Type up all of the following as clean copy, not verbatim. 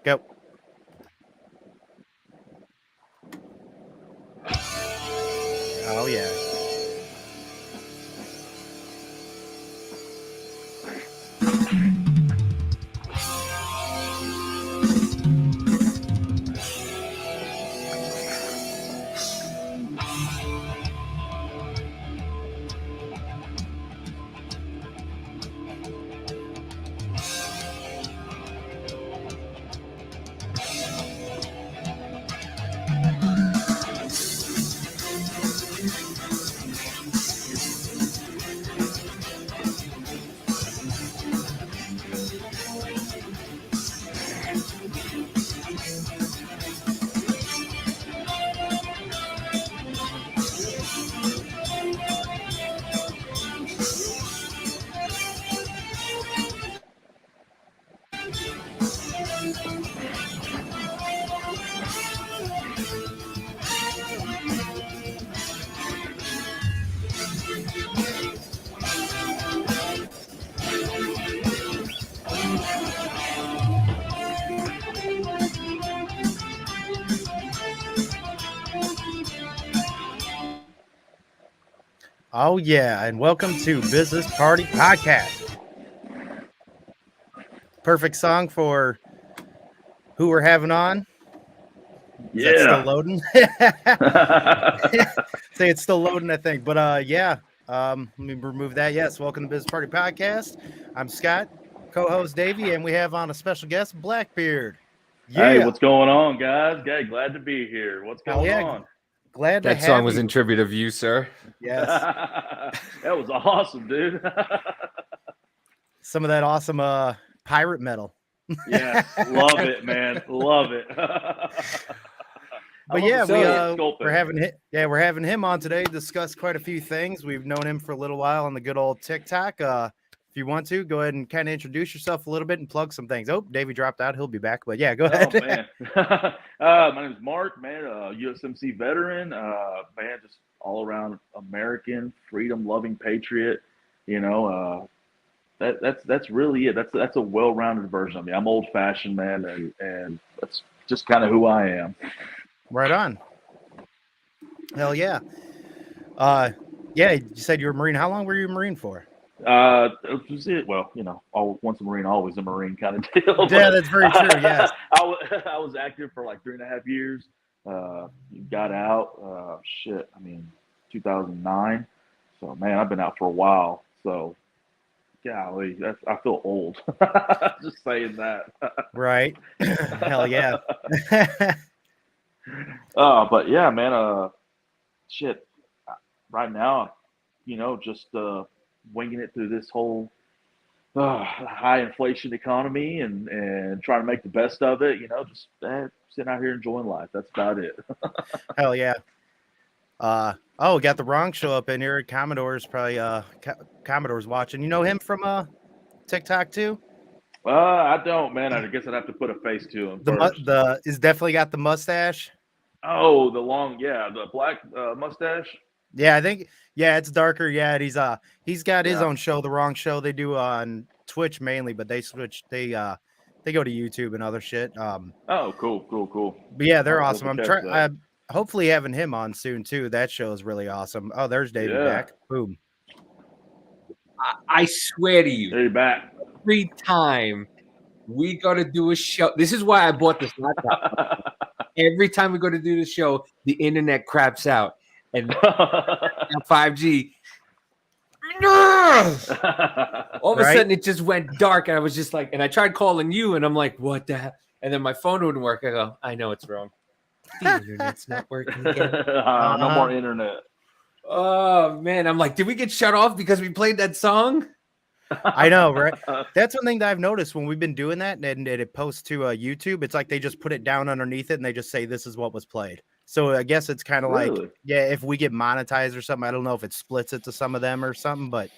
Go. Oh, yeah. Oh, yeah. And welcome to Business Party Podcast. Perfect song for who we're having on. Is that still loading? Say it's still loading, I think. But yeah, let me remove that. Yes, welcome to Business Party Podcast. I'm Scott, co-host Davey, and we have on a special guest, Blackbeard. Yeah. Hey, what's going on, guys? Glad to be here. What's going on? Glad to have you. That song was in tribute of you, sir. Yes. That was awesome, dude. Some of that awesome pirate metal. Yeah, love it, man. Love it. But yeah, we're having him on today to discuss quite a few things. We've known him for a little while on the good old TikTok. If you want to, go ahead and kind of introduce yourself a little bit and plug some things. Oh, Davey dropped out. He'll be back. But yeah, go ahead. Oh, man. My name is Mark, man, USMC veteran, man, just all around American, freedom-loving patriot. You know, that's really it. That's a well-rounded version of me. I'm old-fashioned, man, and that's just kind of who I am. Right on. Hell yeah. Yeah, you said you were a Marine. How long were you a Marine for? Well, you know, once a Marine, always a Marine kind of deal. Yeah, that's very true. Yes. I was active for like 3.5 years. Got out, 2009. So, man, I've been out for a while. So, golly, I feel old. Just saying that. Right. Hell yeah. But yeah, man, right now, you know, just winging it through this whole high inflation economy and trying to make the best of it, you know, just sitting out here enjoying life. That's about it. Hell yeah. We got the wrong show up in here. Commodore's probably Commodore's watching. You know him from TikTok too? I don't, man. I guess I'd have to put a face to him. He's definitely got the mustache. Oh, the black mustache. Yeah, I think it's darker. Yeah, he's got his own show, the wrong show. They do on Twitch mainly, but they switch. They go to YouTube and other shit. Oh, cool. But yeah, they're awesome. I'm hopefully having him on soon too. That show is really awesome. Oh, there's David back. Boom. I swear to you, there you're back. Every time we go to do a show, this is why I bought this laptop. Every time we go to do the show, the internet craps out. And 5G. All of a sudden, it just went dark, and I was just like, and I tried calling you, and I'm like, what the hell? And then my phone wouldn't work. I go, I know it's wrong. The internet's not working again. No more internet. Oh man, I'm like, did we get shut off because we played that song? I know, right? That's one thing that I've noticed when we've been doing that, and it posts to YouTube. It's like they just put it down underneath it, and they just say this is what was played. So I guess it's kind of like, if we get monetized or something, I don't know if it splits it to some of them or something, but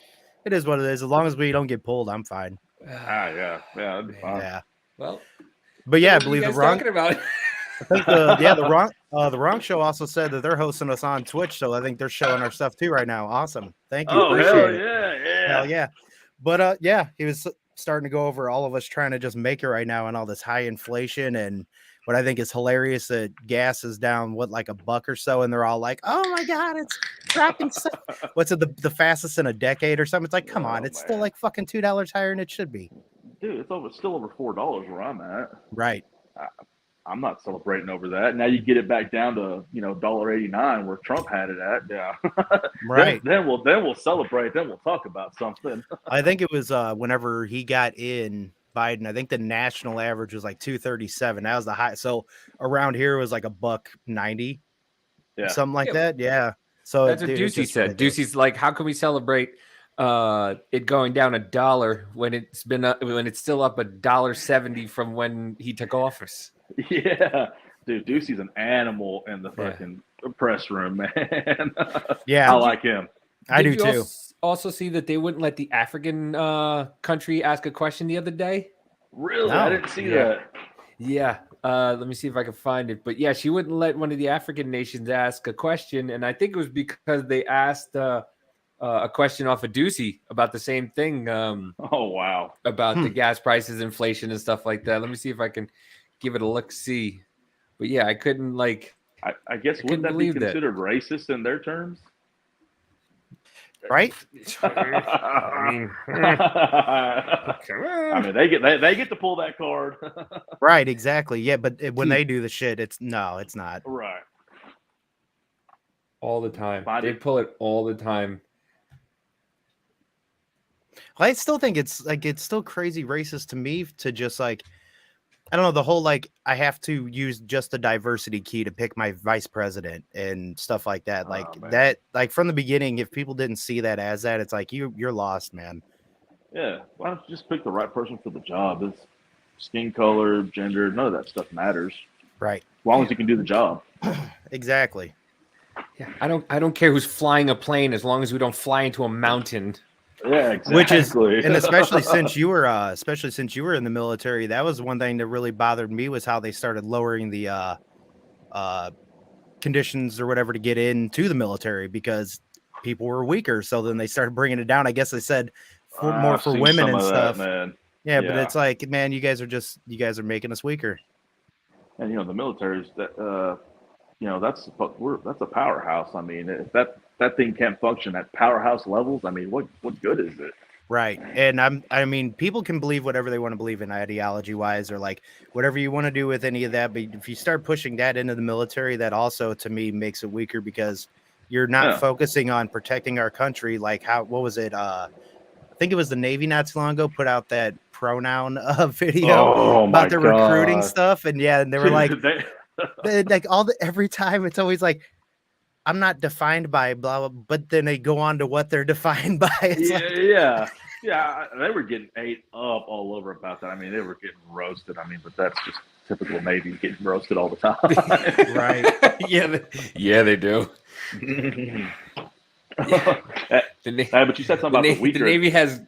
it is what it is. As long as we don't get pulled, I'm fine. Yeah, that'd be fine. Yeah. Well, but yeah, I believe the wrong. About? I think the wrong show also said that they're hosting us on Twitch, so I think they're showing our stuff too right now. Awesome, thank you. Oh, appreciate hell it. Yeah. Hell yeah. But he was starting to go over all of us trying to just make it right now and all this high inflation. And what I think is hilarious that gas is down, like $1 or so. And they're all like, oh my God, it's dropping. What's it, the fastest in a decade or something? It's like, come on, it's still like fucking $2 higher than it should be. Dude, it's still over $4 where I'm at. Right. I'm not celebrating over that. Now you get it back down to, $1.89 where Trump had it at. Yeah. Right. then we'll celebrate. Then we'll talk about something. I think it was whenever he got in, Biden, I think the national average was like 237. That was the high. So around here it was like $1.90. Yeah. Something like that. Yeah. So that's what Ducey said. Ducey's like, how can we celebrate it going down $1 when it's still up $1.70 from when he took office? Yeah, dude, Ducey's an animal in the fucking press room, man. Yeah, I like him. I do too. Also see that they wouldn't let the African country ask a question the other day? Really? No. I didn't see that. Yeah. Let me see if I can find it. But yeah, she wouldn't let one of the African nations ask a question. And I think it was because they asked a question off of Ducey about the same thing. Oh, wow. About the gas prices, inflation, and stuff like that. Let me see if I can give it a look-see. But yeah, I couldn't I guess wouldn't that be considered racist in their terms? Right? I mean, they get to pull that card. Right, exactly. Yeah, but when they do the shit, it's not. Right. All the time. They pull it all the time. I still think it's still crazy racist to me to just I don't know, the whole I have to use just the diversity key to pick my vice president and stuff like that. That from the beginning, if people didn't see that as that, it's like you're lost, man. Yeah. Why don't you just pick the right person for the job? It's skin color, gender, none of that stuff matters. Right. As long as you can do the job. Exactly. Yeah. I don't care who's flying a plane as long as we don't fly into a mountain. Yeah, exactly. Which is, and especially since you were in the military, that was one thing that really bothered me was how they started lowering the conditions or whatever to get into the military because people were weaker. So then they started bringing it down. I guess they said more for women and stuff. Man. Yeah, but it's like, man, you guys are making us weaker. And the military's that that's a powerhouse. I mean, if that thing can't function at powerhouse levels, I mean, what good is it? Right. And I mean, people can believe whatever they want to believe in ideology wise or whatever you want to do with any of that. But if you start pushing that into the military, that also to me makes it weaker because you're not focusing on protecting our country. What was it? I think it was the Navy not too long ago put out that pronoun video about the recruiting stuff. And and they were like, every time it's always like, I'm not defined by blah, blah, but then they go on to what they're defined by. Yeah. They were getting ate up all over about that. I mean, they were getting roasted. I mean, but that's just typical Navy getting roasted all the time. Right. They do. But you said something about the weaker. The Navy has.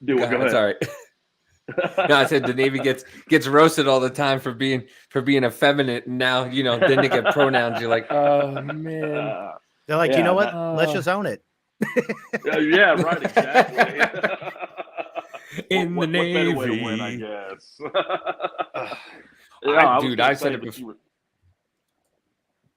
Go ahead. Sorry. No, I said the Navy gets roasted all the time for being effeminate, and now then they get pronouns. You're like, oh man. They're like, you know what? Let's just own it. Yeah, right, exactly. In the Navy, better way to win, I guess. I said it before.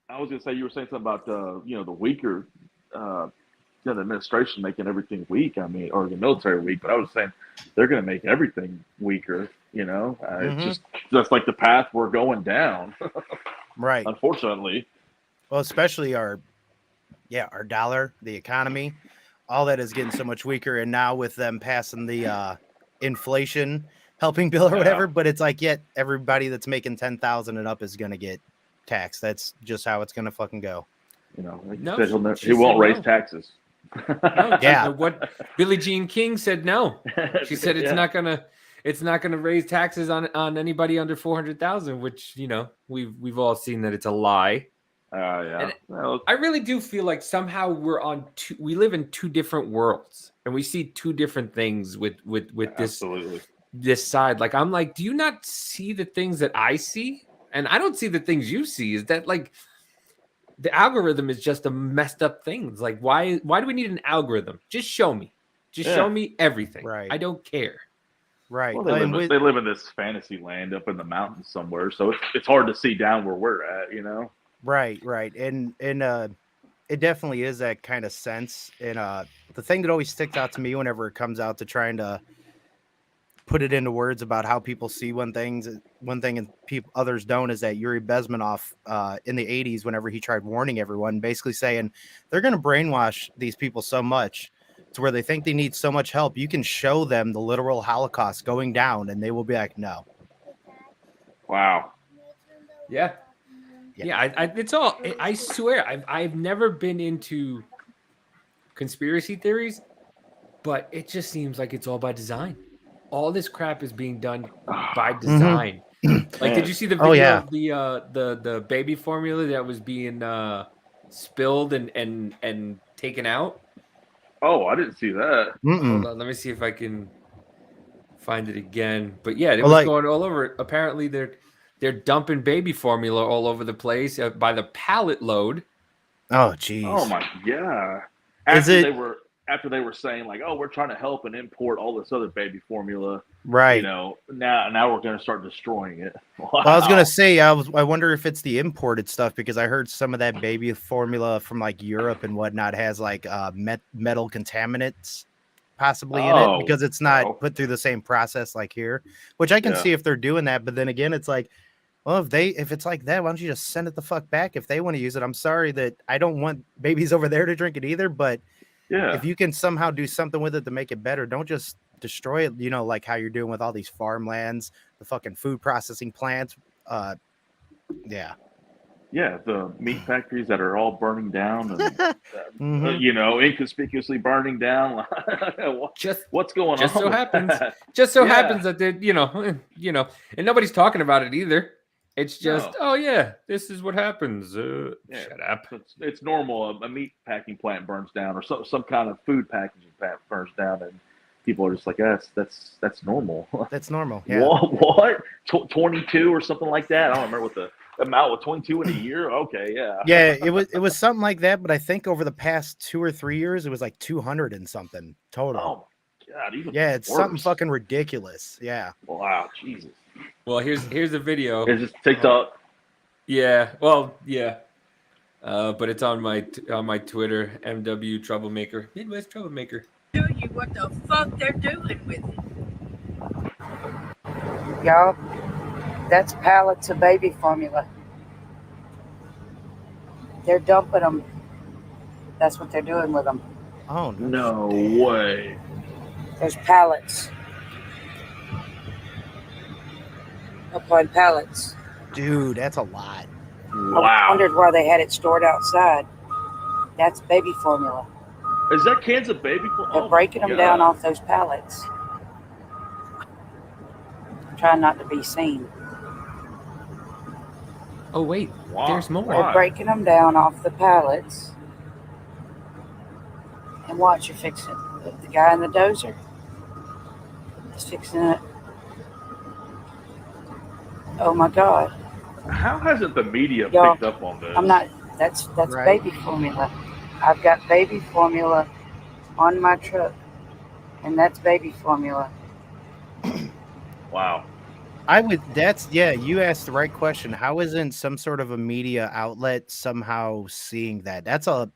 I was gonna say you were saying something about the weaker. The administration making everything weak. I mean, or the military weak, but I was saying they're going to make everything weaker. It's just like the path we're going down. Right. Unfortunately. Well, especially our dollar, the economy, all that is getting so much weaker. And now with them passing the inflation helping bill or whatever, but it's like, yet everybody that's making 10,000 and up is going to get taxed. That's just how it's going to fucking go. He won't raise taxes. No, what Billie Jean King said no. She said it's not gonna raise taxes on anybody under 400,000, which we've all seen that it's a lie. Yeah. I really do feel like somehow we live in two different worlds and we see two different things with this side. Like I'm like, do you not see the things that I see? And I don't see the things you see. Is that like the algorithm is just a messed up thing. It's like, why do we need an algorithm? Just show me. Just show me everything. Right. I don't care. Right. Well, they live in this fantasy land up in the mountains somewhere, so it's hard to see down where we're at, you know? Right. And it definitely is that kind of sense. And the thing that always sticks out to me whenever it comes out to trying to put it into words about how people see one thing and others don't is that Yuri Bezmenov in the 80s, whenever he tried warning everyone, basically saying they're going to brainwash these people so much to where they think they need so much help. You can show them the literal Holocaust going down and they will be like, no. Wow. Yeah. It's all, I swear, I've never been into conspiracy theories, but it just seems like it's all by design. All this crap is being done by design. Like, did you see the video of the baby formula that was being spilled and taken out? Oh, I didn't see that. Hold on, let me see if I can find it again. But yeah, it was going all over. Apparently, they're dumping baby formula all over the place by the pallet load. Oh, geez. Oh my god! After they were saying like, oh, we're trying to help and import all this other baby formula, right? You know, now we're going to start destroying it. Wow. Well, I was going to say, I wonder if it's the imported stuff, because I heard some of that baby formula from like Europe and whatnot has like metal contaminants possibly in it, because it's not put through the same process like here, which I can see if they're doing that. But then again, it's like, well, if it's like that, why don't you just send it the fuck back if they want to use it? I'm sorry that I don't want babies over there to drink it either, but if you can somehow do something with it to make it better, don't just destroy it, you know, like how you're doing with all these farmlands, the fucking food processing plants. The meat factories that are all burning down and you know, inconspicuously burning down. What's going on? Just so happens that they're, you know, and nobody's talking about it either. It's just, this is what happens. Shut up. It's normal. A meat packing plant burns down, or some kind of food packaging plant burns down, and people are just like, that's normal. That's normal. Yeah. What? 22 or something like that. I don't remember what the amount was. 22 in a year. Okay, yeah. Yeah, it was something like that, but I think over the past 2 or 3 years, it was like 200 and something total. Oh my god! It's something fucking ridiculous. Yeah. Wow, Jesus. Well, here's a video. It's just TikTok. Yeah. Well, yeah. But it's on my Twitter, MW Troublemaker, Midwest Troublemaker. Show you what the fuck they're doing with it. Y'all, that's pallets of baby formula. They're dumping them. That's what they're doing with them. Oh, no way. There's pallets. Upon pallets. Dude, that's a lot. Wow. I wondered why they had it stored outside. That's baby formula. Is that cans of baby formula? They're breaking them down off those pallets. Trying not to be seen. Oh, wait. Wow. There's more. They're breaking them down off the pallets. And watch, you're fixing it. The guy in the dozer is fixing it. Oh my God. How hasn't the media picked up on this? I'm not, that's right. Baby formula. I've got baby formula on my truck, and that's baby formula. Wow. You asked the right question. How isn't some sort of a media outlet somehow seeing that? That's a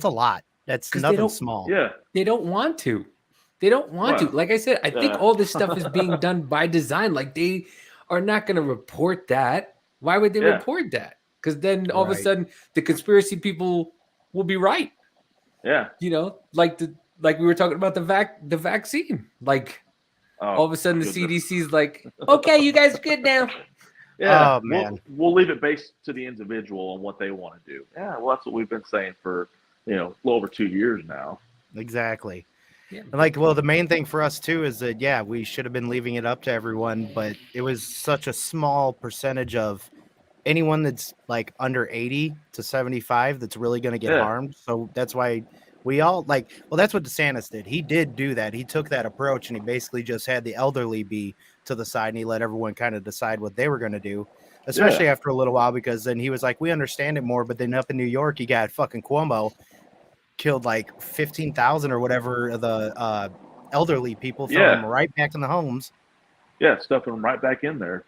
lot. That's nothing small. Yeah. They don't want to. Like I said, I think all this stuff is being done by design. Like, they are not going to report that. Why would they report that? Because then all of a sudden the conspiracy people will be right. Yeah. You know, like we were talking about the vaccine. Like, all of a sudden the CDC's like, okay, you guys are good now. Yeah. Oh, man. We'll leave it based to the individual and what they want to do. Yeah. Well, that's what we've been saying for, a little over 2 years now. Exactly. Yeah. And the main thing for us too is that, we should have been leaving it up to everyone, but it was such a small percentage of anyone that's like under 80 to 75 that's really going to get harmed. So that's why we all that's what DeSantis did. He did do that. He took that approach and he basically just had the elderly be to the side and he let everyone kind of decide what they were going to do, especially after a little while, because then he was like, we understand it more. But then up in New York, you got fucking Cuomo killed like 15,000 or whatever of the elderly people, throwing them right back in the homes. Yeah, stuffing them right back in there.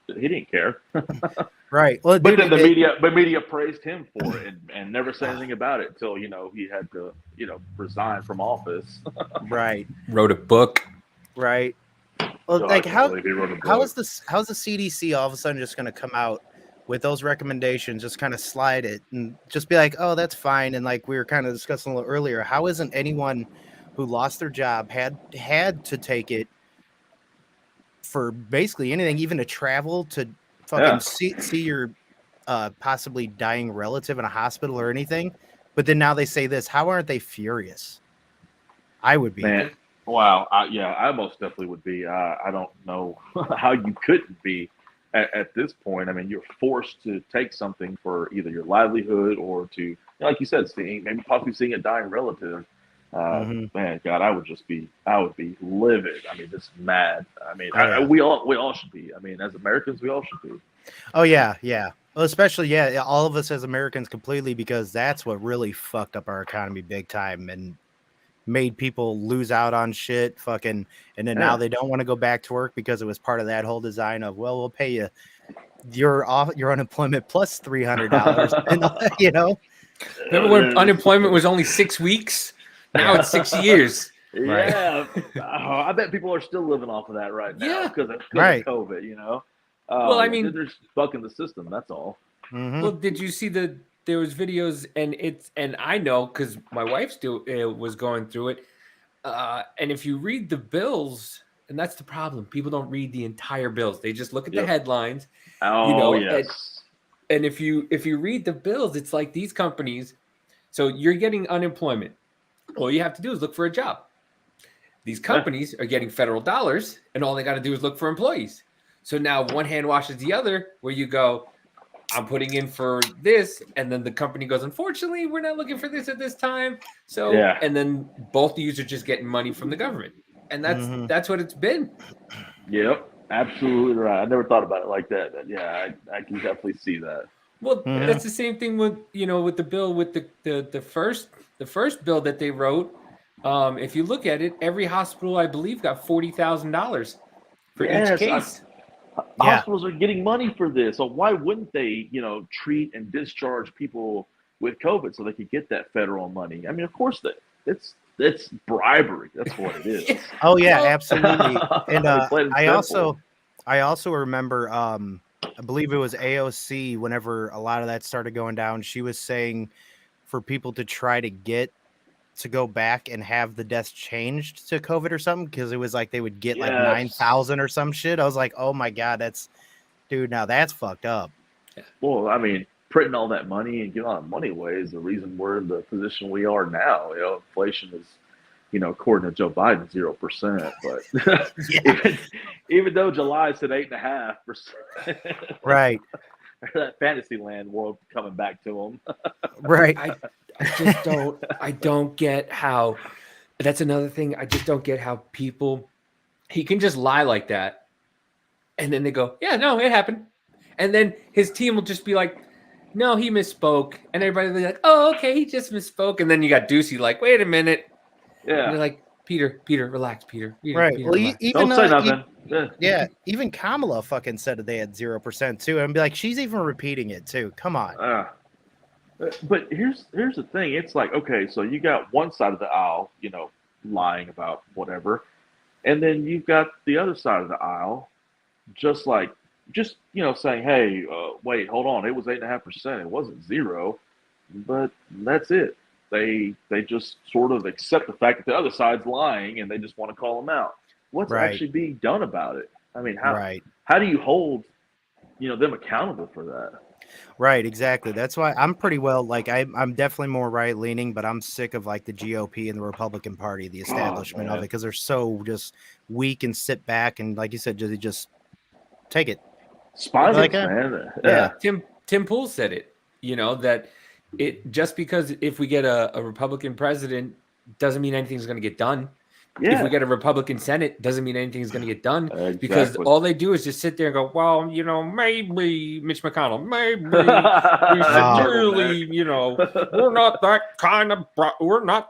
He didn't care. Right. Well, but dude, then the media praised him for it and never said anything about it until, he had to, resign from office. Right. Wrote a book. Right. Well, So like how's the CDC all of a sudden just going to come out with those recommendations, just kind of slide it and just be like, oh, that's fine. And like we were kind of discussing a little earlier, how isn't anyone who lost their job had to take it for basically anything, even to travel to fucking see your possibly dying relative in a hospital or anything? But then now they say this. How aren't they furious? I would be. Man, wow. I most definitely would be. I don't know how you couldn't be at this point. I mean, you're forced to take something for either your livelihood or to, like you said, possibly seeing a dying relative. Man, God, I would be livid. I mean, just mad. I mean, we all should be. I mean, as Americans, we all should be. Oh yeah, yeah. Well, especially all of us as Americans completely, because that's what really fucked up our economy big time and made people lose out on shit. Fucking, and then now they don't want to go back to work because it was part of that whole design of, well, we'll pay you your unemployment plus $300, and Remember when unemployment was only 6 weeks? Now it's 6 years. Yeah, I bet people are still living off of that right now because of COVID. Well, I mean, they're just bucking the system. That's all. Mm-hmm. Well, did you see there was videos and I know because my wife still was going through it. And if you read the bills, and that's the problem, people don't read the entire bills. They just look at the headlines. Oh, yes. And if you read the bills, it's like these companies. So you're getting unemployment. All you have to do is look for a job. These companies are getting federal dollars, and all they got to do is look for employees. So now one hand washes the other, where you go, I'm putting in for this, and then the company goes, unfortunately, we're not looking for this at this time. So, and then both of you are just getting money from the government, and that's what it's been. Yep, absolutely right. I never thought about it like that, but I can definitely see that. Well, that's the same thing with with the bill with the first bill that they wrote. If you look at it, every hospital, I believe, got $40,000 for each case. Hospitals are getting money for this, so why wouldn't they, treat and discharge people with COVID so they could get that federal money? I mean, of course, it's bribery. That's what it is. Oh yeah, absolutely. And I also remember, I believe it was AOC. Whenever a lot of that started going down, she was saying for people to try to get to go back and have the deaths changed to COVID or something, because it was like they would get like 9,000 or some shit. I was like, oh my God, now that's fucked up. Well, I mean, printing all that money and giving all that money away is the reason we're in the position we are now. Inflation is, according to Joe Biden, 0%. But even though July said 8.5%, right? That fantasy land world coming back to them, right? I don't get how. That's another thing. I just don't get how he can just lie like that, and then they go, yeah, no, it happened, and then his team will just be like, no, he misspoke, and everybody will be like, oh, okay, he just misspoke, and then you got Ducey like, wait a minute, and you're like, Peter, relax, Peter. Right. Peter, well, relax. even don't say nothing. Even Kamala fucking said that they had 0% too, and be like, she's even repeating it too. Come on. But here's the thing. It's like, okay, so you got one side of the aisle, lying about whatever, and then you've got the other side of the aisle, just saying, hey, wait, hold on, it was 8.5%, it wasn't 0, but that's it. They just sort of accept the fact that the other side's lying, and they just want to call them out. What's actually being done about it? I mean, how do you hold, them accountable for that? Right, exactly. That's why I'm pretty well, like, I'm definitely more right leaning, but I'm sick of like the GOP and the Republican Party, the establishment of it, because they're so just weak and sit back and, like you said, just take it. Spineless, man. Yeah. Tim Pool said it. That it just because if we get a Republican president doesn't mean anything's going to get done. if we get a Republican Senate, doesn't mean anything's going to get done because Exactly. all they do is just sit there and go, well, maybe Mitch McConnell, maybe we should really, we're not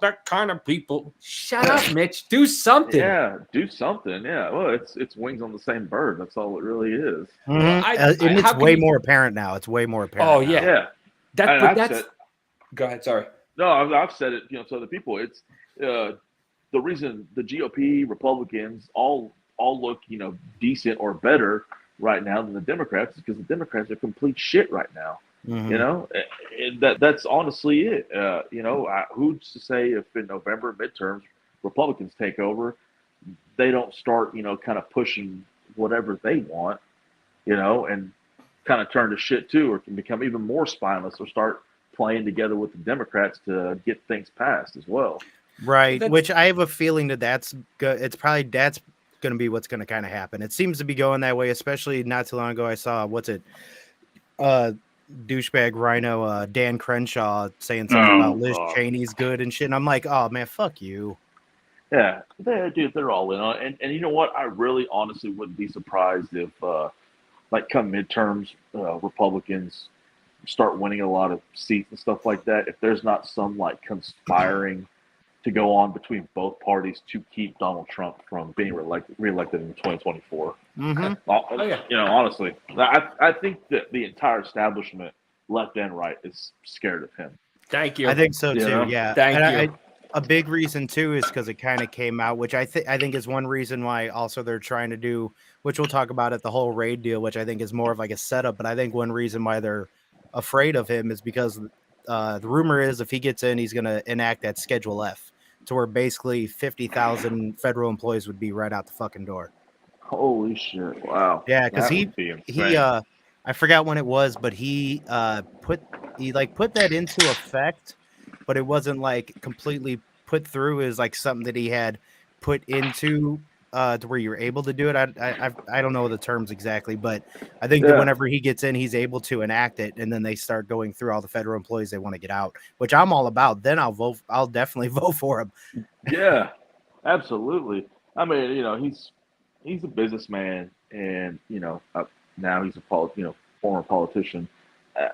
that kind of people. Shut up, Mitch. Do something. Yeah, do something. Yeah. Well, it's wings on the same bird. That's all it really is. Mm-hmm. And it's way more apparent now. It's way more apparent. Oh yeah. Yeah. That's. Go ahead. Sorry. No, I've said it. To other people. It's the reason the GOP, Republicans, all look, decent or better right now than the Democrats is because the Democrats are complete shit right now. Mm-hmm. That's honestly it. Who's to say if in November midterms Republicans take over, they don't start, kind of pushing whatever they want, and kind of turn to shit too, or can become even more spineless or start playing together with the Democrats to get things passed as well. Right, which I have a feeling that's going to be what's going to kind of happen. It seems to be going that way, especially not too long ago. I saw douchebag Rhino, Dan Crenshaw saying something about Liz Cheney's good and shit. And I'm like, oh man, fuck you. Yeah, they're all in on it. And you know what? I really honestly wouldn't be surprised if, come midterms, Republicans start winning a lot of seats and stuff like that. If there's not some conspiring to go on between both parties to keep Donald Trump from being reelected in 2024. Mm-hmm. Honestly, I think that the entire establishment, left and right, is scared of him. Thank you. I think so too. Yeah. Thank you. A big reason too is because it kind of came out, which I think is one reason why also they're trying to do, which we'll talk about at the whole raid deal, which I think is more of a setup. But I think one reason why they're afraid of him is because the rumor is if he gets in, he's going to enact that Schedule F, to where basically 50,000 federal employees would be right out the fucking door. Holy shit! Wow. Yeah, because he I forgot when it was, but he put that into effect, but it wasn't completely put through as something that he had put into to where you're able to do it. I don't know the terms exactly, but I think that whenever he gets in, he's able to enact it, and then they start going through all the federal employees they want to get out, which I'm all about. Then I'll definitely vote for him. Yeah, absolutely. I mean, he's a businessman, and now he's a former politician. I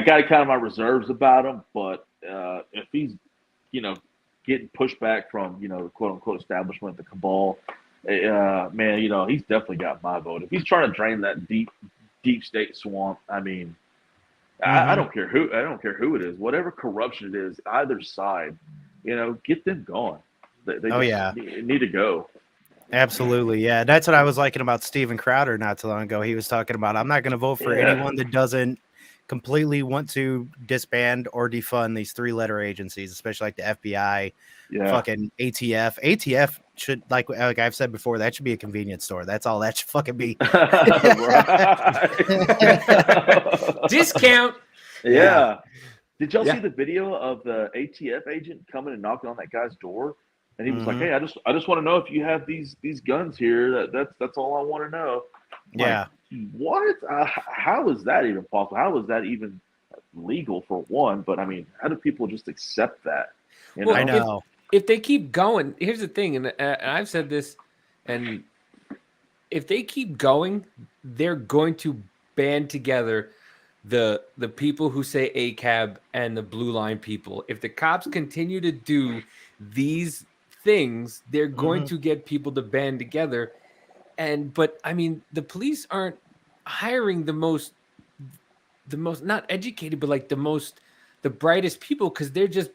got kind of my reserves about him, but if he's getting pushback from the quote unquote establishment, the cabal, man, he's definitely got my vote. If he's trying to drain that deep state swamp, I mean, I don't care who it is, whatever corruption it is, either side, get them going. They need to go. Absolutely. Yeah. That's what I was liking about Steven Crowder not too long ago. He was talking about, I'm not going to vote for anyone that doesn't completely want to disband or defund these 3-letter agencies, especially like the FBI, fucking ATF. ATF should, like I've said before, that should be a convenience store. That's all that should fucking be. Discount. Yeah. Did y'all see the video of the ATF agent coming and knocking on that guy's door? And he was like, "Hey, I just want to know if you have these guns here. That's all I want to know." Yeah. What? How is that even possible? How is that even legal for one? But I mean, how do people just accept that? I know. If they keep going, here's the thing, and I've said this, and if they keep going, they're going to band together the people who say ACAB and the blue line people. If the cops continue to do these things, they're going to get people to band together. But I mean, the police aren't hiring the most not educated, but the brightest people, because they're just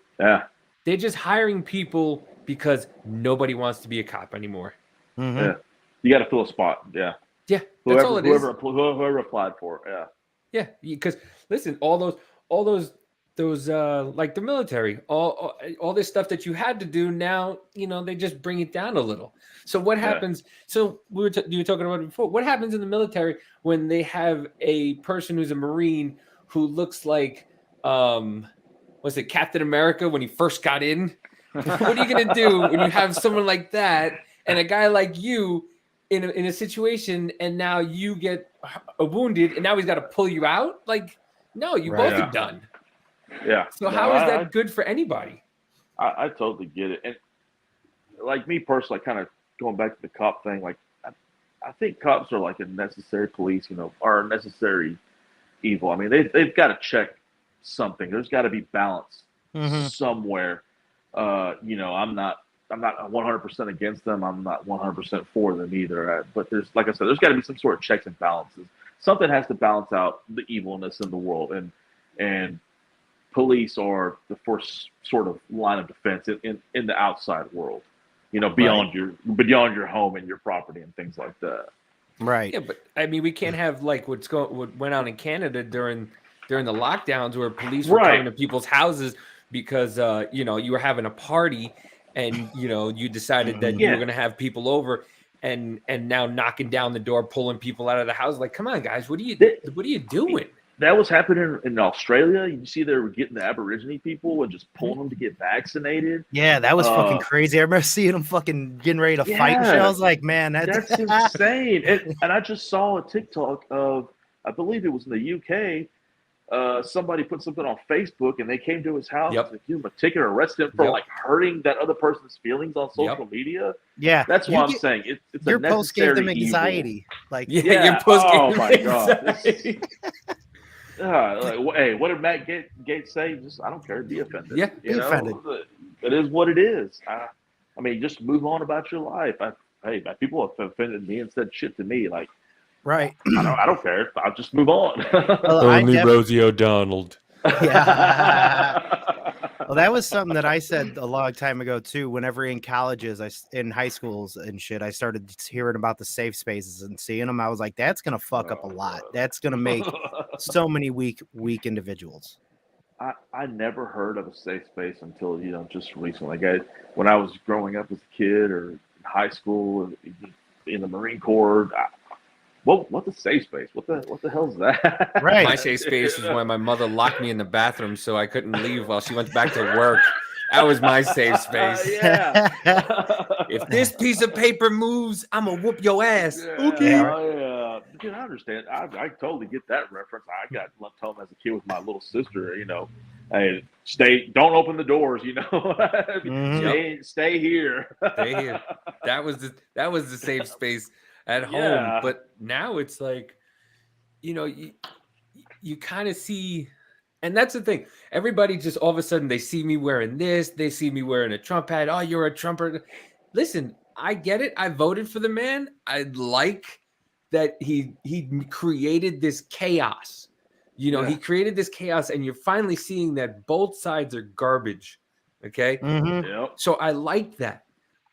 hiring people because nobody wants to be a cop anymore. Yeah, you got to fill a spot. Yeah, that's all it is. Whoever applied for it. Yeah, because listen, all those like the military, all this stuff that you had to do now, they just bring it down a little. So what happens? So you were talking about it before. What happens in the military when they have a person who's a Marine who looks like, was it Captain America when he first got in? What are you gonna do when you have someone like that and a guy like you in a situation, and now you get wounded, and now he's got to pull you out? Like, no, you both are done. Yeah. So how is that good for anybody? I totally get it. And like me personally, kind of going back to the cop thing, like I think cops are like a necessary police, are a necessary evil. I mean, they've got to check something. There's got to be balance somewhere. I'm not 100% against them. I'm not 100% for them either. But there's, like I said, there's got to be some sort of checks and balances. Something has to balance out the evilness in the world, and police are the first sort of line of defense in the outside world. Beyond your home and your property and things like that. Right. Yeah, but I mean, we can't have like what went on in Canada during the lockdowns, where police were coming to people's houses because you were having a party, and you decided that you were going to have people over, and now knocking down the door, pulling people out of the house. Like, come on, guys, what are you doing? That was happening in Australia. You see, they were getting the Aborigine people and just pulling them to get vaccinated. Yeah, that was fucking crazy. I remember seeing them fucking getting ready to fight and shit. I was like, man, that's insane. And I just saw a TikTok of, I believe it was in the UK. Somebody put something on Facebook, and they came to his house to give him a ticket or arrest him for like hurting that other person's feelings on social media. Yeah, that's what I'm saying. It's your a post gave them evil. anxiety. Like, your post gave oh my anxiety. God. Hey, what did Matt Gates say? Just, I don't care. Be offended. Yeah, be offended. It is what it is. I mean, just move on about your life. People have offended me and said shit to me. Like, right. I don't care. I'll just move on. Only Rosie O'Donnell. Yeah. Well, that was something that I said a long time ago too. Whenever in colleges, in high schools and shit, I started hearing about the safe spaces and seeing them. I was like, that's gonna fuck up a lot. That's gonna make so many weak individuals. I never heard of a safe space until just recently. Like when I was growing up as a kid or in high school, in the Marine Corps. What's a safe space? What the hell is that? Right. My safe space was when my mother locked me in the bathroom so I couldn't leave while she went back to work. That was my safe space. Yeah. If this piece of paper moves, I'm gonna whoop your ass. Yeah, Okay. Dude, I understand. I totally get that reference. I got left home as a kid with my little sister. Hey, don't open the doors. Stay here. Stay here. That was the safe space at home. But now it's like, you kind of see, and that's the thing. Everybody just all of a sudden they see me wearing this, they see me wearing a Trump hat. Oh, you're a Trumper. Listen, I get it. I voted for the man. I like that he created this chaos. He created this chaos, and you're finally seeing that both sides are garbage. Okay. Mm-hmm. Yep. So I like that.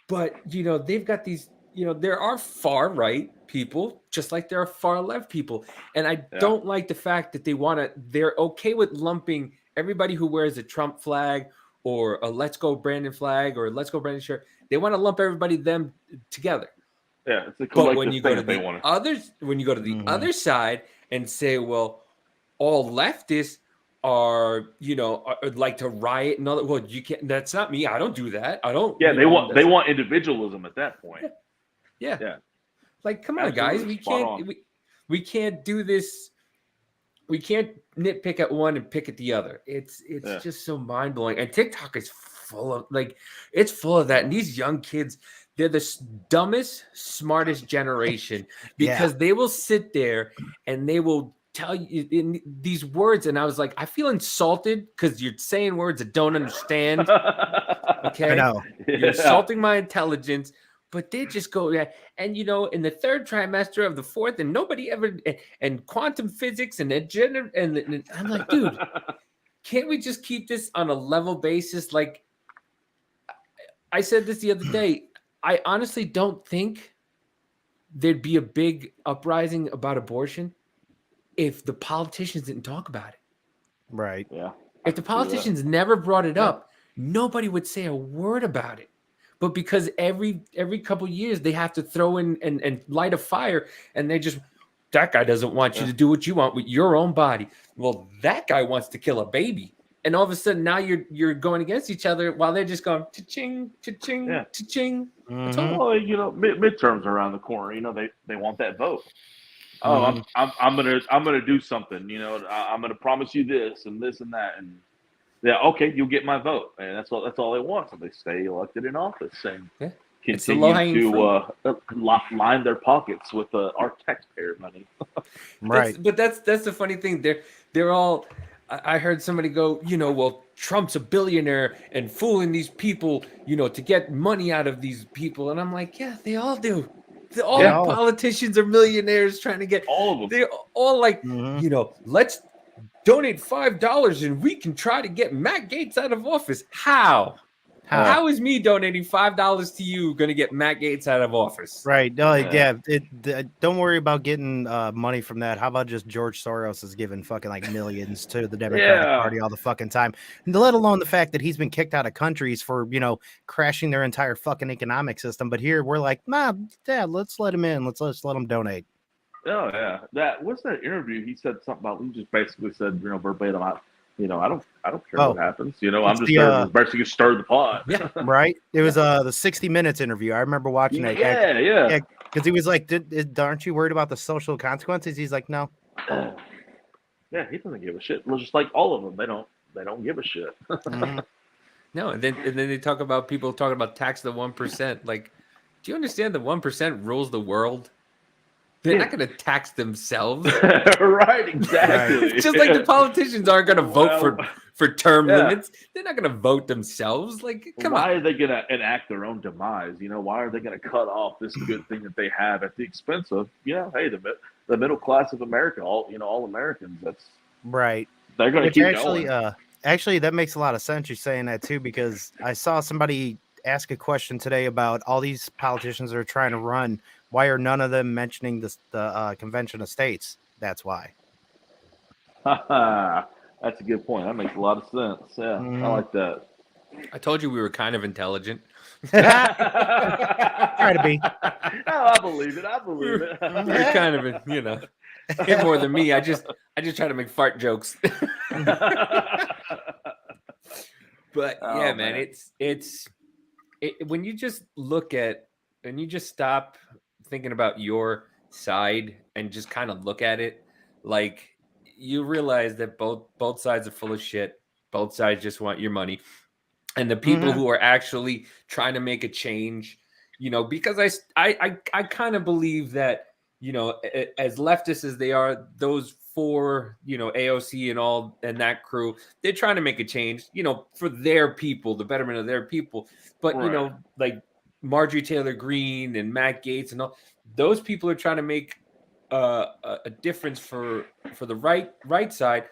But they've got these, there are far right people just like there are far left people. And I don't like the fact that they're okay with lumping everybody who wears a Trump flag or a Let's Go Brandon flag or a Let's Go Brandon shirt. They want to lump them together. Yeah, it's a collective but when you go to thing the other side and say, well, all leftists are like to riot and all that. Well, you can't. That's not me. I don't do that. I don't. Yeah, they want individualism at that point. Yeah. Like, come on, guys. We can't do this. We can't nitpick at one and pick at the other. It's just so mind blowing. And TikTok is full of that. And these young kids, they're the dumbest, smartest generation because they will sit there and they will tell you in these words. And I was like, I feel insulted because you're saying words I don't understand. Okay. I know. You're insulting my intelligence. But they just go, and in the third trimester of the fourth, and nobody ever, and quantum physics, and and I'm like, dude, can't we just keep this on a level basis? Like, I said this the other day, I honestly don't think there'd be a big uprising about abortion if the politicians didn't talk about it. Right. Yeah. If the politicians never brought it up, nobody would say a word about it. But because every couple years they have to throw in and light a fire, and that guy doesn't want you to do what you want with your own body. Well, that guy wants to kill a baby, and all of a sudden now you're going against each other while they're just going cha-ching, cha-ching, cha-ching. Mm-hmm. Well, midterms are around the corner. They want that vote. I'm gonna do something. I'm gonna promise you this and this and that, and Yeah, okay, you'll get my vote, and that's all they want. So they stay elected in office and It's the low-hanging continue to line their pockets with our taxpayer money. Right. That's the funny thing. They're all. I heard somebody go, well, Trump's a billionaire and fooling these people, to get money out of these people, and I'm like, yeah, they all do. All politicians are millionaires trying to get all of them. They're all like, let's donate $5 and we can try to get Matt Gaetz out of office. How is me donating $5 to you going to get Matt Gaetz out of office? Right. No, don't worry about getting money from that. How about just George Soros is giving fucking like millions to the Democratic Party all the fucking time, and let alone the fact that he's been kicked out of countries for crashing their entire fucking economic system. But here we're like, nah, let's let him in. Let's let him donate. Oh yeah, what's that interview? He said something about. He just basically said, verbatim. I don't care what happens. I'm just basically stir the pot. Yeah, right. It was the 60 Minutes interview. I remember watching it. Yeah. Because he was like, "Aren't you worried about the social consequences?" He's like, "No." Yeah, he doesn't give a shit. Well, just like all of them, they don't give a shit. No, and then they talk about people talking about tax the 1%. Like, do you understand the 1% rules the world? They're not going to tax themselves. Right, exactly. It's just like the politicians aren't going to vote for term limits. They're not going to vote themselves. Like, come on. Why are they going to enact their own demise? Why are they going to cut off this good thing that they have at the expense of, hey, the middle class of America, all Americans? That's right. They're going to keep going. Actually, that makes a lot of sense. You're saying that too, because I saw somebody ask a question today about all these politicians that are trying to run. Why are none of them mentioning the Convention of States? That's why. That's a good point. That makes a lot of sense. Yeah, I like that. I told you we were kind of intelligent. Try to be. Oh, I believe it. We're kind of, hit more than me. I just try to make fart jokes. But yeah, man, it's when you just look at and you just stop thinking about your side and just kind of look at it, like you realize that both sides are full of shit. Both sides just want your money. And the people who are actually trying to make a change, because I kind of believe that, as leftists as they are, those four, AOC and all and that crew, they're trying to make a change, for their people, the betterment of their people. But, right. Like Marjorie Taylor Greene and Matt Gaetz and all those people are trying to make a difference for the right side,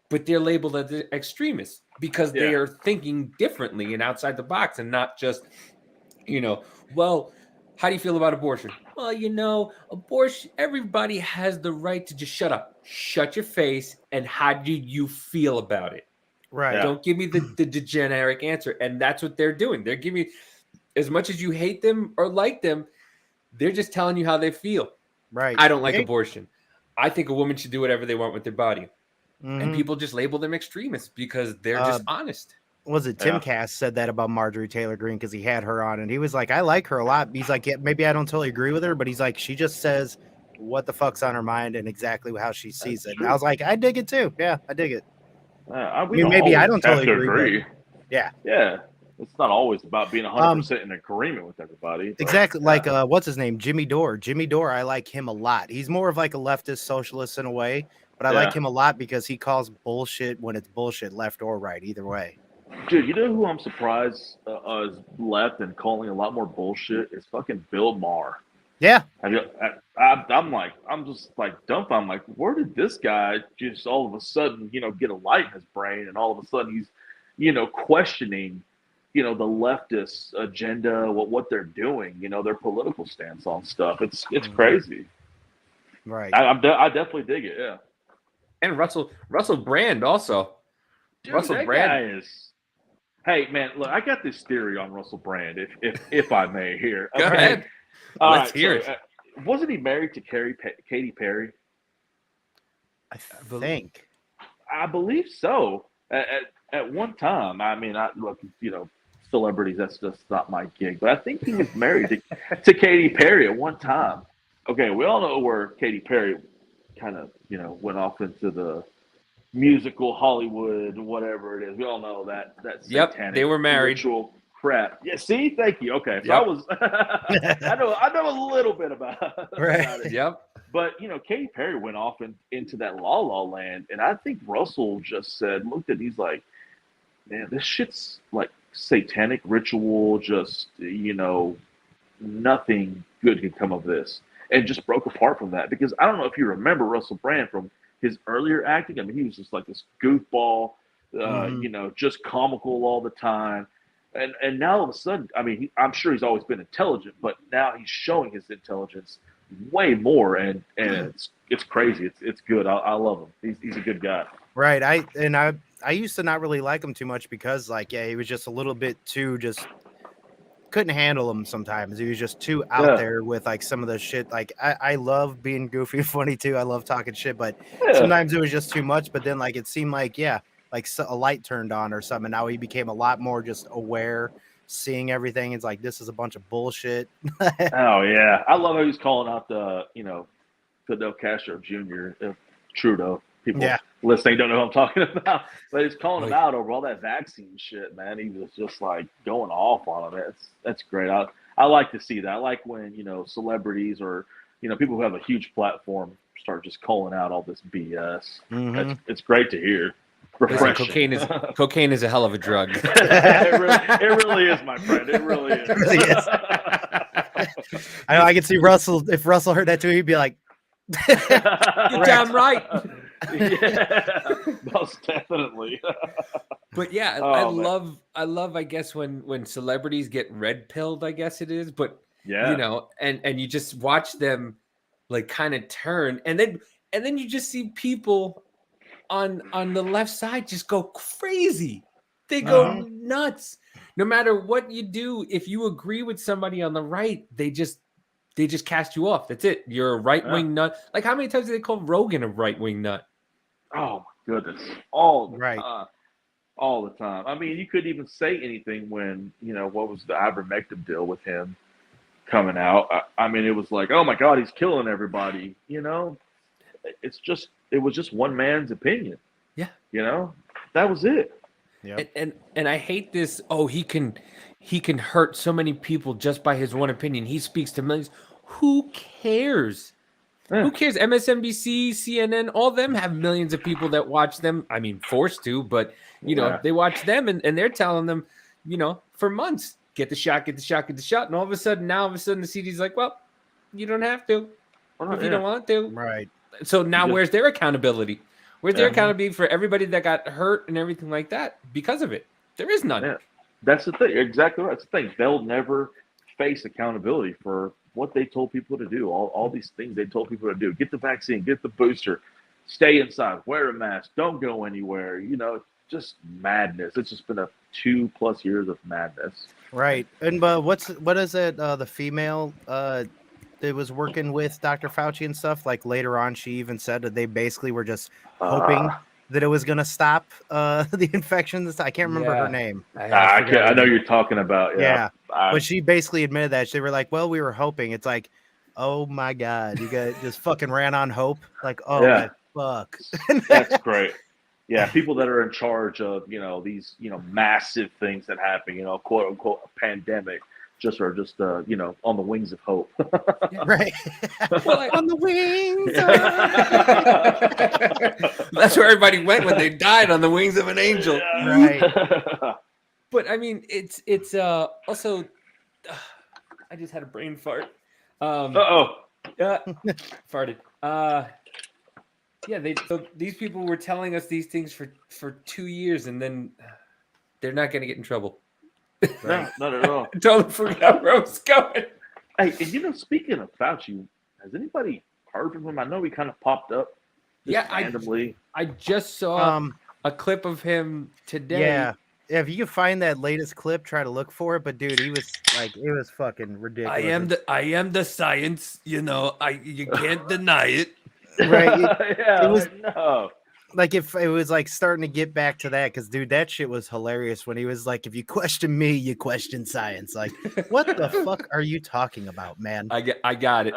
but they're labeled as extremists because they are thinking differently and outside the box and not just, well, how do you feel about abortion? Well, abortion, everybody has the right to just shut up, shut your face. And how do you feel about it? Right. Don't give me the generic answer. And that's what they're doing. They're giving, as much as you hate them or like them, they're just telling you how they feel. Right. I don't like abortion. I think a woman should do whatever they want with their body. And people just label them extremists because they're just honest. Was it Tim Cass said that about Marjorie Taylor Greene because he had her on and he was like, I like her a lot. He's like, yeah, maybe I don't totally agree with her, but he's like, she just says what the fuck's on her mind and exactly how she sees it. And I was like, I dig it too. Yeah, I dig it. Maybe I don't totally agree. Yeah. Yeah. It's not always about being 100% in agreement with everybody. But, exactly. Like, what's his name? Jimmy Dore. Jimmy Dore, I like him a lot. He's more of like a leftist socialist in a way, but I like him a lot because he calls bullshit when it's bullshit, left or right, either way. Dude, you know who I'm surprised is left and calling a lot more bullshit? Is fucking Bill Maher. Yeah. I'm just like dumped. I'm like, where did this guy just all of a sudden, get a light in his brain and all of a sudden he's, questioning, the leftist agenda, what they're doing, their political stance on stuff. It's crazy. Right. I definitely dig it. Yeah. And Russell Brand also. Dude, Russell Brand is. Hey man, look, I got this theory on Russell Brand, if I may here. Go ahead. Let's hear it. Wasn't he married to Katy Perry? I think. I believe so. At one time, I mean, look, celebrities, that's just not my gig. But I think he was married to Katy Perry at one time. Okay, we all know where Katy Perry kind of, went off into the, musical Hollywood, whatever it is. We all know that satanic they were married. ritual crap. Yeah, see, thank you. Okay, so Yep. I was, I know a little bit about it. Yep. But Katy Perry went off into that La La Land, and I think Russell just looked at, he's like, man, this shit's like satanic ritual. Just nothing good can come of this, and just broke apart from that. Because I don't know if you remember Russell Brand from his earlier acting. I mean, he was just like this goofball, just comical all the time. And now all of a sudden, I mean, I'm sure he's always been intelligent, but now he's showing his intelligence way more, and it's crazy. It's good. I love him. He's a good guy. Right. I used to not really like him too much because he was just a little bit too couldn't handle him sometimes. He was just too out there with like some of the shit. Like I love being goofy and funny too. I love talking shit, but sometimes it was just too much. But then like it seemed like like a light turned on or something. Now he became a lot more just aware, seeing everything. It's like, this is a bunch of bullshit. Oh yeah, I love how he's calling out the Fidel Castro Jr. Trudeau. People listening don't know who I'm talking about, but he's calling him out over all that vaccine shit, man. He was just like going off on him. That's great. I like to see that. I like when celebrities or people who have a huge platform start just calling out all this BS. Mm-hmm. It's great to hear. Listen, cocaine is a hell of a drug. It really is, my friend. It really is. It really is. I know. I can see Russell. If Russell heard that too, he'd be like, "You're damn right." Yeah, most definitely. But yeah, I love. I guess when celebrities get red pilled, I guess it is. But and you just watch them like kind of turn, and then you just see people on the left side just go crazy. They go nuts. No matter what you do, if you agree with somebody on the right, they just cast you off. That's it. You're a right-wing nut. Like, how many times did they call Rogan a right-wing nut? Oh my goodness. All the time. I mean, you couldn't even say anything when, what was the ivermectin deal with him coming out. I mean, it was like, oh my God, he's killing everybody. It was just one man's opinion. Yeah. That was it. Yeah. And I hate this. Oh, he can hurt so many people just by his one opinion. He speaks to millions. Who cares? Yeah. Who cares? MSNBC, CNN, all them have millions of people that watch them. I mean, forced to, but they watch them and they're telling them, for months, get the shot. And all of a sudden, the CD's like, well, you don't have to if you don't want to. Right. So now where's their accountability? Where's their accountability for everybody that got hurt and everything like that because of it? There is none. Yeah. That's the thing. Exactly right. That's the thing. They'll never face accountability for what they told people to do. All these things they told people to do. Get the vaccine, get the booster, stay inside, wear a mask, don't go anywhere. Just madness. It's just been a 2+ years of madness. Right. And what is it? The female that was working with Dr. Fauci and stuff, like later on, she even said that they basically were just hoping that it was going to stop the infections. I can't remember her name. I know you're talking about. Yeah. But she basically admitted that. They were like, well, we were hoping. It's like, oh my God, you guys just fucking ran on hope. Like, oh my fuck. That's great. Yeah, people that are in charge of, these, massive things that happen, quote unquote, a pandemic. Just on the wings of hope. Right. On the wings. That's where everybody went when they died, on the wings of an angel. Right. But I mean, it's also. I just had a brain fart. Farted. These people were telling us these things for 2 years, and then they're not going to get in trouble. Right. No, not at all. I totally forgot where I was going. Hey, and speaking of Fauci, has anybody heard from him? I know he kind of popped up randomly. I just saw a clip of him today. Yeah. If you can find that latest clip, try to look for it. But dude, he was like, it was fucking ridiculous. I am the science. You can't deny it. Right. It was no. Like if it was like starting to get back to that, because dude, that shit was hilarious when he was like, if you question me, you question science. Like, what the fuck are you talking about, man? I got it.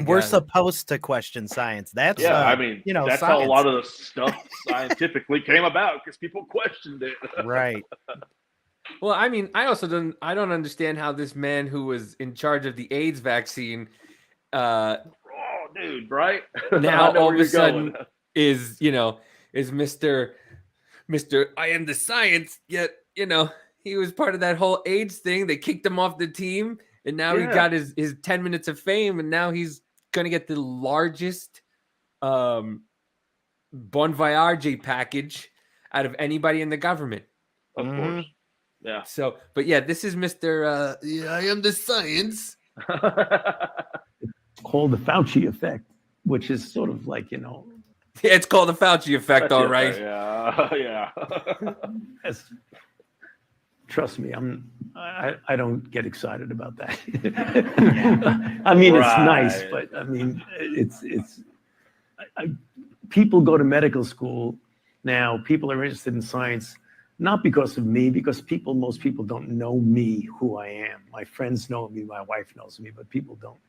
We're supposed to question science. That's I mean, that's science. how a lot of the stuff scientifically came about, because people questioned it. Right. Well, I mean, I don't understand how this man who was in charge of the AIDS vaccine, oh, dude, right? now all of a sudden is Mr. I am the science. Yet, he was part of that whole AIDS thing. They kicked him off the team, and now he got his 10 minutes of fame, and now he's gonna get the largest Bon Voyage package out of anybody in the government. Of course. Yeah. So, but yeah, this is Mr. I am the science. It's called the Fauci effect, which is sort of like, Yeah, it's called the Fauci effect, all right. Yeah. Trust me, I don't get excited about that. I mean, It's nice, but I mean, people go to medical school now. People are interested in science, not because of me, because most people don't know me, who I am. My friends know me, my wife knows me, but people don't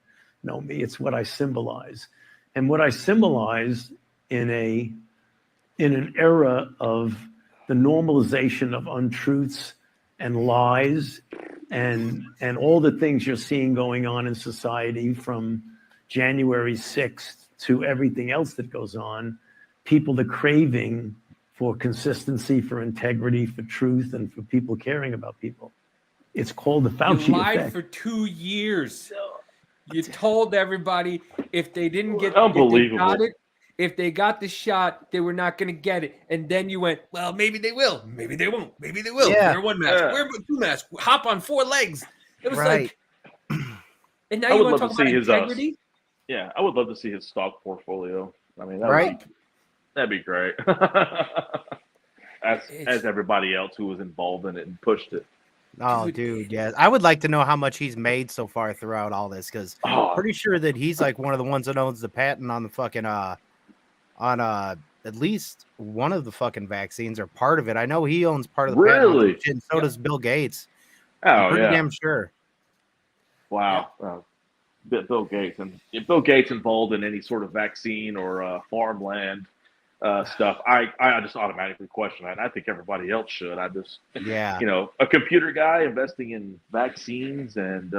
know me. It's what I symbolize. And what I symbolize in an era of the normalization of untruths and lies and all the things you're seeing going on in society, from January 6th to everything else that goes on, people are craving for consistency, for integrity, for truth, and for people caring about people. It's called the Fauci You lied effect. for 2 years. You told everybody if they didn't get if they got the shot, they were not going to get it. And then you went, well, maybe they will. Maybe they won't. Maybe they will. Yeah. Wear one mask. Wear two masks. Hop on 4 legs. It was like, and now you want to talk about integrity? I would love to see his stock portfolio. I mean, that'd be great. As everybody else who was involved in it and pushed it. Oh, dude, yeah. I would like to know how much he's made so far throughout all this, because I'm pretty sure that he's like one of the ones that owns the patent on the fucking at least one of the fucking vaccines, or part of it. I know he owns part of the patent, and so does Bill Gates. I'm pretty damn sure. Wow. Bill Gates, and if Bill Gates involved in any sort of vaccine or farmland stuff, I just automatically question that. And I think everybody else should. I just, a computer guy investing in vaccines and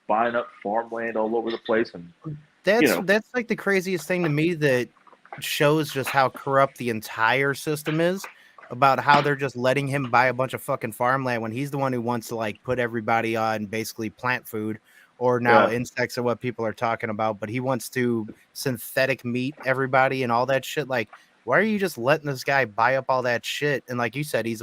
buying up farmland all over the place, and that's like the craziest thing to me, that shows just how corrupt the entire system is, about how they're just letting him buy a bunch of fucking farmland when he's the one who wants to like put everybody on basically plant food, or now insects are what people are talking about, but he wants to synthetic meat everybody and all that shit. Like, why are you just letting this guy buy up all that shit? And like you said, he's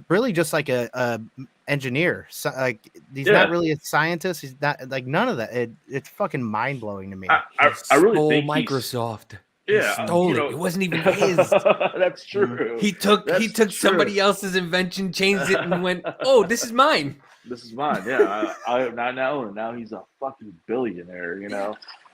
really just like a engineer. So, like, he's not really a scientist. He's not like none of that. It's fucking mind blowing to me. I really think Microsoft. He stole it. It wasn't even his. That's true. He took somebody else's invention, changed it, and went, "Oh, this is mine. This is mine." Yeah, I know, and now he's a fucking billionaire.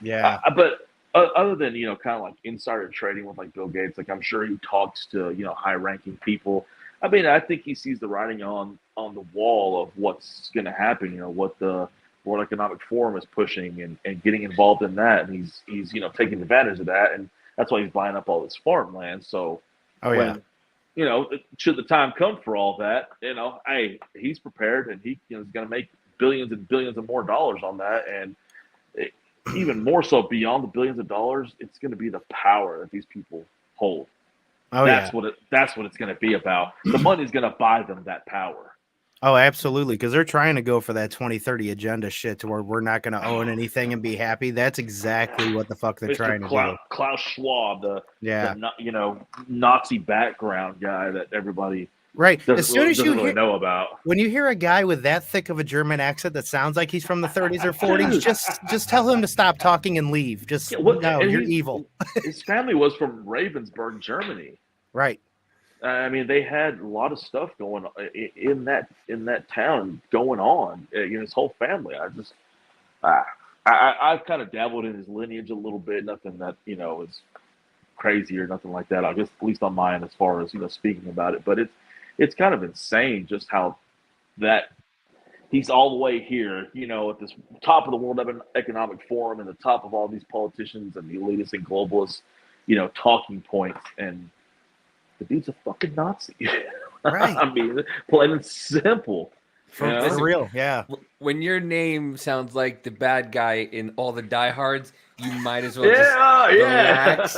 Yeah. But other than kind of like insider trading with like Bill Gates, like I'm sure he talks to high-ranking people. I mean, I think he sees the writing on the wall of what's going to happen. What the World Economic Forum is pushing and getting involved in that, and he's taking advantage of that, and that's why he's buying up all this farmland. So, should the time come for all that, hey, he's prepared, and he's going to make billions and billions of more dollars on that, and even more so beyond the billions of dollars, it's going to be the power that these people hold. That's what it's going to be about. The money's going to buy them that power. Oh, absolutely, because they're trying to go for that 2030 agenda shit to where we're not going to own anything and be happy. That's exactly what the fuck they're trying to do. Klaus Schwab, the Nazi background guy that everybody doesn't really know about. When you hear a guy with that thick of a German accent that sounds like he's from the 30s or 40s, just tell him to stop talking and leave. You're evil. His family was from Ravensburg, Germany. Right. I mean, they had a lot of stuff going on in that town going on. His whole family. I've kind of dabbled in his lineage a little bit. Nothing that is crazy or nothing like that. I guess at least on mine, as far as speaking about it. But it's kind of insane just how that he's all the way here, you know, at this top of the World Economic Forum and the top of all these politicians and the elitists and globalists, you know, talking points. And the dude's a fucking Nazi. Right. I mean, plain and simple. For real, yeah. When your name sounds like the bad guy in all the diehards, you might as well just relax,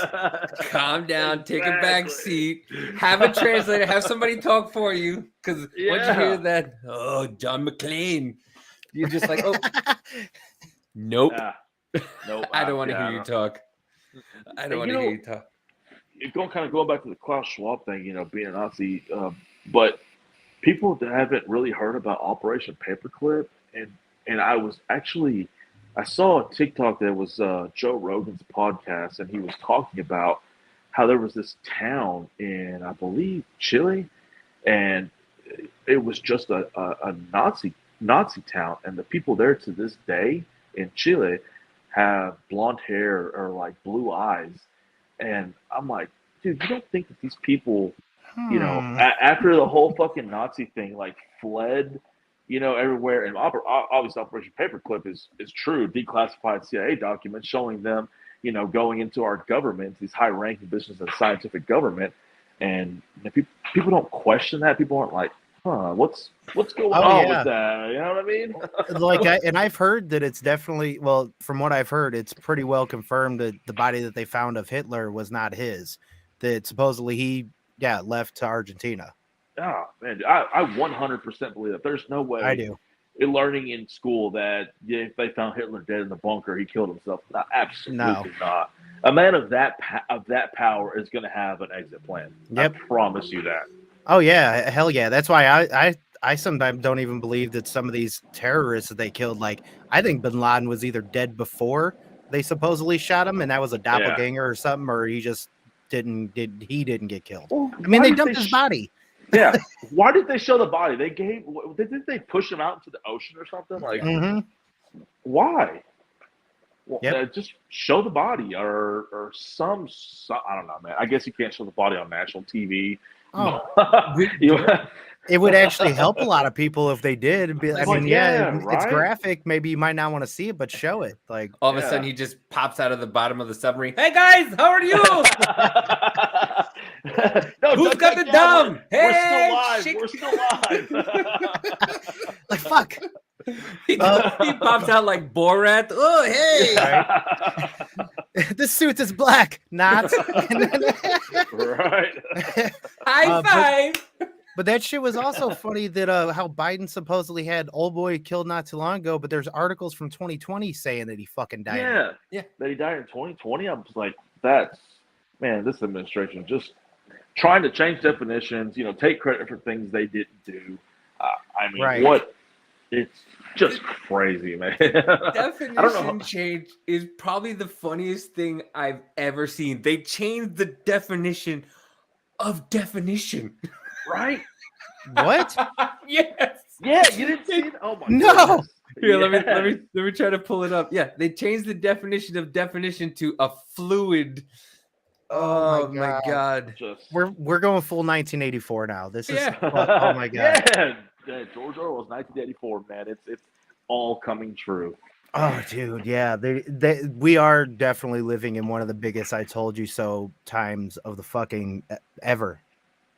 calm down, take a back seat, have a translator, have somebody talk for you. Because once you hear that, oh, John McClane, you're just like, oh, nope. Nope. I don't want to hear you talk. I don't want to hear you talk. Going back to the Klaus Schwab thing, you know, being a Nazi, but people that haven't really heard about Operation Paperclip, and I saw a TikTok that was Joe Rogan's podcast, and he was talking about how there was this town in, I believe, Chile, and it was just a Nazi town, and the people there to this day in Chile have blonde hair or like blue eyes, and I'm like, dude, you don't think that these people, you know, after the whole fucking Nazi thing, like fled, you know, everywhere, and obviously Operation Paperclip is true, declassified CIA documents showing them, you know, going into our government, these high-ranking positions in scientific government, and people don't question that. People aren't like, what's going on with that? You know what I mean? Like, I've heard that it's definitely, well, from what I've heard, it's pretty well confirmed that the body that they found of Hitler was not his. That supposedly he left to Argentina. Oh man, I 100% believe that. There's no way. I do. Learning in school that if they found Hitler dead in the bunker, he killed himself. No, absolutely not. A man of that power is going to have an exit plan. Yep. I promise you that. Oh yeah, hell yeah. That's why I sometimes don't even believe that some of these terrorists that they killed, like I think Bin Laden was either dead before they supposedly shot him, and that was a doppelganger or something, or he just didn't get killed. Well, I mean, they dumped his body. Yeah. Why did they show the body? Didn't they push him out into the ocean or something? Like, why? Well, just show the body or some. I don't know, man. I guess you can't show the body on national TV. Oh, it would actually help a lot of people if they did. It's graphic. Maybe you might not want to see it, but show it. Like all of a sudden, he just pops out of the bottom of the submarine. Hey guys, how are you? No, who's got the dumb? Hey, we're still live. Like fuck. He pops out like Borat. Oh hey. Right. This suit is black, not. Right. High five. But that shit was also funny that how Biden supposedly had old boy killed not too long ago, but there's articles from 2020 saying that he fucking died. Yeah. That he died in 2020. I'm just like, this administration just trying to change definitions, you know, take credit for things they didn't do. I mean, what? It's just crazy, man. Definition change is probably the funniest thing I've ever seen. They changed the definition of definition. Right? What? Yes. Yeah, you didn't see it? Oh my no. Goodness. Here, let me try to pull it up. Yeah, they changed the definition of definition to a fluid. Oh my god. We're going full 1984 now. This is oh my god. Yeah, George Orwell's 1984, man. It's all coming true. Oh, dude, yeah. We are definitely living in one of the biggest I told you so times of the fucking ever.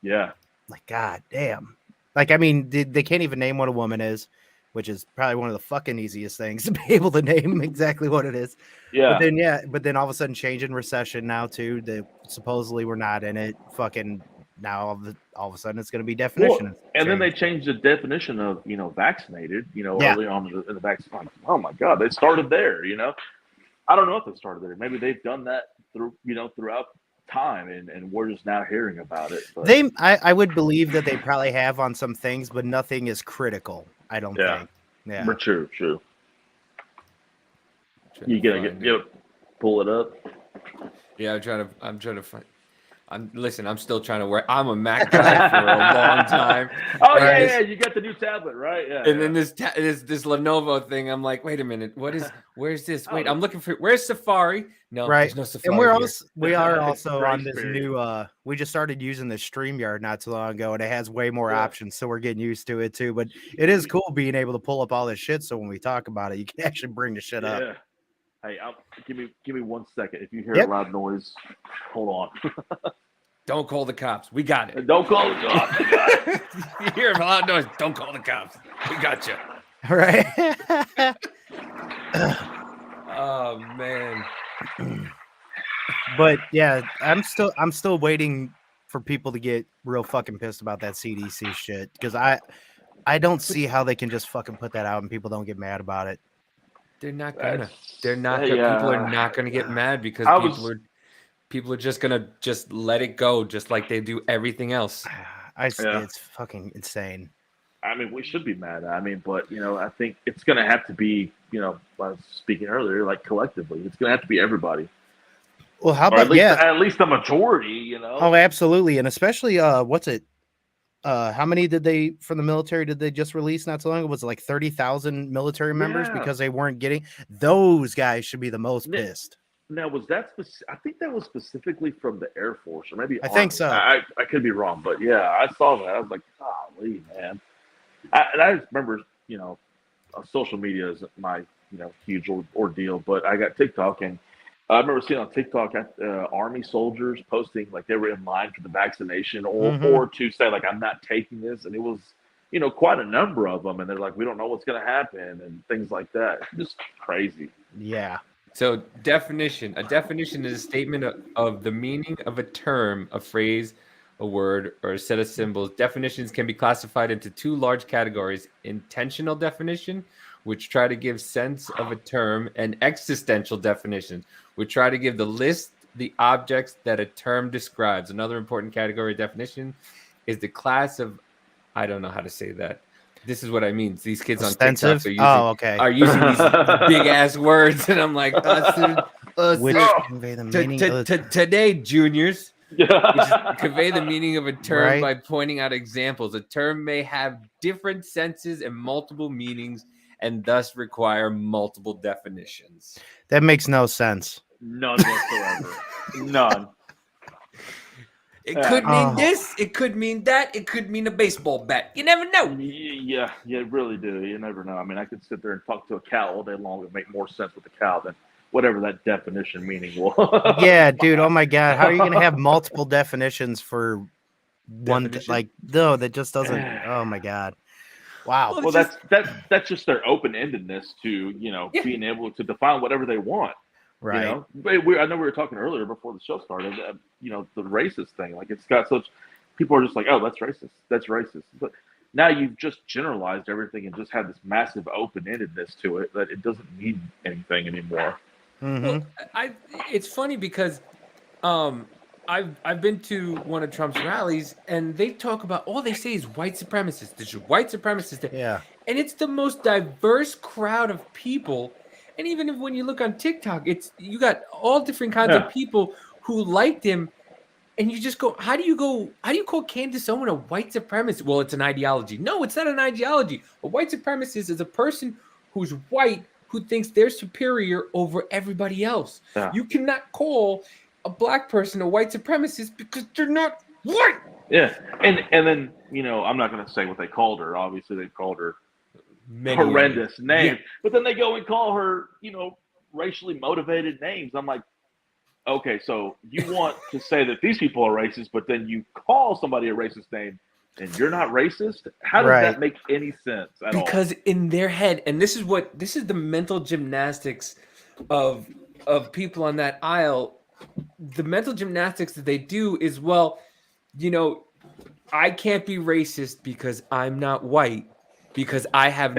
Yeah. Like, god damn. Like, I mean, they can't even name what a woman is, which is probably one of the fucking easiest things to be able to name exactly what it is. Yeah. But then all of a sudden change in recession now too. That supposedly we're not in it. Fucking now all of a sudden it's going to be definition. Well, and then they changed the definition of, you know, vaccinated, you know, early on in the vaccine. Like, oh my God, they started there, you know. I don't know if they started there. Maybe they've done that throughout time, and we're just now hearing about it. But. I would believe that they probably have on some things, but nothing is critical. I don't think. Yeah. But true. You gotta pull it up. Yeah, I'm trying to find. I'm still trying to work. I'm a Mac guy for a long time. Oh yeah, you got the new tablet, right? Yeah. And then this Lenovo thing, I'm like, wait a minute, where's this? Wait, I'm looking for where's Safari? No, there's no Safari. And we are also on this new we just started using the StreamYard not too long ago, and it has way more options, so we're getting used to it too. But it is cool being able to pull up all this shit, so when we talk about it, you can actually bring the shit up. Hey, give me 1 second. If you hear a loud noise, hold on. Don't call the cops. We got it. Don't call the cops. You hear a loud noise. Don't call the cops. We got you. All right. Oh man. But yeah, I'm still waiting for people to get real fucking pissed about that CDC shit, because I don't see how they can just fucking put that out and people don't get mad about it. They're not gonna. People are not gonna get mad because people are just gonna just let it go, just like they do everything else. It's fucking insane. I mean, we should be mad. I mean, but I think it's gonna have to be, I was speaking earlier, like collectively, it's gonna have to be everybody. Well, how about at least the majority, Oh, absolutely, and especially what's it? How many from the military did they just release not so long ago? Was it like 30,000 military members because they weren't getting? Those guys should be the most pissed. Now, was that I think that was specifically from the Air Force, or maybe I think so. I could be wrong, but yeah, I saw that. I was like, golly, man. I just remember, social media is my huge ordeal, but I got TikTok, and I remember seeing on TikTok Army soldiers posting like they were in line for the vaccination or to say like, I'm not taking this. And it was, quite a number of them. And they're like, we don't know what's going to happen and things like that. Just crazy. Yeah. So definition. A definition is a statement of the meaning of a term, a phrase, a word, or a set of symbols. Definitions can be classified into two large categories: intentional definition, which try to give sense of a term, and existential definition, which try to give the objects that a term describes. Another important category of definition is the class of, I don't know how to say that. This is what I mean. These kids on TikTok are using these big ass words, and I'm like, which convey the meaning today, juniors. Convey the meaning of a term by pointing out examples. A term may have different senses and multiple meanings, and thus require multiple definitions. That makes no sense. None whatsoever. None. It could mean this. It could mean that. It could mean a baseball bat. You never know. Yeah, you really do. You never know. I mean, I could sit there and talk to a cow all day long. It would make more sense with a cow than whatever that definition meaning was. Yeah, dude. Oh my God. How are you going to have multiple definitions for one? No, that just doesn't. Oh my God. Wow. Well, that's just their open-endedness to, being able to define whatever they want. Right. I know we were talking earlier before the show started, the racist thing. Like, it's got such, people are just like, oh, that's racist. That's racist. But now you've just generalized everything and just had this massive open-endedness to it that it doesn't mean anything anymore. Well, it's funny because I've been to one of Trump's rallies, and they talk about, all they say is white supremacists. There's white supremacists. Yeah. And it's the most diverse crowd of people. And even when you look on TikTok, you got all different kinds of people who liked him. And you just go, how do you call Candace Owen a white supremacist? Well, it's an ideology. No, it's not an ideology. A white supremacist is a person who's white who thinks they're superior over everybody else. Yeah. You cannot call a black person a white supremacist because they're not white. Yeah. And then, I'm not going to say what they called her. Obviously, they called her horrendous names. Yeah. But then they go and call her, racially motivated names. I'm like, okay, so you want to say that these people are racist, but then you call somebody a racist name and you're not racist? How does that make any sense at all? Because in their head, and this is the mental gymnastics of people on that aisle. The mental gymnastics that they do is, I can't be racist because I'm not white, because I have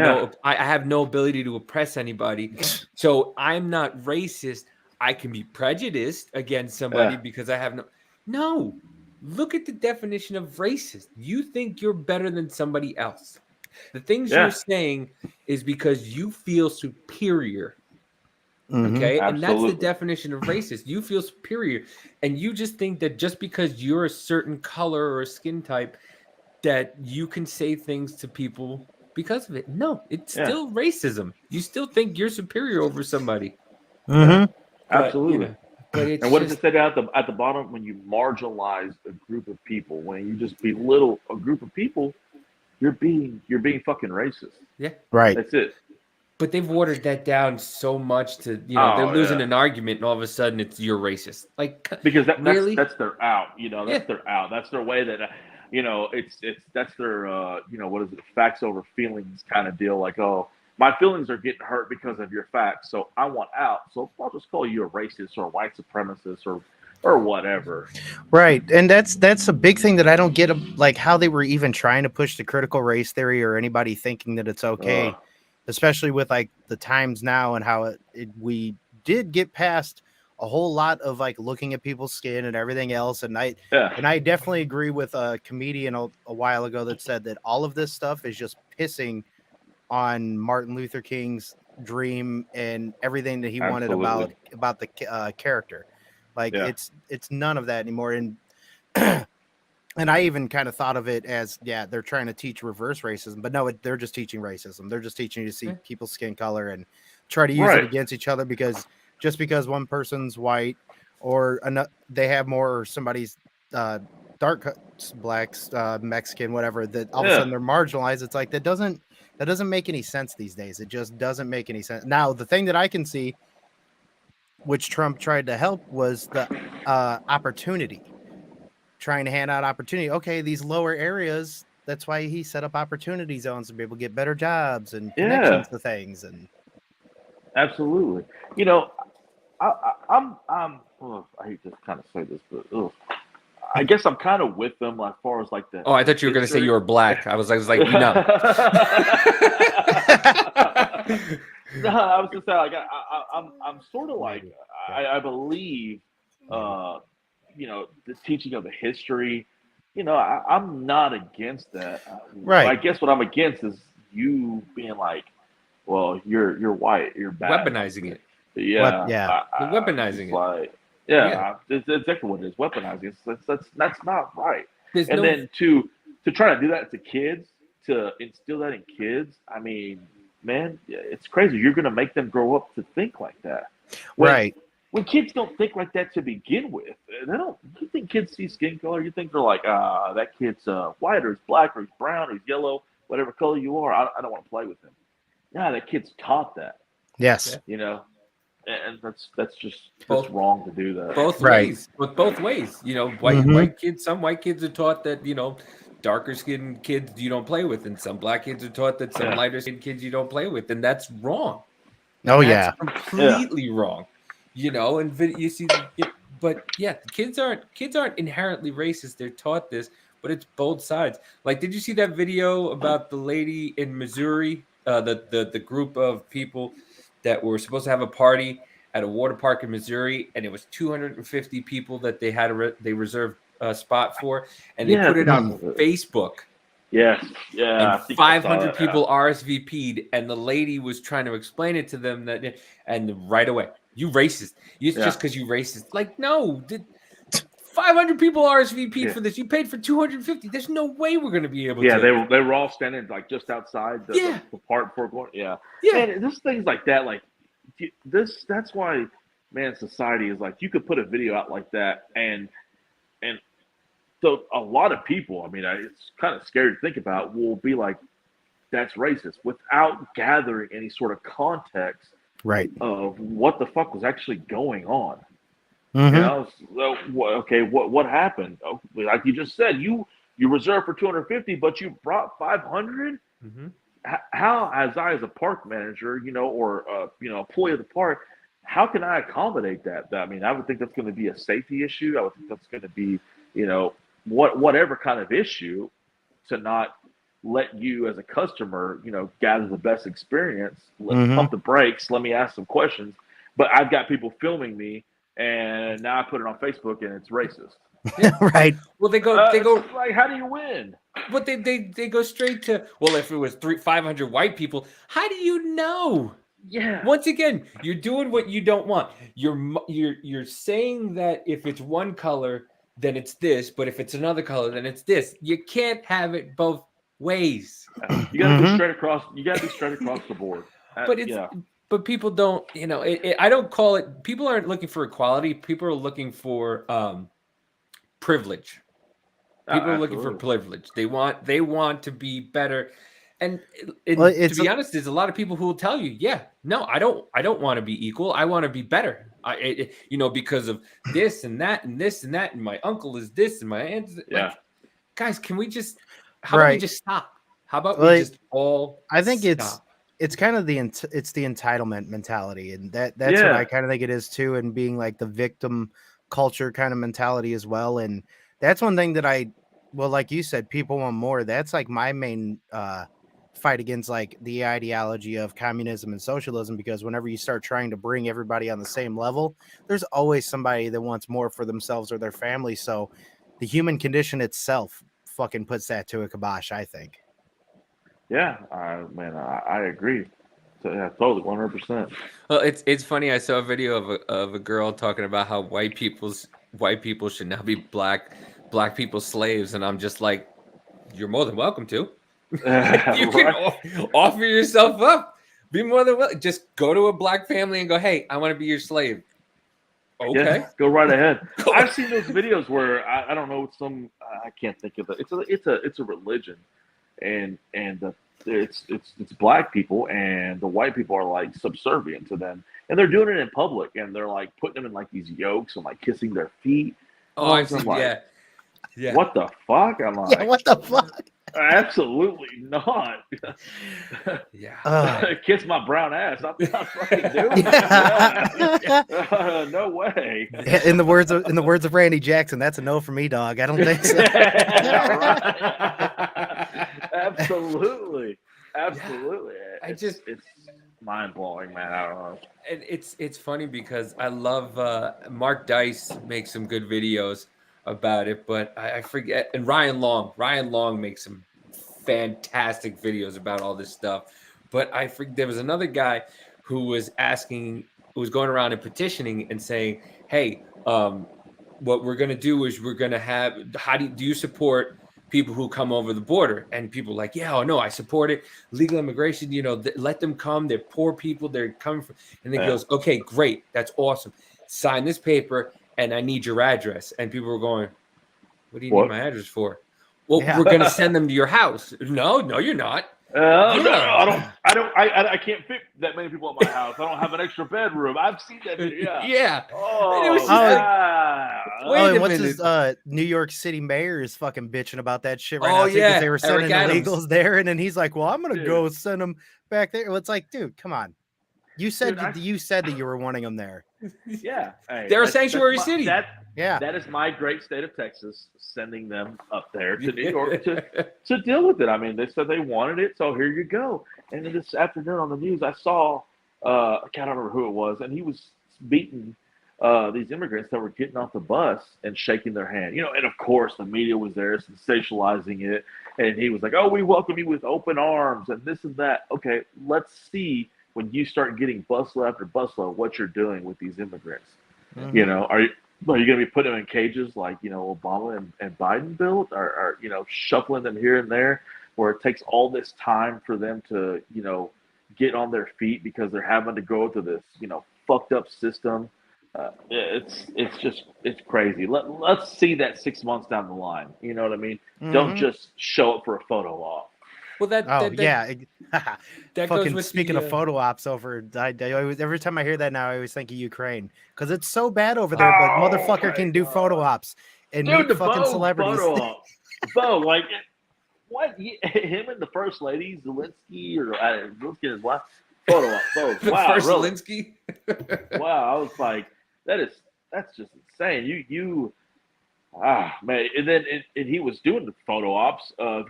no ability to oppress anybody. So I'm not racist. I can be prejudiced against somebody because I have no. Look at the definition of racist. You think you're better than somebody else. The things you're saying is because you feel superior. Okay. Absolutely. And that's the definition of racist. You feel superior. And you just think that just because you're a certain color or a skin type, that you can say things to people because of it. No, it's still racism. You still think you're superior over somebody. Mm-hmm. Absolutely. But it's and what does it say at the bottom? When you marginalize a group of people, when you just belittle a group of people, you're being fucking racist. Yeah. Right. That's it. But they've watered that down so much to, they're losing an argument and all of a sudden it's you're racist. Like, because really? that's their out, that's their out. That's their way that, that's their, what is it? Facts over feelings kind of deal. Like, oh, my feelings are getting hurt because of your facts. So I want out. So I'll just call you a racist or a white supremacist or whatever. Right. And that's a big thing that I don't get, like how they were even trying to push the critical race theory or anybody thinking that it's okay. Especially with like the times now and how we did get past a whole lot of like looking at people's skin and everything else. And I definitely agree with a comedian a while ago that said that all of this stuff is just pissing on Martin Luther King's dream and everything that he wanted about the character. Like it's none of that anymore. And and I even kind of thought of it as, they're trying to teach reverse racism, but no, they're just teaching racism. They're just teaching you to see people's skin color and try to use it against each other because just because one person's white or they have more or somebody's dark blacks, Mexican, whatever, that all of a sudden they're marginalized. It's like that doesn't make any sense these days. It just doesn't make any sense. Now, the thing that I can see, which Trump tried to help, was the opportunity. Trying to hand out opportunity. Okay, these lower areas, that's why he set up opportunity zones so people get better jobs and connections to things. And absolutely. I'm I hate to kind of say this, but I guess I'm kind of with them as far as like the. Oh, I thought you were going to say you were black. I was like, no. No, I was just saying, like, I'm sort of like, I believe, the teaching of the history, I'm not against that. Right. I guess what I'm against is you being like, well, you're white, you're bad. Weaponizing it. Yeah. You're weaponizing it. Like, it's exactly what it is. Weaponizing. That's not right. Then to try to do that to kids, to instill that in kids, I mean, man, it's crazy. You're going to make them grow up to think like that. When kids don't think like that to begin with, they don't. You think kids see skin color? You think they're like, that kid's white or he's black or he's brown or he's yellow, whatever color you are. I don't want to play with him. Yeah, that kid's taught that. Yes. And that's just wrong to do that. Both ways. With both ways. White kids. Some white kids are taught that darker skinned kids you don't play with, and some black kids are taught that some lighter skinned kids you don't play with, and that's wrong. That's completely wrong. And you see, but kids aren't inherently racist. They're taught this, but it's both sides. Like, did you see that video about the lady in Missouri, the group of people that were supposed to have a party at a water park in Missouri, and it was 250 people that they had they reserved a spot for, and they put it on Facebook. Yes. Yeah. And 500 people RSVP'd, and the lady was trying to explain it to them and right away, you racist. It's just because you racist. Like, no, 500 people RSVP'd for this. You paid for 250. There's no way we're going to be able to. Yeah, they were all standing like just outside the part before going. Yeah. And there's things like that. Like that's why, man, society is like, you could put a video out like that and so a lot of people, I mean, it's kind of scary to think about, will be like, that's racist without gathering any sort of context of what the fuck was actually going on. What happened? Like you just said, you reserved for 250, but you brought 500. How, as a park manager, or employee of the park, how can I accommodate that? I mean, I would think that's going to be a safety issue. I would think that's going to be, whatever kind of issue, to not let you as a customer, gather the best experience. Let's pump the brakes. Let me ask some questions. But I've got people filming me, and now I put it on Facebook, and it's racist. Right. Well, they go like, how do you win? But they go straight to, well, if it was 500 white people, how do you know Yeah. Once again, you're doing what you don't want. You're saying that if it's one color, then it's this, but if it's another color, then it's this. You can't have it both ways. You got to be straight across. You got to be straight across the board. But people don't. I don't call it. People aren't looking for equality. People are looking for privilege. People are looking for privilege. They want to be better. And to be honest, there's a lot of people who will tell you, yeah, no, I don't want to be equal. I want to be better. Because of this and that and this and that, and my uncle is this and my aunt is guys, can we just how about we just stop? How about we just all I think stop? it's kind of the entitlement mentality, and that's what I kind of think it is too, and being like the victim culture kind of mentality as well. And that's one thing that like you said, people want more. That's like my main fight against like the ideology of communism and socialism, because whenever you start trying to bring everybody on the same level, there's always somebody that wants more for themselves or their family. So the human condition itself fucking puts that to a kibosh, I think. Yeah, man, I agree. So, yeah, totally, 100%. Well, it's funny. I saw a video of a girl talking about how white people should now be black people's slaves, and I'm just like, you're more than welcome to. You can offer yourself up. Be more than welcome. Just go to a black family and go, hey, I want to be your slave. Okay, yeah, go right ahead. I've seen those videos where I don't know, I can't think of it. It's a religion, and it's black people, and the white people are like subservient to them, and they're doing it in public, and they're like putting them in like these yokes and like kissing their feet. Oh, I've seen, like, yeah. What the fuck? I'm like, yeah, what the fuck? Absolutely not. Yeah. Kiss my brown ass. I'm not fucking doing it. No way. In the words of Randy Jackson, that's a no for me, dog. I don't think so. Absolutely. Yeah. It's mind blowing, man. I don't know. And it's funny because I love Mark Dice makes some good videos about it, but I forget. And Ryan Long makes some fantastic videos about all this stuff. But I forget, there was another guy who was going around and petitioning and saying, hey, what we're going to do is we're going to have, do you support people who come over the border? And people are like, yeah, oh no, I support it. Legal immigration, let them come. They're poor people. They're coming from, and he goes, okay, great. That's awesome. Sign this paper and I need your address. And people were going, what do you need my address for? Well, we're going to send them to your house. No, you're not. I can't fit that many people at my house. I don't have an extra bedroom. I've seen that video. Yeah. And what's his New York City mayor is fucking bitching about that shit right now too, because they were sending illegals there, and then he's like, well, I'm gonna go send them back there. Well, it's like, dude, come on. You said that you were wanting them there. Yeah. Hey, they're a sanctuary city. That is my great state of Texas, sending them up there to New York to deal with it. I mean, they said they wanted it, so here you go. And then this afternoon on the news, I saw, I can't remember who it was, and he was beating these immigrants that were getting off the bus and shaking their hand. And of course, the media was there sensationalizing it. And he was like, oh, we welcome you with open arms and this and that. Okay, let's see when you start getting busload after busload what you're doing with these immigrants. Mm-hmm. Are you going to be putting them in cages like, Obama and Biden built, or shuffling them here and there, where it takes all this time for them to, get on their feet because they're having to go through this, fucked up system. It's crazy. Let's see that 6 months down the line. You know what I mean? Mm-hmm. Don't just show up for a photo op. Well, that fucking speaking of photo ops over, every time I hear that now, I always think of Ukraine, because it's so bad over there. But motherfucker can do photo ops and meet fucking celebrities. Bo, like what? Him and the first lady, Zelensky, or Zelensky and his wife, photo op. Wow, first really? Zelensky. Wow, I was like, that's just insane. Man. And then and he was doing the photo ops of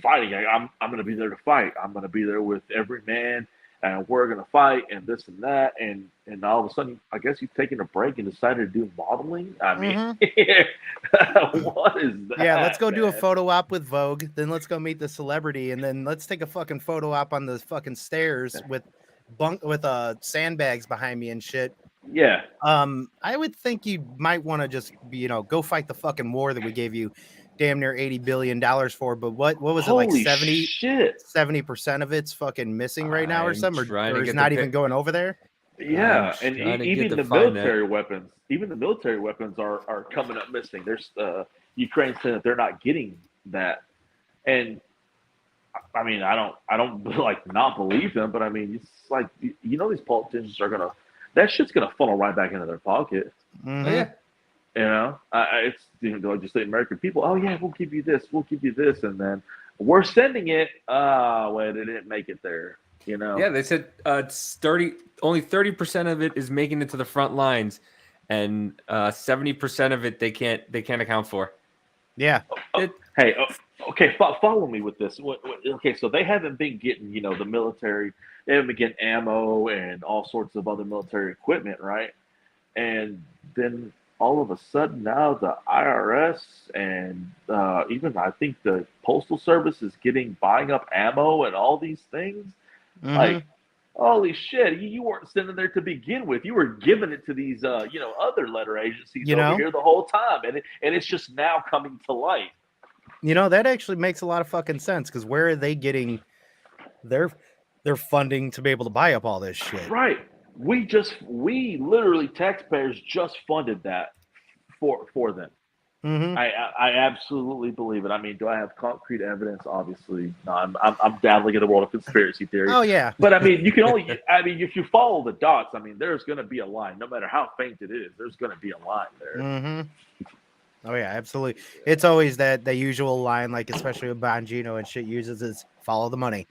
fighting. I'm going to be there to fight. I'm going to be there with every man, and we're going to fight, and this and that, and all of a sudden, I guess you've taken a break and decided to do modeling. I mean, what is that? Yeah, let's go do a photo op with Vogue. Then let's go meet the celebrity, and then let's take a fucking photo op on the fucking stairs with bunk with sandbags behind me and shit. Yeah. I would think you might want to just go fight the fucking war that we gave you damn near $80 billion for. But what was it, like Holy 70% of it's fucking missing right now or something, or is not even going over there? Yeah, and even the military weapons, are coming up missing. There's Ukraine saying that they're not getting that, and I mean, I don't like not believe them, but I mean, it's like these politicians are that shit's gonna funnel right back into their pocket. Mm-hmm. Oh, yeah. It's like just the American people. Oh yeah, we'll give you this, and then we're sending it. Well, it didn't make it there. Yeah, they said it's only 30% of it is making it to the front lines, and 70% of it they can't account for. Yeah. Okay, follow me with this. Okay, so they haven't been getting, the military. They haven't been getting ammo and all sorts of other military equipment, right? And then all of a sudden now the IRS and even I think the Postal Service is buying up ammo and all these things. Mm-hmm. Like, holy shit, you weren't sending there to begin with. You were giving it to these, other letter agencies over here the whole time, and it's just now coming to light. That actually makes a lot of fucking sense, because where are they getting their funding to be able to buy up all this shit? Right. We literally taxpayers just funded that for them. Mm-hmm. I absolutely believe it. I mean, do I have concrete evidence? Obviously, no. I'm dabbling in the world of conspiracy theory. Oh yeah. But I mean, you can only. I mean, if you follow the dots, I mean, there's going to be a line. No matter how faint it is, there's going to be a line there. Mm-hmm. Oh yeah, absolutely. It's always the usual line, like especially with Bongino and shit uses, is follow the money.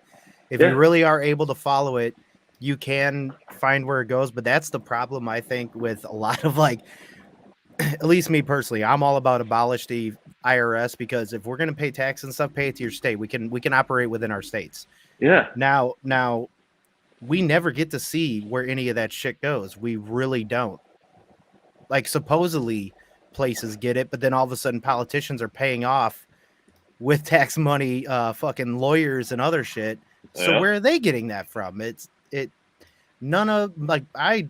If you really are able to follow it, you can find where it goes. But that's the problem, I think, with a lot of at least me personally, I'm all about abolish the IRS, because if we're going to pay tax and stuff, pay it to your state. We can operate within our states. Yeah. Now we never get to see where any of that shit goes. We really don't. Like, supposedly places get it, but then all of a sudden politicians are paying off with tax money, fucking lawyers and other shit. So where are they getting that from? None of, I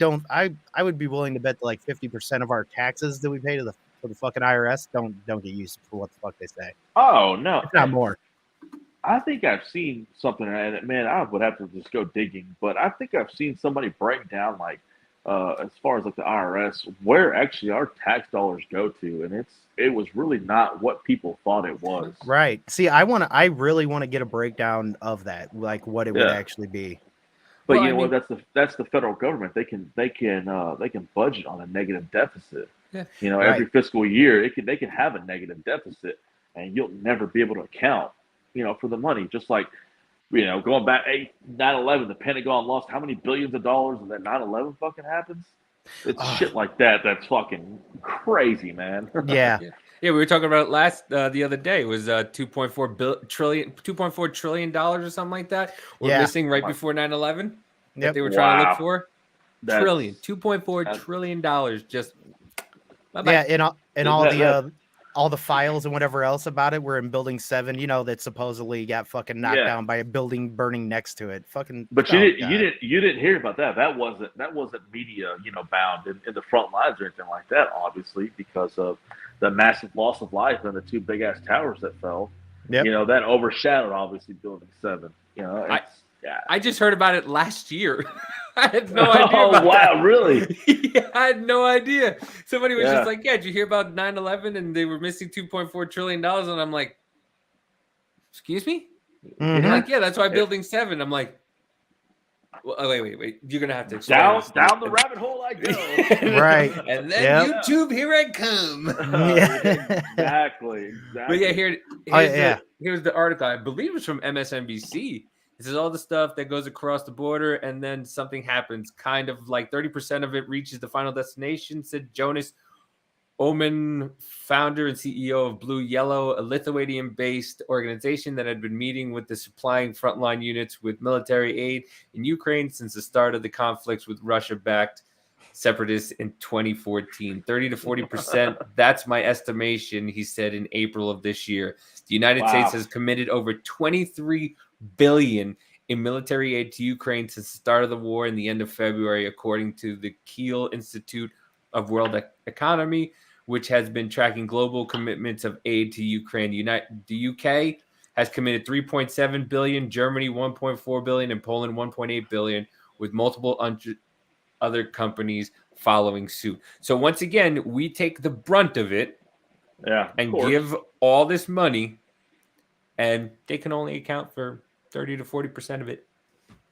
would be willing to bet that 50% of our taxes that we pay for the fucking IRS don't get used for what the fuck they say. Oh no, if not more. I think I've seen something, and man, I would have to just go digging, but I think I've seen somebody break down as far as the IRS, where actually our tax dollars go to, and it was really not what people thought it was. Right. See, I really want to get a breakdown of that, what it would actually be. But that's the federal government. They can budget on a negative deficit. Yeah. Every fiscal year they can have a negative deficit, and you'll never be able to account, for the money. Just like, going back 9/11, the Pentagon lost how many billions of dollars, and then 9/11 fucking happens. It's shit like that. That's fucking crazy, man. Yeah. Yeah, we were talking about it the other day. It was $2.4 trillion or something like that. We're missing right before 9/11 that they were trying to look for. $2.4 trillion. Just bye-bye. Yeah, and all the files and whatever else about it were in Building 7. That supposedly got fucking knocked down by a building burning next to it. Fucking. But you didn't hear about that. That wasn't media bound in the front lines or anything like that. Obviously, because of the massive loss of life and the 2 big ass towers that fell. Yep. that overshadowed obviously Building 7. I just heard about it last year. I had no idea. Oh wow, really? Yeah, I had no idea. Somebody was just like, "Yeah, did you hear about 9/11 and they were missing $2.4 trillion?" And I'm like, "Excuse me?" Mm-hmm. Like, yeah, that's why Building 7. I'm like, well, wait. You're gonna have to explain down the rabbit hole I go. Right. And then YouTube, here I come. Exactly. But yeah, here's the article. I believe it's from MSNBC. This is all the stuff that goes across the border, and then something happens. Kind of 30% of it reaches the final destination, said Jonas Oman, founder and CEO of Blue Yellow, a Lithuanian-based organization that had been meeting with the supplying frontline units with military aid in Ukraine since the start of the conflicts with Russia-backed separatists in 2014. 30 to 40%. That's my estimation, he said in April of this year. The United States has committed over $23 billion in military aid to Ukraine since the start of the war and the end of February, according to the Kiel Institute of World Economy, which has been tracking global commitments of aid to Ukraine. The UK has committed 3.7 billion, Germany 1.4 billion, and Poland 1.8 billion, with multiple other companies following suit. So once again, we take the brunt of it, and give all this money, and they can only account for 30 to 40% of it.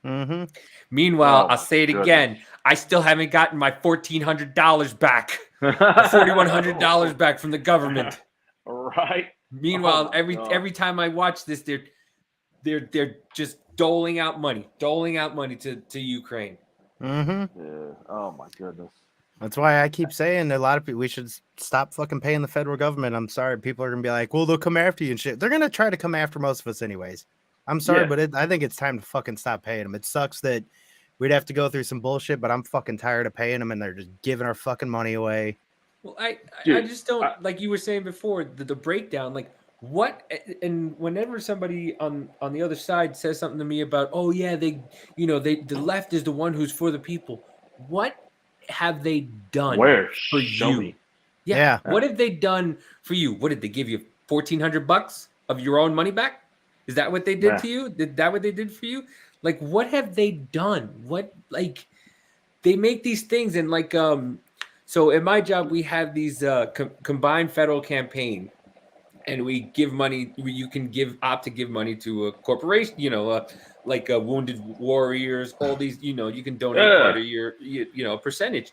Mm-hmm. Meanwhile, I'll say it again. I still haven't gotten my $1,400 back, or $4,100 back from the government. Right. Meanwhile, every time I watch this, they're just doling out money to Ukraine. Mm-hmm. Yeah. Oh my goodness. That's why I keep saying a lot of people, we should stop fucking paying the federal government. I'm sorry. People are going to be like, well, they'll come after you and shit. They're going to try to come after most of us anyways. I'm sorry, but I think it's time to fucking stop paying them. It sucks that we'd have to go through some bullshit, but I'm fucking tired of paying them and they're just giving our fucking money away. Well, I just don't, like you were saying before, the breakdown, like what, and whenever somebody on the other side says something to me about, oh yeah, the left is the one who's for the people. What have they done for you? Yeah. What have they done for you? What did they give you? $1,400 of your own money back? Is that what they did to you? Is that what they did for you? Like, what have they done? What, like, they make these things and like, so in my job, we have these combined federal campaign, and we give money. You can opt to give money to a corporation, like Wounded Warriors, all these, you can donate part of your, percentage.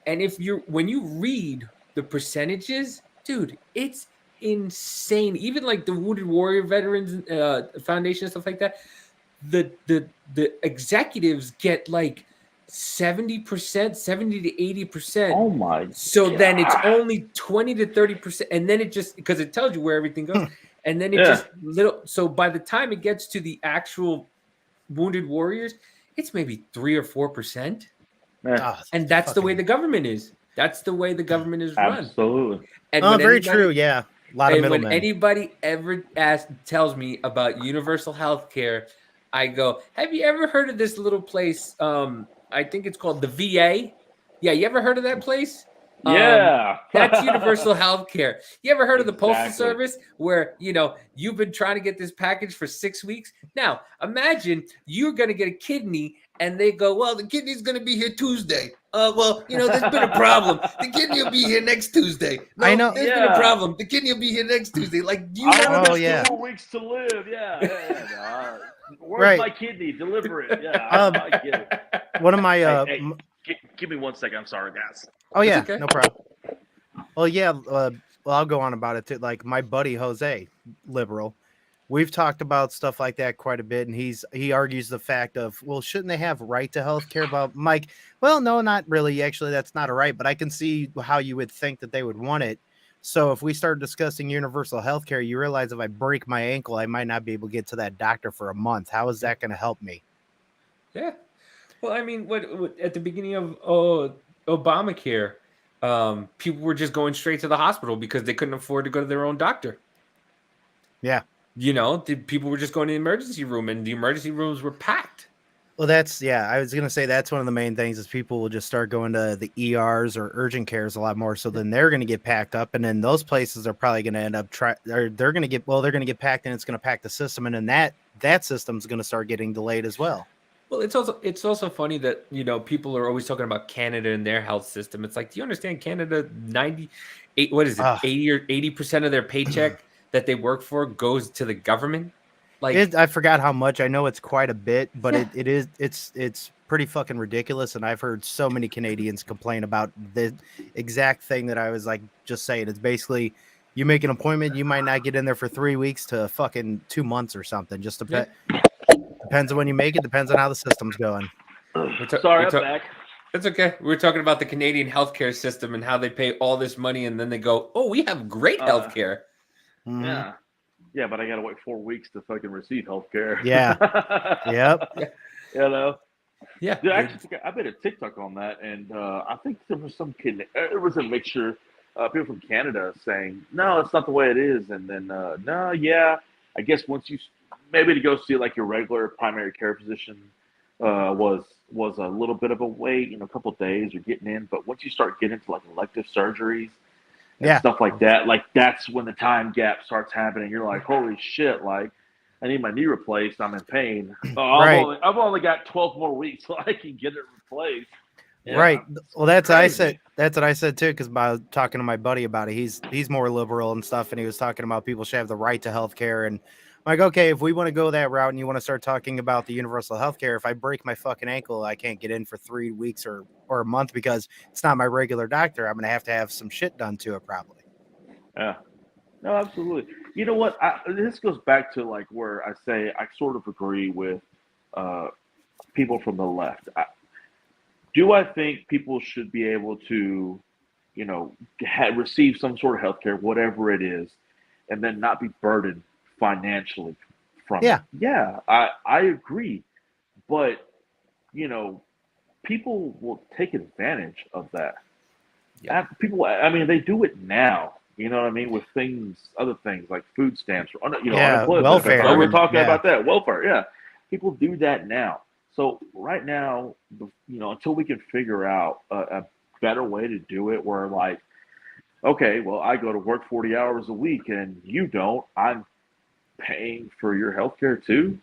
And when you read the percentages, dude, it's insane. Even like the Wounded Warrior Veterans Foundation and stuff like that, the executives get like 70%, 70 to 80%. Oh my! So God. Then it's only 20 to 30%, and then it just, because it tells you where everything goes, and then it just little. So by the time it gets to the actual Wounded Warriors, it's maybe 3 or 4%, and that's the way the government is. That's the way the government is run. Absolutely. And very true. Yeah, a lot of middlemen. When anybody ever tells me about universal health care, I go, have you ever heard of this little place? I think it's called the VA. Yeah, you ever heard of that place? Yeah. That's universal health care. You ever heard of the Postal Service where, you've been trying to get this package for 6 weeks? Now, imagine you're going to get a kidney and they go, well, the kidney's going to be here Tuesday. There's been a problem. The kidney will be here next Tuesday. No, I know. There's been a problem. The kidney will be here next Tuesday. Like, do you know? 4 weeks to live. Yeah. Where's my kidney? Deliver it. Yeah, I get it. One of my give me 1 second. I'm sorry, guys. Oh yeah, okay. No problem. Well, yeah. I'll go on about it too. Like my buddy Jose, liberal. We've talked about stuff like that quite a bit, and he argues the fact of, well, shouldn't they have right to health care? But Mike, well, no, not really. Actually, that's not a right, but I can see how you would think that they would want it. So if we start discussing universal health care, you realize if I break my ankle, I might not be able to get to that doctor for a month. How is that going to help me? Yeah. Well, I mean, what at the beginning of Obamacare, people were just going straight to the hospital because they couldn't afford to go to their own doctor. Yeah. People were just going to the emergency room, and the emergency rooms were packed. Well, I was going to say that's one of the main things is people will just start going to the ERs or urgent cares a lot more. So then they're going to get packed up, and then those places are probably going to end up they're going to get packed, and it's going to pack the system. And then that system's going to start getting delayed as well. Well, it's also funny that, people are always talking about Canada and their health system. It's like, do you understand Canada 80 or 80% of their paycheck that they work for goes to the government? Like, I forgot how much. I know it's quite a bit, but it's pretty fucking ridiculous. And I've heard so many Canadians complain about the exact thing that I was like just saying. It's basically you make an appointment, you might not get in there for 3 weeks to fucking 2 months or something. Just depends on when you make it. Depends on how the system's going. Sorry, I'm back. That's okay. We're talking about the Canadian healthcare system and how they pay all this money, and then they go, "Oh, we have great healthcare." Yeah. Yeah, but I gotta wait 4 weeks to fucking receive health care. Yeah. Yep. Yeah. Dude, actually, I made a TikTok on that, and I think there was there was a mixture. People from Canada saying, "No, it's not the way it is," and then, "No, yeah, I guess once you maybe to go see like your regular primary care physician was a little bit of a wait, a couple of days or getting in. But once you start getting into like elective surgeries and stuff like that, like that's when the time gap starts happening. You're like, holy shit, like I need my knee replaced. I'm in pain. I've only got 12 more weeks till I can get it replaced. Yeah, right. Well, that's what I said. That's what I said too. Because by talking to my buddy about it, he's more liberal and stuff, and he was talking about people should have the right to health care. And I'm like, okay, if we want to go that route, and you want to start talking about the universal health care, if I break my fucking ankle, I can't get in for 3 weeks or a month because it's not my regular doctor. I'm gonna have to have some shit done to it, probably. Yeah. No, absolutely. You know what? This goes back to like where I say I sort of agree with people from the left. Do I think people should be able to, receive some sort of health care, whatever it is, and then not be burdened financially from it? Yeah, I agree. But, people will take advantage of that. Yeah. People, I mean, they do it now. You know what I mean? With other things like food stamps or, welfare. We're talking about that. Welfare, yeah. People do that now. So right now, until we can figure out a better way to do it where like, okay, well, I go to work 40 hours a week and you don't, I'm paying for your healthcare too.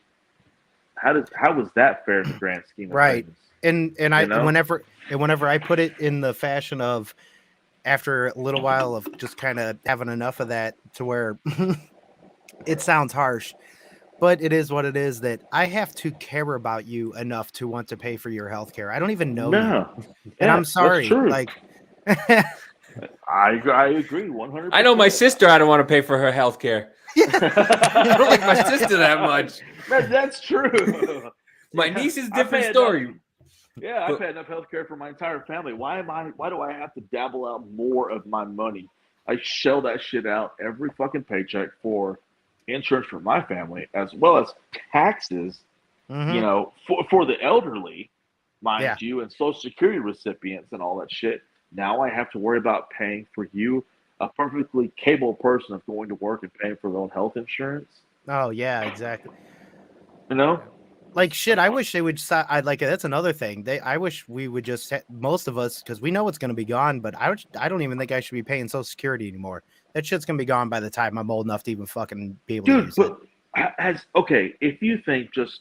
How is that fair in the grand scheme of things? And whenever I put it in the fashion of after a little while of just kind of having enough of that to where it sounds harsh, but it is what it is, that I have to care about you enough to want to pay for your health care. I don't even know you. And I'm sorry. Like I agree 100%. I know my sister, I don't want to pay for her health care. I don't like my sister that much. That's true. My niece is a different story. Yeah, I've had enough health care for my entire family. Why do I have to dabble out more of my money? I shell that shit out every fucking paycheck for insurance for my family, as well as taxes, for the elderly, mind you, and Social Security recipients and all that shit. Now I have to worry about paying for you, a perfectly capable person of going to work and paying for their own health insurance. Oh yeah, exactly. Like shit, I wish they would. That's another thing. I wish we would just most of us, because we know it's going to be gone. But I don't even think I should be paying Social Security anymore. That shit's going to be gone by the time I'm old enough to even fucking be able to use it. If you think just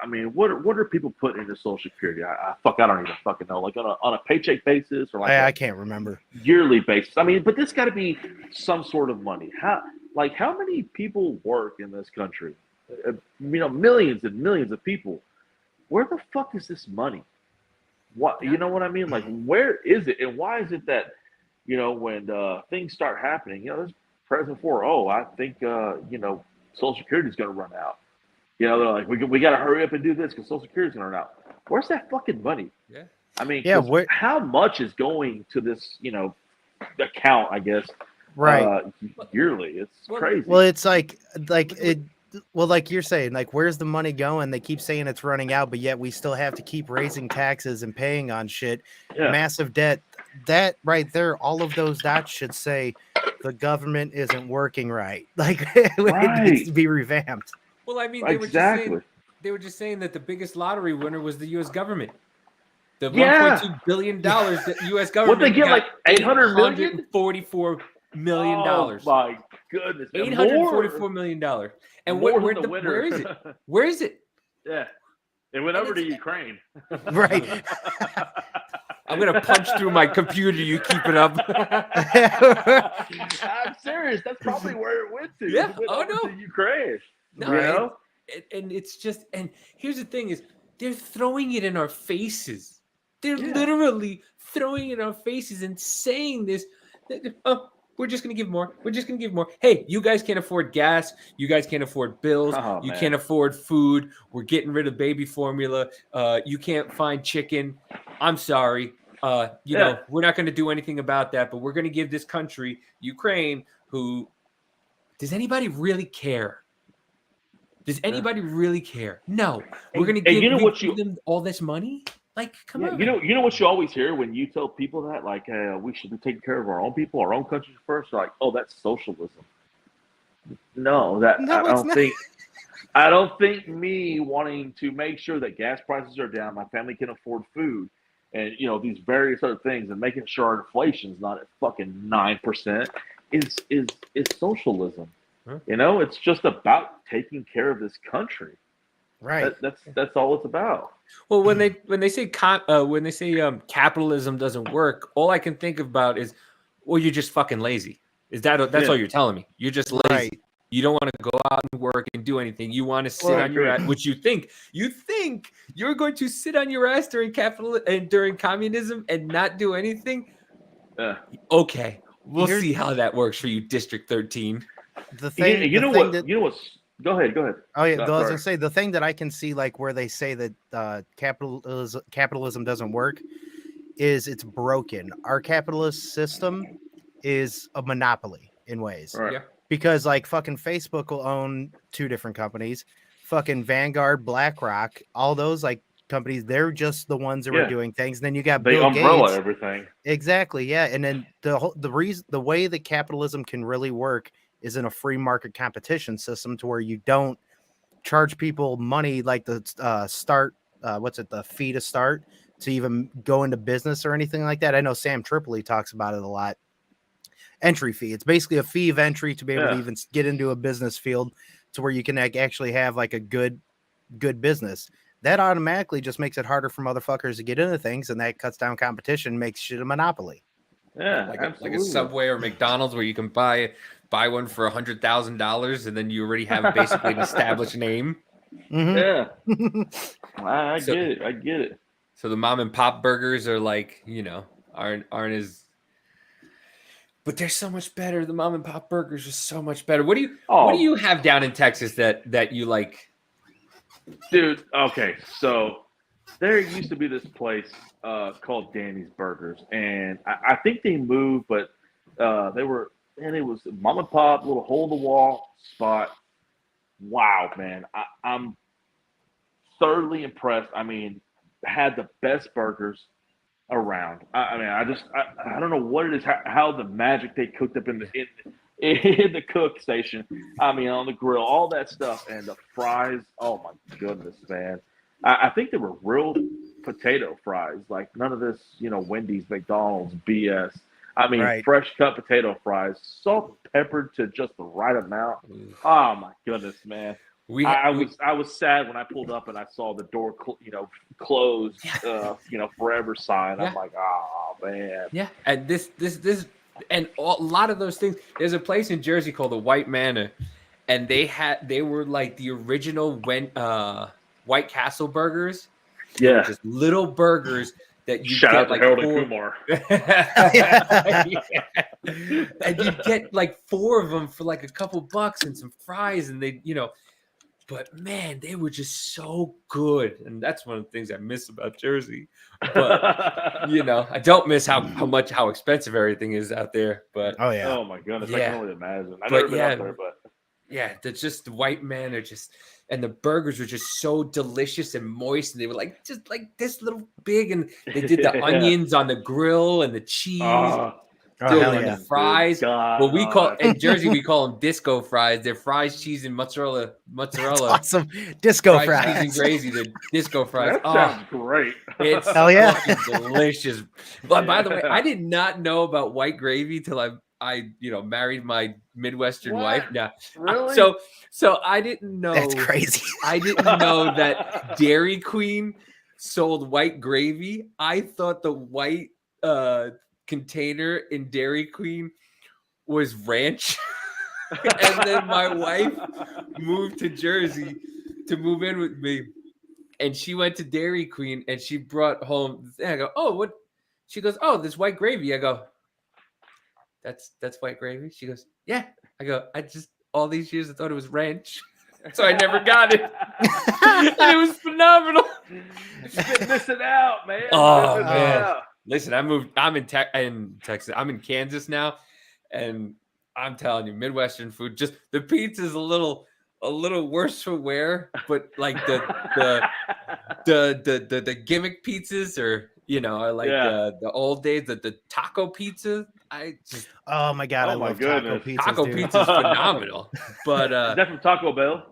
I mean, what are people putting into Social Security? I don't even fucking know. Like on a paycheck basis or like I can't remember, yearly basis. I mean, but this got to be some sort of money. How many people work in this country? Millions and millions of people. Where the fuck is this money? What you know what I mean? Like, where is it, and why is it that when things start happening, there's President for I think Social Security is going to run out. They're like, we got to hurry up and do this because Social Security is going to run out. Where's that fucking money? Yeah. I mean, how much is going to this account? I guess yearly. It's crazy. Well, it's like it. Well, like you're saying, like, where's the money going? They keep saying it's running out, but yet we still have to keep raising taxes and paying on shit. Yeah. Massive debt. That right there, all of those dots should say the government isn't working right. Like, it needs to be revamped. Well, I mean, they were just saying that the biggest lottery winner was the U.S. government. The $1.2 billion that U.S. government. What they get, like $800 million? $44 million. Oh my goodness! $844 million. And where is it? Where is it? Yeah, it went over to Ukraine. Right. I'm gonna punch through my computer. You keep it up. I'm serious. That's probably where it went to. Yeah. It went over to Ukraine. No, and it's just, and here's the thing is, they're throwing it in our faces. They're literally throwing it in our faces and saying this. We're just going to give more. We're just going to give more. Hey, you guys can't afford gas. You guys can't afford bills. You can't afford food. We're getting rid of baby formula. You can't find chicken. I'm sorry. You know, we're not going to do anything about that, but we're going to give this country, Ukraine, who, does anybody really care? Does anybody really care? No. We're going to give them all this money? Like, come on. You know what you always hear when you tell people that, like, we should be taking care of our own people, our own country first. They're like, oh, that's socialism. No, I don't think. I don't think me wanting to make sure that gas prices are down, my family can afford food, and these various other things, and making sure our inflation's not at fucking 9% is socialism. Huh? It's just about taking care of this country. Right. That's all it's about. Well, when they say capitalism doesn't work, all I can think about is, well, you're just fucking lazy. That's all you're telling me? You're just lazy. Right. You don't want to go out and work and do anything. You want to sit on your ass, which you think you're going to sit on your ass during during communism and not do anything. Okay, we'll see how that works for you, District 13. The thing, Go ahead. Oh yeah, I was gonna say the thing that I can see, like where they say that capitalism doesn't work, is it's broken. Our capitalist system is a monopoly in ways. Right. Yeah. Because like fucking Facebook will own 2 different companies, fucking Vanguard, BlackRock, all those like companies, they're just the ones that were doing things. And then you got Bill umbrella Gates. Everything. Exactly, yeah. And then the way that capitalism can really work is in a free market competition system, to where you don't charge people money like the the fee to start to even go into business or anything like that. I know Sam Tripoli talks about it a lot. Entry fee. It's basically a fee of entry to be able to even get into a business field, to where you can actually have like a good business. That automatically just makes it harder for motherfuckers to get into things, and that cuts down competition, makes shit a monopoly. Yeah, like a Subway or McDonald's, where you can buy one for $100,000, and then you already have basically an established name. Mm-hmm. Yeah, I get it. So the mom and pop burgers are like, aren't as. But they're so much better. The mom and pop burgers are so much better. What do you have down in Texas that you like? Dude, okay. So there used to be this place called Danny's Burgers, and I think they moved, but it was mom and pop, little hole in the wall spot. Wow, man. I'm thoroughly impressed. I mean, had the best burgers around. I don't know what it is, how the magic they cooked up in the cook station. I mean, on the grill, all that stuff, and the fries. Oh my goodness, man! I think they were real potato fries, like none of this, Wendy's, McDonald's BS. I mean, fresh cut potato fries, salt and peppered to just the right amount. Oh my goodness, man! I was sad when I pulled up and I saw the door, closed, forever sign. Yeah. I'm like, oh man. Yeah, and this, and a lot of those things. There's a place in Jersey called the White Manor, and they were like the original White Castle burgers. Yeah, just little burgers that you shout get out to like Harold and Kumar. And you get like 4 of them for like a couple bucks and some fries, and they, But man, they were just so good, and that's one of the things I miss about Jersey. But I don't miss how expensive everything is out there. But oh my goodness, I can only imagine. I've never been out there, but that's just the White Man are just, and the burgers were just so delicious and moist, and they were like just like this little big, and they did the onions on the grill and the cheese. The fries. Well, we call in Jersey, we call them disco fries. They're fries, cheese, and mozzarella. That's awesome. Disco fries. Cheese and gravy. They're disco fries. That sounds great. It's hell yeah, fucking delicious. But by the way, I did not know about white gravy till I married my Midwestern wife. Yeah, really? So I didn't know. That's crazy. I didn't know that Dairy Queen sold white gravy. I thought the white container in Dairy Queen was ranch. And then my wife moved to Jersey to move in with me, and she went to Dairy Queen and she brought home, and I go, oh, what? She goes, oh, this white gravy. I go, that's white gravy. She goes, yeah. I go, I just all these years I thought it was ranch, so I never got it. And it was phenomenal. You've been missing out, man. Oh man. Listen, I'm in Texas. I'm in Kansas now, and I'm telling you, Midwestern food, just the pizza's a little worse for wear, but like the gimmick pizzas, or the old days, the taco pizza. Oh my god, I love taco pizzas. Taco pizza's phenomenal. But is that from Taco Bell?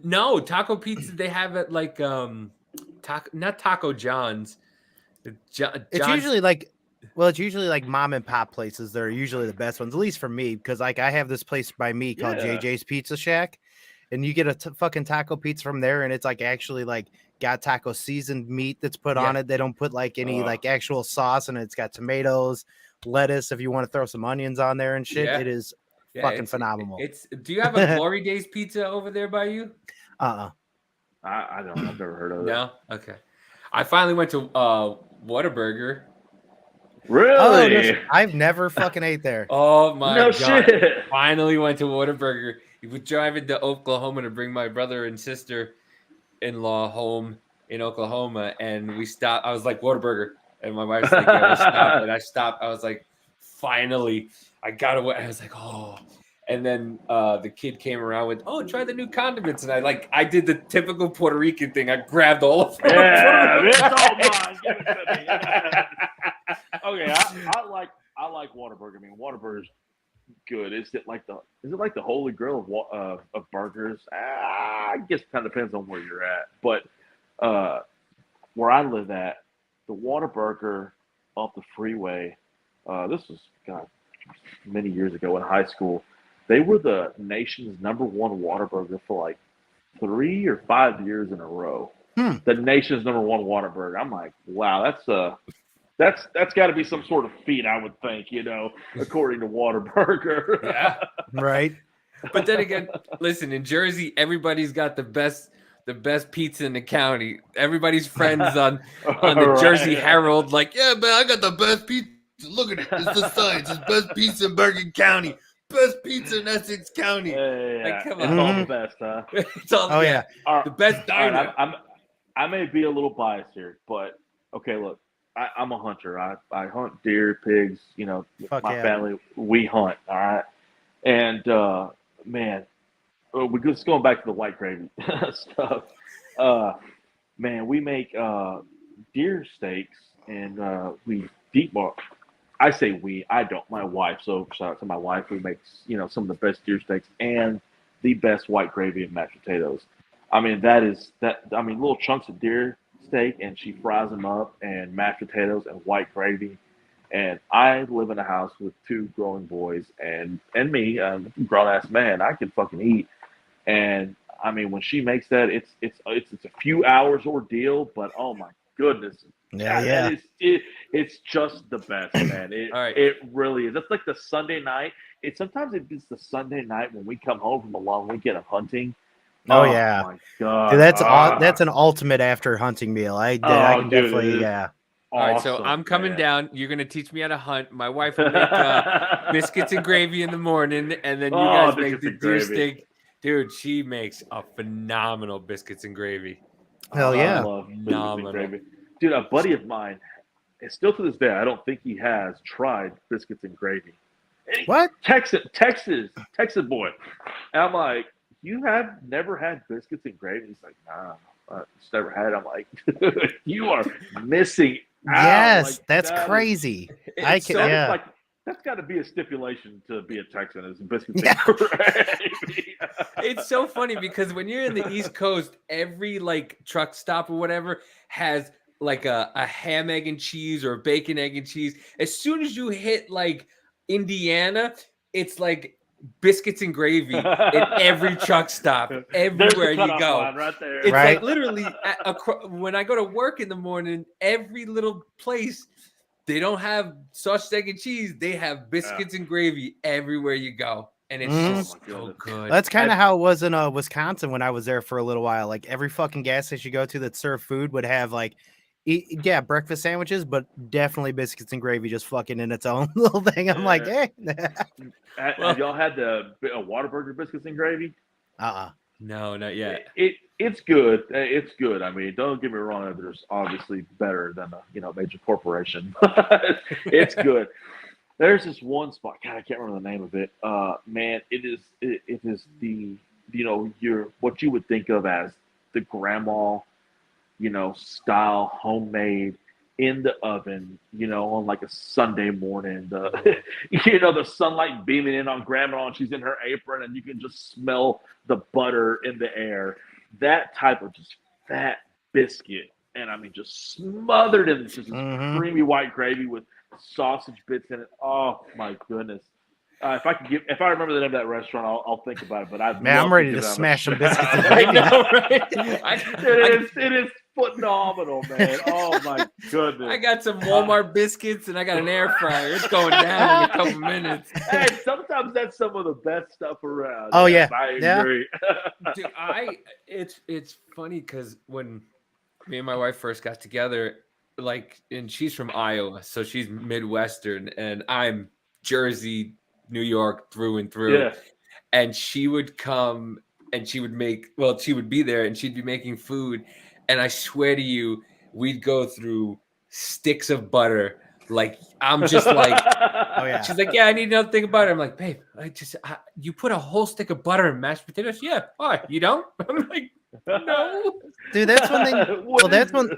No, taco pizza they have at like not Taco John's. It's usually like, well, it's usually like mom and pop places that are usually the best ones, at least for me, because like I have this place by me called JJ's Pizza Shack, and you get a fucking taco pizza from there, and it's like actually like got taco seasoned meat that's put on it. They don't put like any like actual sauce, and it's got tomatoes, lettuce if you want to throw some onions on there and shit. It is fucking phenomenal. Do you have a Glory Days pizza over there by you? I don't. I've never heard of it. No. Okay. I finally went to Whataburger. Really? Oh, I've never fucking ate there. Oh my god! Shit. Finally went to Whataburger. We were driving to Oklahoma to bring my brother and sister-in-law home in Oklahoma, and we stopped. I was like, Whataburger, and my wife's like, yeah, we'll stop. And I stopped. I was like, finally, I got away. I was like, oh. And then the kid came around with, oh, try the new condiments. And I did the typical Puerto Rican thing. I grabbed all of them. Yeah, it's all mine. Give it to me. Okay, I like Whataburger. I mean, Whataburger's good. Is it like the holy grail of burgers? I guess it kind of depends on where you're at. But where I live at, the Whataburger off the freeway. This was many years ago in high school. They were the nation's #1 Whataburger for like 3 or 5 years in a row. The nation's #1 Whataburger. I'm like, wow, that's got to be some sort of feat, I would think, according to Whataburger. Yeah, right. But then again, listen, in Jersey, everybody's got the best pizza in the county. Everybody's friends on the Jersey Herald, like, yeah, man, I got the best pizza. Look at it, it's the signs. It's best pizza in Bergen County. Best pizza in Essex County. Yeah. Like, come it's on. all the best, huh? It's all the best diner. Right, I may be a little biased here, but okay, look, I'm a hunter. I hunt deer, pigs, my family, we hunt, all right? And man, we're just going back to the white gravy stuff. Man, we make deer steaks and we deep boil. I say we, I don't, my wife. So shout out to my wife who makes, some of the best deer steaks and the best white gravy and mashed potatoes. I mean, little chunks of deer steak and she fries them up and mashed potatoes and white gravy. And I live in a house with 2 growing boys and me, grown ass man. I can fucking eat. And I mean, when she makes that, it's a few hours ordeal, but oh my goodness. Yeah. It's just the best, man. It really is. That's like the Sunday night. Sometimes it's the Sunday night when we come home from a long weekend of hunting. Oh yeah, my god, dude, that's an ultimate after hunting meal. I can definitely Awesome. All right, so I'm coming down. You're gonna teach me how to hunt. My wife will make biscuits and gravy in the morning, and then you guys make the deer steak. Dude, she makes a phenomenal biscuits and gravy. Hell yeah, I love biscuits and gravy. Dude, a buddy of mine, and still to this day, I don't think he has tried biscuits and gravy. What? Texas boy. And I'm like, you have never had biscuits and gravy? He's like, nah, just never had it. I'm like, you are missing out. Yes, like, that's crazy. That's got to be a stipulation to be a Texan is biscuits and gravy. It's so funny because when you're in the East Coast, every like truck stop or whatever has like a ham, egg, and cheese or a bacon, egg, and cheese. As soon as you hit like Indiana, it's like biscuits and gravy in every truck stop, everywhere you go. Right there. It's like literally when I go to work in the morning, every little place, they don't have sausage, egg, and cheese. They have biscuits and gravy everywhere you go. And it's just so good. That's kind of how it was in Wisconsin when I was there for a little while. Like every fucking gas station you go to that served food would have like, breakfast sandwiches, but definitely biscuits and gravy just fucking in its own little thing. I'm like, hey. Have y'all had the Whataburger biscuits and gravy? No, not yet. It's good. It's good. I mean, don't get me wrong. There's obviously better than a major corporation. It's good. There's this one spot. God, I can't remember the name of it. Man, it is the what you would think of as the grandma, style homemade in the oven, on like a Sunday morning, the sunlight beaming in on grandma, and she's in her apron, and you can just smell the butter in the air. That type of just fat biscuit, and I mean, just smothered in just this creamy white gravy with sausage bits in it. Oh my goodness. If I remember the name of that restaurant, I'll think about it. But I'm ready to smash some biscuits. I know, right? It is phenomenal, man. Oh my goodness! I got some Walmart biscuits and I got an air fryer. It's going down in a couple minutes. Hey, sometimes that's some of the best stuff around. Oh yeah, I agree. Dude, it's funny because when me and my wife first got together, and she's from Iowa, so she's Midwestern, and I'm Jersey, New York through and through. Yeah. And she would come and she would be there and she'd be making food. And I swear to you, we'd go through sticks of butter. Like, I'm just like, oh yeah. She's like, yeah, I need another thing of butter. I'm like, babe, you put a whole stick of butter in mashed potatoes? Yeah. Why? You don't? I'm like, no. Dude, that's one thing. Well, that's one,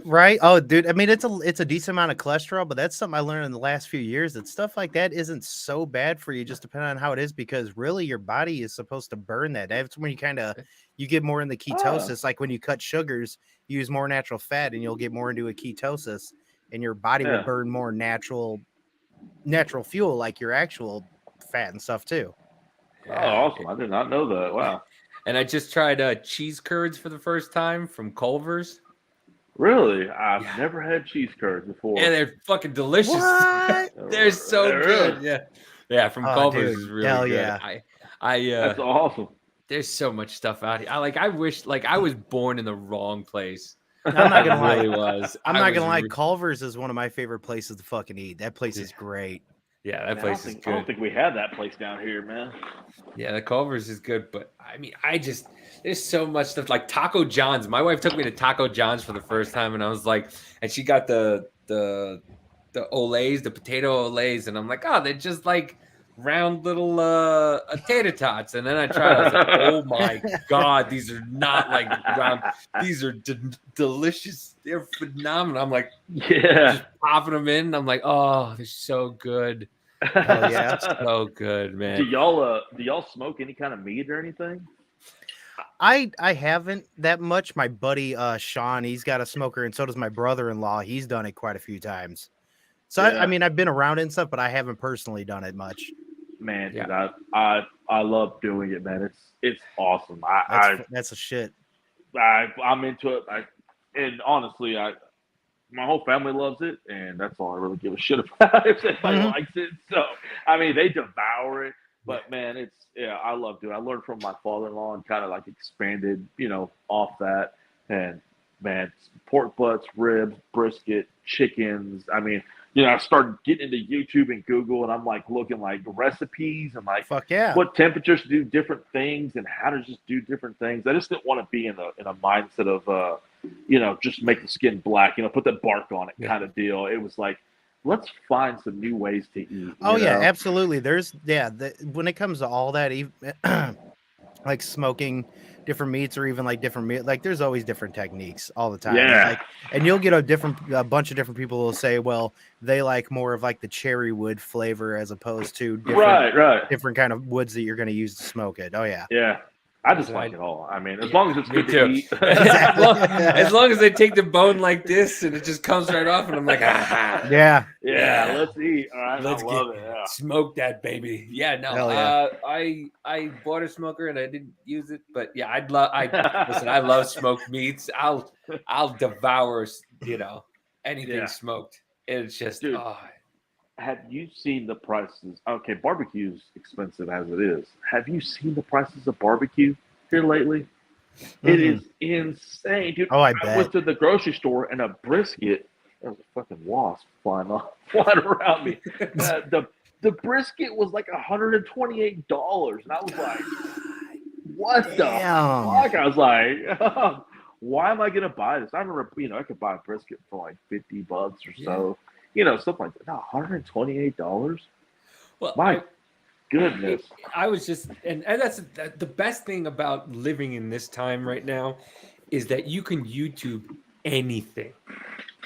right? Oh, dude. I mean, it's a decent amount of cholesterol, but that's something I learned in the last few years, that stuff like that isn't so bad for you, just depending on how it is, because really your body is supposed to burn that. That's when you get more in the ketosis. Like when you cut sugars, you use more natural fat, and you'll get more into a ketosis, and your body will burn more natural fuel, like your actual fat and stuff too. Oh, awesome! I did not know that. Wow. And I just tried cheese curds for the first time from Culver's. Really? I've never had cheese curds before. And they're fucking delicious. They're so good. Yeah. Yeah, from Culver's is really hell good. Yeah. That's awesome. There's so much stuff out here. I wish I was born in the wrong place. I'm not gonna lie. Really was. I'm not gonna lie. Culver's is one of my favorite places to fucking eat. That place is great. Yeah, that place is good. I don't think we have that place down here, man. Yeah, the Culver's is good, but I mean, there's so much stuff like Taco John's. My wife took me to Taco John's for the first time, and I was like, and she got the Olays, the potato Olays, and I'm like, oh, they're just like round little tater tots. And then I tried, I was like, oh my god, these are not like round. These are delicious. They're phenomenal. I'm like, just popping them in. I'm like, oh, they're so good. Oh yeah, so good, man. Do y'all smoke any kind of meat or anything? I haven't that much. My buddy Sean, he's got a smoker, and so does my brother-in-law. He's done it quite a few times. So I mean, I've been around it and stuff, but I haven't personally done it much. Man, dude, I love doing it, man. It's awesome. That's a shit. I'm into it. And honestly, my whole family loves it, and that's all I really give a shit about if anybody likes it. So, I mean, they devour it, but man, I love doing it. I learned from my father-in-law and kind of like expanded, off that. And man, pork butts, ribs, brisket, chickens. I mean, I started getting into YouTube and Google, and I'm like looking like recipes and like what temperatures to do different things and how to just do different things. I just didn't want to be in a mindset of just make the skin black, put that bark on it kind of deal. It was like, let's find some new ways to eat. Oh yeah, absolutely. There's when it comes to all that, even like smoking different meats or even like different meat, like there's always different techniques all the time. And you'll get a bunch of different people who will say, well, they like more of like the cherry wood flavor as opposed to different kind of woods that you're going to use to smoke it. Oh yeah. Yeah. I just like it all. I mean, as long as it's good to eat. as long as they take the bone like this and it just comes right off, and I'm like, yeah, let's eat. All right, let's love it. Yeah. Smoke that baby. Yeah, no. I bought a smoker and I didn't use it, but yeah, listen. I love smoked meats. I'll devour anything smoked. It's just Have you seen the prices? Okay, barbecue's expensive as it is. Have you seen the prices of barbecue here lately? It is insane, dude. Oh, I bet. Went to the grocery store and a brisket. There was a fucking wasp flying around me. The brisket was like $128, and I was like, "What the fuck?" I was like, "Why am I gonna buy this?" I remember, I could buy a brisket for like $50 or so. Something like that. No, $128. Well, my goodness. I was just, and that's the best thing about living in this time right now is that you can YouTube anything.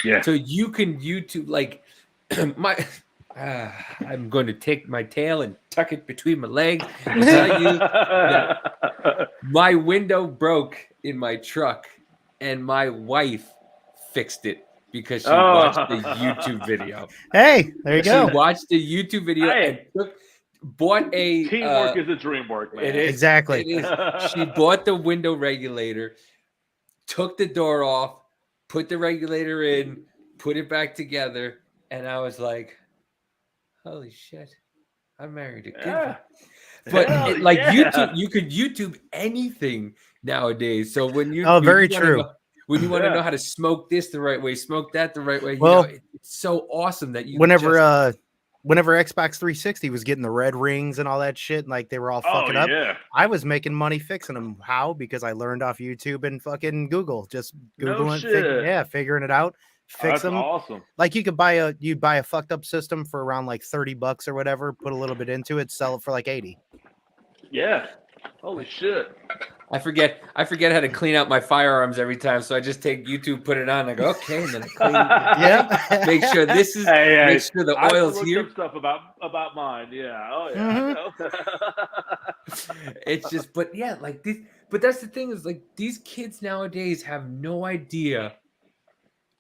Yeah. So you can YouTube like I'm going to take my tail and tuck it between my legs and tell you that my window broke in my truck and my wife fixed it because she watched the YouTube video. Hey, there you go. She watched the YouTube video and bought a teamwork is a dream work, man. It is exactly. It is. She bought the window regulator, took the door off, put the regulator in, put it back together, and I was like, "Holy shit, I married a good one." But YouTube, you could YouTube anything nowadays. So when you very true. When you want to know how to smoke this the right way, smoke that the right way, well, it's so awesome that you. Whenever Xbox 360 was getting the red rings and all that shit, and like they were all fucking up, I was making money fixing them. How? Because I learned off YouTube and fucking Google, just Googling, figuring it out. Fix them. Awesome. Like you buy a fucked up system for around like $30 or whatever, put a little bit into it, sell it for like 80. Yeah. Holy shit. I forget how to clean out my firearms every time, so I just take YouTube, put it on, and I go, okay, and then I clean make sure this is make sure the oil's here. Stuff about mine, yeah. Oh yeah. Mm-hmm. It's just, but yeah, like this. But that's the thing is, like, these kids nowadays have no idea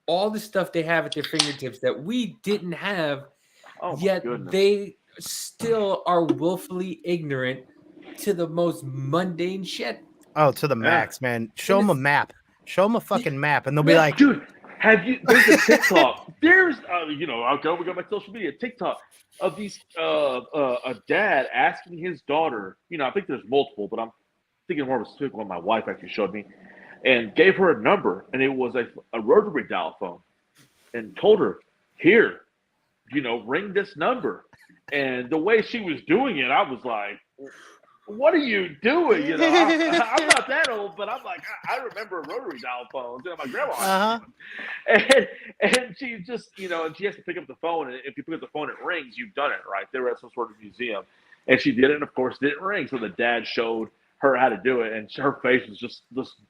all the stuff they have at their fingertips that we didn't have, yet they still are willfully ignorant to the most mundane shit. Oh, to the max, man. Show them a map. Show them a fucking map, and they'll be like, dude, have you, there's a TikTok. There's, we got my social media, TikTok of these, a dad asking his daughter, I think there's multiple, but I'm thinking more of a specific one my wife actually showed me, and gave her a number, and it was a rotary dial phone, and told her, here, ring this number. And the way she was doing it, I was like, what are you doing? I'm not that old, but I'm like, I remember rotary dial phones. My grandma had and she just, and she has to pick up the phone. And if you pick up the phone, it rings. You've done it, right? They were at some sort of museum. And she did it, and of course, it didn't ring. So the dad showed her how to do it, and her face was just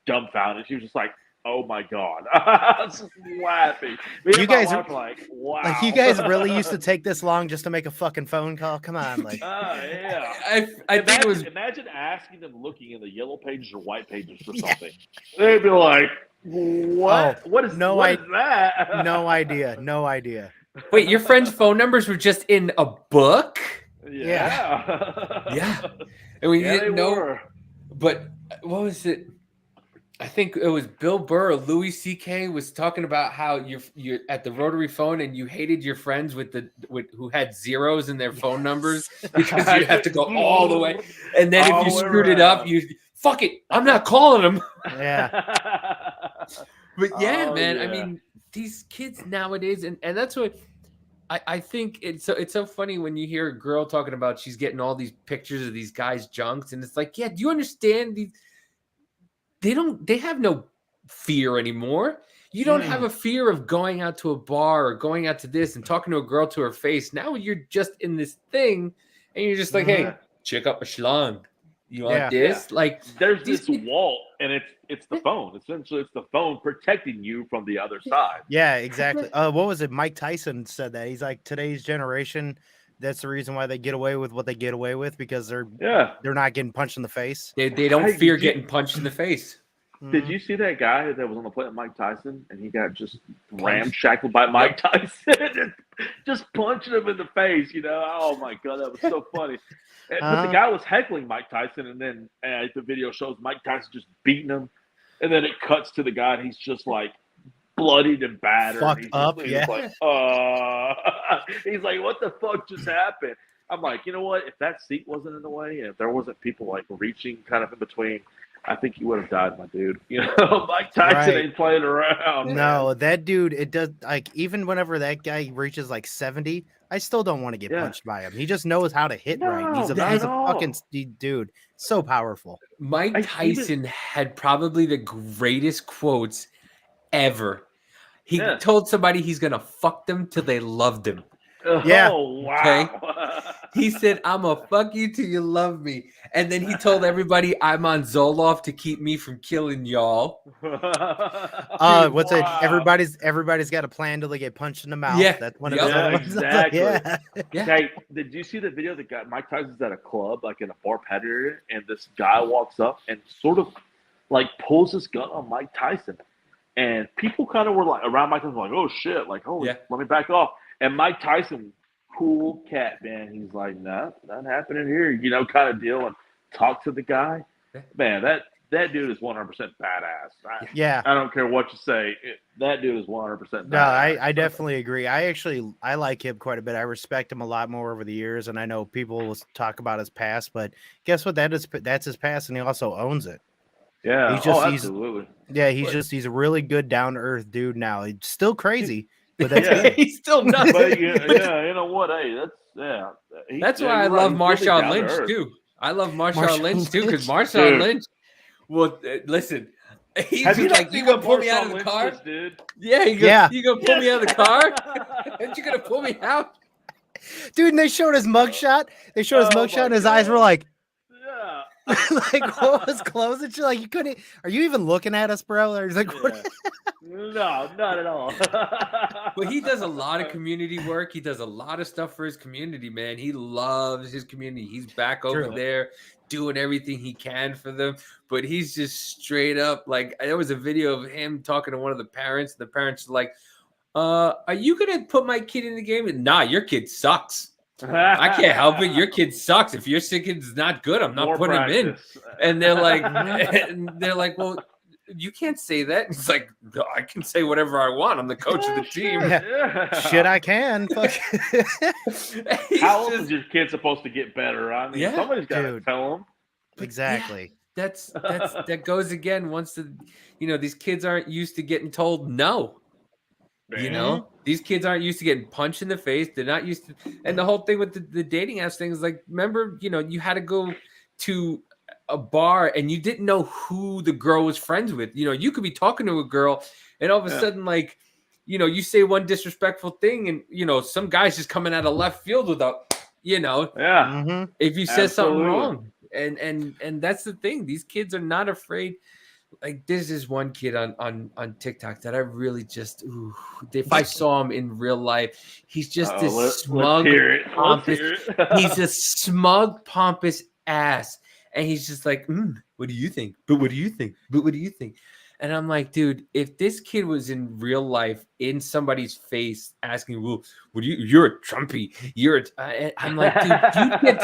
dumbfounded. She was just like, oh my God. I was laughing. You guys are like, wow. Like, you guys really used to take this long just to make a fucking phone call? Come on. Like, yeah. I think it was. Imagine asking them looking in the yellow pages or white pages for something. They'd be like, what? Oh, what is that? No idea. No idea. Wait, your friends' phone numbers were just in a book? Yeah. Yeah. And we didn't know. Were. But what was it? I think it was Bill Burr or Louis C.K. was talking about how you're at the rotary phone and you hated your friends with who had zeros in their phone numbers because you have to go all the way. And then if you screwed it up, you fuck it. I'm not calling them. Yeah. But yeah, man. Yeah. I mean, these kids nowadays, and that's what I think it's so funny when you hear a girl talking about she's getting all these pictures of these guys' junks, and it's like, yeah, do you understand these? They have no fear anymore. You don't have a fear of going out to a bar or going out to this and talking to a girl to her face. Now you're just in this thing and you're just like, hey, check out my schlong. You want this? Yeah. Like, there's this wall, and it's the phone. Essentially, it's the phone protecting you from the other side. Yeah, exactly. What was it? Mike Tyson said that. He's like, today's generation, that's the reason why they get away with what they get away with, because they're not getting punched in the face. They don't fear getting punched in the face. Did you see that guy that was on the plane with Mike Tyson, and he got just ramshackled by Mike Tyson, just punching him in the face? Oh my God, that was so funny. But the guy was heckling Mike Tyson, and then the video shows Mike Tyson just beating him, and then it cuts to the guy, and he's just like bloodied and battered. Fucked up, he's like, he's like, what the fuck just happened? I'm like, you know what? If that seat wasn't in the way, and if there wasn't people like reaching kind of in between, I think you would have died, my dude. Mike Tyson ain't playing around. No, that dude, it does, like, even whenever that guy reaches like 70, I still don't want to get punched by him. He just knows how to hit right. He's a fucking dude. So powerful. Mike Tyson had probably the greatest quotes ever. He told somebody he's going to fuck them till they loved him. Yeah. Oh, wow. Okay. He said, "I'm a fuck you till you love me," and then he told everybody, "I'm on Zoloft to keep me from killing y'all." What's it? Everybody's got a plan till they get punched in the mouth. Yeah. That's one of Yep. his Yeah, other ones. exactly. Yeah. Hey, did you see the video that got Mike Tyson's at a club, like in a bar patio area, and this guy walks up and sort of like pulls his gun on Mike Tyson, and people kind of were like around Mike Tyson, like, "Oh shit!" Like, "Oh, Yeah. let me back off." And Mike Tyson, cool cat, man. He's like, "Nah, not happening here," kind of deal, and talk to the guy. Yeah. Man, that dude is 100% badass. Yeah. I don't care what you say. That dude is 100% badass. No, I definitely agree. I like him quite a bit. I respect him a lot more over the years, and I know people will talk about his past, but guess what? That's his past, and he also owns it. Yeah. He's just, absolutely. He's a really good down to earth dude now. He's still crazy, but that's Yeah. good. He's still nuts. But yeah, you know what? Hey, That's why I you're love right. He's really Marshawn down to Lynch earth. too. I love Marshawn Marshawn Lynch too because Lynch. Marshawn Dude. Lynch. Well, listen, he's Have you just not like, seen "You gonna what pull me out Marshawn of the Lynch car?" just did? Yeah, you gonna pull me out of the car? Aren't you gonna pull me out? Dude, and they showed his mugshot. They showed his Oh mugshot, my and his eyes were like, Yeah. like what was closed? And you're like, you couldn't. Are you even looking at us, bro? Or he's like, what? No, not at all. But he does a lot of community work. He does a lot of stuff for his community, man. He loves his community. He's back over True. there doing everything he can for them. But he's just straight up like, there was a video of him talking to one of the parents. The parents are like, "Are you gonna put my kid in the game?" And, "Nah, your kid sucks. I can't help it. Your kid sucks. If your kid's not good, I'm not More putting him in." practice. And they're like, "Well, you can't say that." It's like, "No, I can say whatever I want. I'm the coach of the team." Yeah. Shit, I can. Fuck. How else is your kid supposed to get better? I mean, Yeah, somebody's got to dude. tell him. Exactly. That goes again. Once these kids aren't used to getting told no. These kids aren't used to getting punched in the face. They're not used to, and the whole thing with the dating apps thing is like, remember, you had to go to a bar and you didn't know who the girl was friends with. You could be talking to a girl and all of a sudden, like, you say one disrespectful thing and, some guy's just coming out of left field without, Yeah. if you said something Absolutely. wrong. And that's the thing. These kids are not afraid. Like, there's this one kid on TikTok that I really just, if I saw him in real life, he's just this smug, pompous. He's a smug, pompous ass. And he's just like, "What do you think? But what do you think? But what do you think?" And I'm like, dude, if this kid was in real life in somebody's face asking, "Well, you're a Trumpy. I'm like, dude,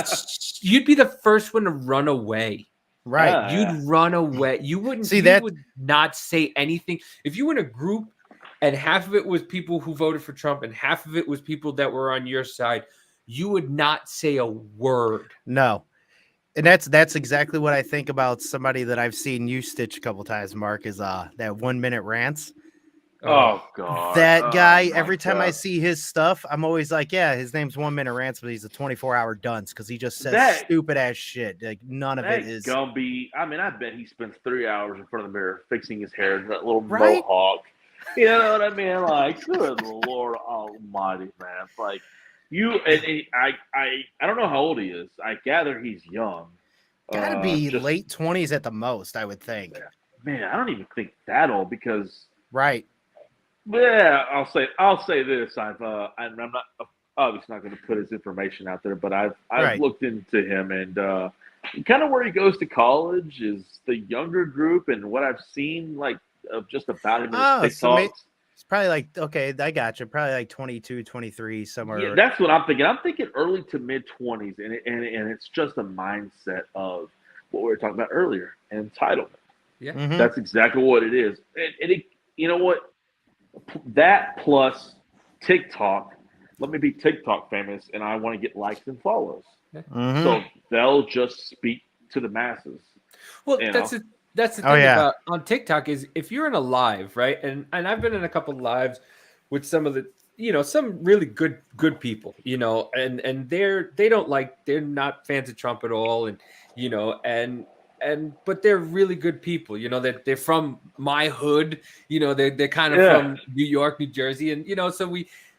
you'd be the first one to run away. Right. You'd run away. You wouldn't See you that would not say anything. If you were in a group and half of it was people who voted for Trump and half of it was people that were on your side, you would not say a word. No. And that's exactly what I think about somebody that I've seen you stitch a couple times, Mark, is that 1 minute rants. Oh God. That guy, my every time I God. see his stuff, I'm always like, yeah, his name's 1 minute rants, but he's a 24-hour dunce because he just says stupid ass shit. Like none of it is Gumby. I mean, I bet he spends 3 hours in front of the mirror fixing his hair, that little Right? mohawk. You know what I mean? Like, good Lord Almighty, man. Like, I don't know how old he is. I gather he's young. gotta be late 20s at the most, I would think. Man, I don't even think that old because. Right. Yeah, I'll say this. I'm not obviously not going to put his information out there, but I've Right. looked into him and kind of where he goes to college is the younger group and what I've seen like of just about him in his so TikToks. it's probably like, okay, I got you. Probably like 22, 23, somewhere. Yeah, that's what I'm thinking. I'm thinking early to mid 20s, and it's just a mindset of what we were talking about earlier, entitlement. Yeah, Mhm. That's exactly what it is. And it, you know what? That plus TikTok. Let me be TikTok famous, and I want to get likes and follows. Mhm. So they'll just speak to the masses. well, You that's know? the thing about on TikTok is if you're in a live, right? And I've been in a couple of lives with some of the, some really good people, and they're not fans of Trump at all, and but they're really good people, that they're from my hood, they're kind of from New York, New Jersey, and so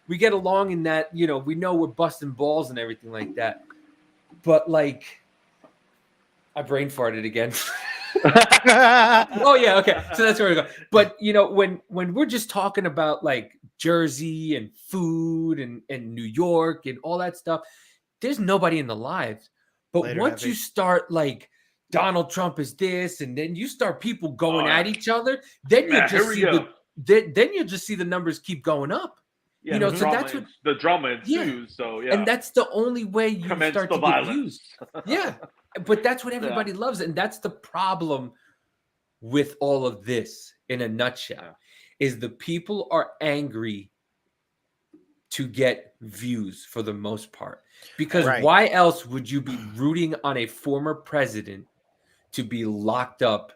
we get along in that, you know, we know we're busting balls and everything like that. But like, I brain farted again. Oh yeah, okay. So that's where we go. But you know, when we're just talking about like Jersey and food and New York and all that stuff, there's nobody in the lives. But Later, once Heavy. you start like Donald Trump is this, and then you start people going at each other, then you just see then you'll just see the numbers keep going up. Yeah, you know, so that's what the drama ensues. So yeah, and that's the only way you start to get views. Yeah, but that's what everybody loves, and that's the problem with all of this. In a nutshell, is the people are angry to get views for the most part, because why else would you be rooting on a former president to be locked up?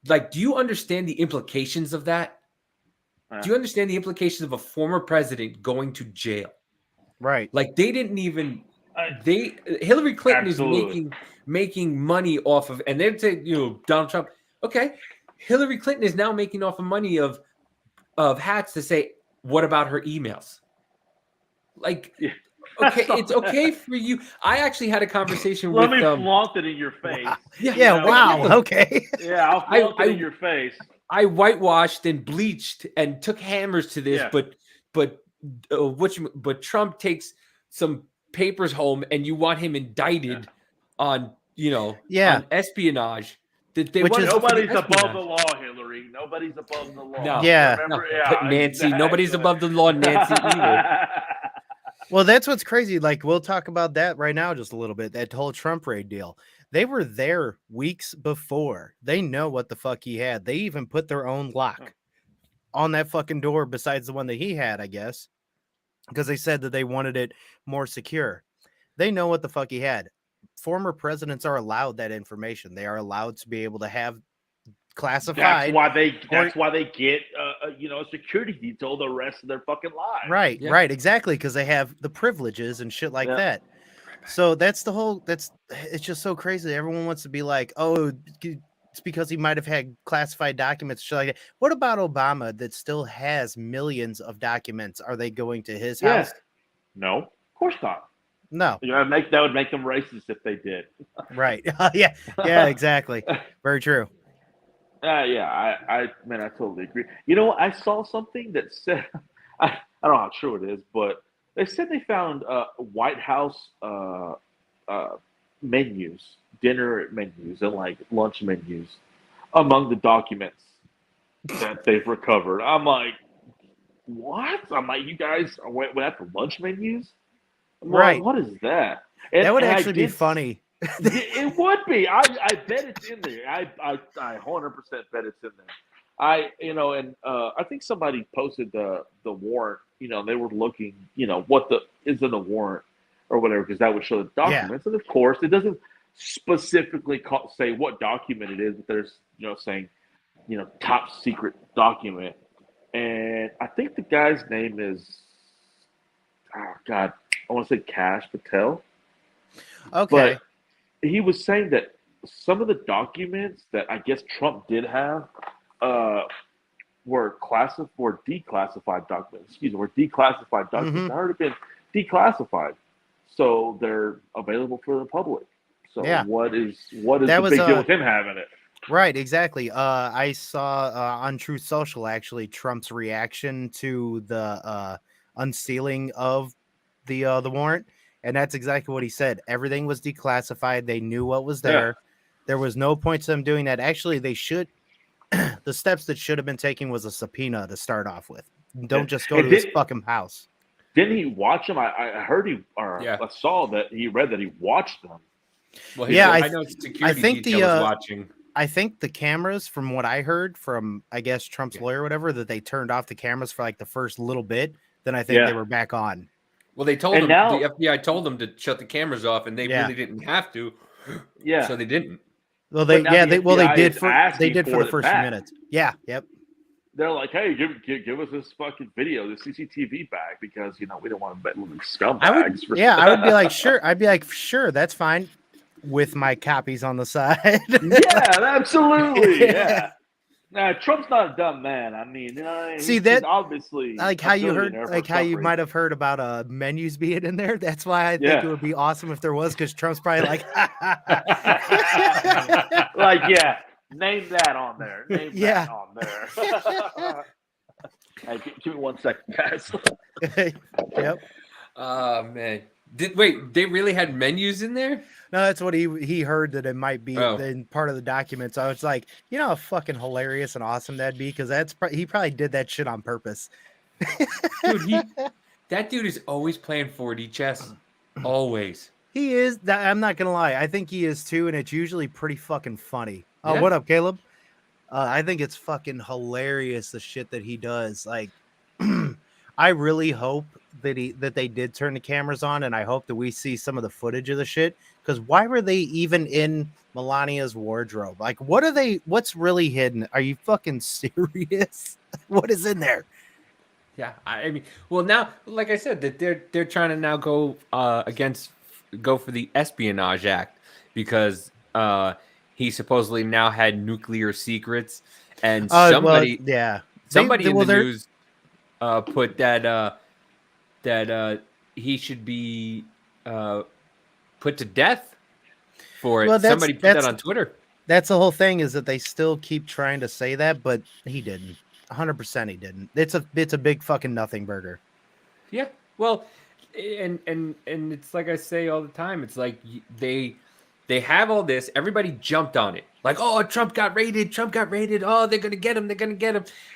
Like, do you understand the implications of that? Do you understand the implications of a former president going to jail? Right. Like, they didn't even Hillary Clinton is making money off of, and they'd say, you know, Donald Trump. Okay, Hillary Clinton is now making off of money of hats to say, what about her emails? Like, okay, it's okay for you. I actually had a conversation with. Let me flaunt it in your face. Wow. Yeah. Wow. Okay. Yeah, I'll flaunt it in your face. I whitewashed and bleached and took hammers to this, but Trump takes some papers home, and you want him indicted on, you know, on espionage. Nobody's above the law, Hillary. Nobody's above the law. No. Yeah. But Nancy, nobody's above the law, Nancy, either. Well, that's what's crazy. Like, we'll talk about that right now just a little bit. That whole Trump raid deal. They were there weeks before. They know what the fuck he had. They even put their own lock on that fucking door besides the one that he had, I guess, because they said that they wanted it more secure. They know what the fuck he had. Former presidents are allowed that information. They are allowed to be able to have classified. That's why they get a security detail the rest of their fucking lives. Right, right, exactly, because they have the privileges and shit like that. So that's the whole. It's just so crazy. Everyone wants to be like, oh, it's because he might have had classified documents, shit like that. What about Obama that still has millions of documents? Are they going to his house? No, of course not. No. That would make them racist if they did. Right. Yeah, exactly. Very true. I totally agree. You know, I saw something that said, I don't know how true it is, but they said they found White House menus, dinner menus, and like lunch menus among the documents that they've recovered. I'm like, what? I'm like, you guys went after lunch menus? Right. What is that? That would actually be funny. It would be. I bet it's in there. I 100% bet it's in there. I think somebody posted the warrant. You know, they were looking, you know, what is in the warrant or whatever, because that would show the documents. And of course, it doesn't specifically say what document it is, but there's, you know, saying, you know, top secret document. And I think the guy's name is, oh God, I want to say Kash Patel. Okay. But he was saying that some of the documents that I guess Trump did have were declassified documents. Were declassified documents that already been declassified, so they're available for the public. So what is the big deal with him having it? Right, exactly. I saw on Truth Social actually Trump's reaction to the unsealing of the warrant. And that's exactly what he said. Everything was declassified. They knew what was there. There was no point to them doing that. Actually, they should. The steps that should have been taken was a subpoena to start off with. Don't just go to his fucking house. Didn't he watch them? I heard I saw that he read that he watched them. Well, I know security detail was watching. I think the cameras, from what I heard from, I guess, Trump's lawyer or whatever, that they turned off the cameras for like the first little bit. Then I think they were back on. Well, they told them, the FBI told them to shut the cameras off, and they really didn't have to. Yeah. So they didn't. Well, they did for the first few minutes. Yeah. Yep. They're like, hey, give us this fucking video, the CCTV back, because, you know, we don't want to bet little scumbags. I would be like, sure. I'd be like, sure, that's fine, with my copies on the side. Yeah, absolutely. Yeah. Nah, Trump's not a dumb man. I mean, See he's that obviously like how you heard, like how you might have heard about menus being in there. That's why I think it would be awesome if there was, because Trump's probably like, like, yeah, name that on there. Name that on there. Hey, give me 1 second, guys. Yep. Oh man. Wait, they really had menus in there? No, that's what he heard, that it might be in part of the documents. I was like, you know how fucking hilarious and awesome that'd be, because he probably did that shit on purpose. Dude, that dude is always playing 4D chess. Always. He is. I'm not gonna lie. I think he is too, and it's usually pretty fucking funny. Oh, what up, Caleb? I think it's fucking hilarious, the shit that he does. Like, I really hope that they did turn the cameras on, and I hope that we see some of the footage of the shit. Because why were they even in Melania's wardrobe? Like, what's really hidden? Are you fucking serious? What is in there? Yeah, I mean, well, now, like I said, that they're trying to now go for the Espionage Act, because he supposedly now had nuclear secrets, and somebody in the news put that he should be put to death for it. Somebody put that on Twitter. That's the whole thing, is that they still keep trying to say that, but he didn't. 100% he didn't. It's a big fucking nothing burger. Yeah. Well, and it's like I say all the time. It's like they have all this. Everybody jumped on it. Like, oh, Trump got raided. Oh, they're gonna get him.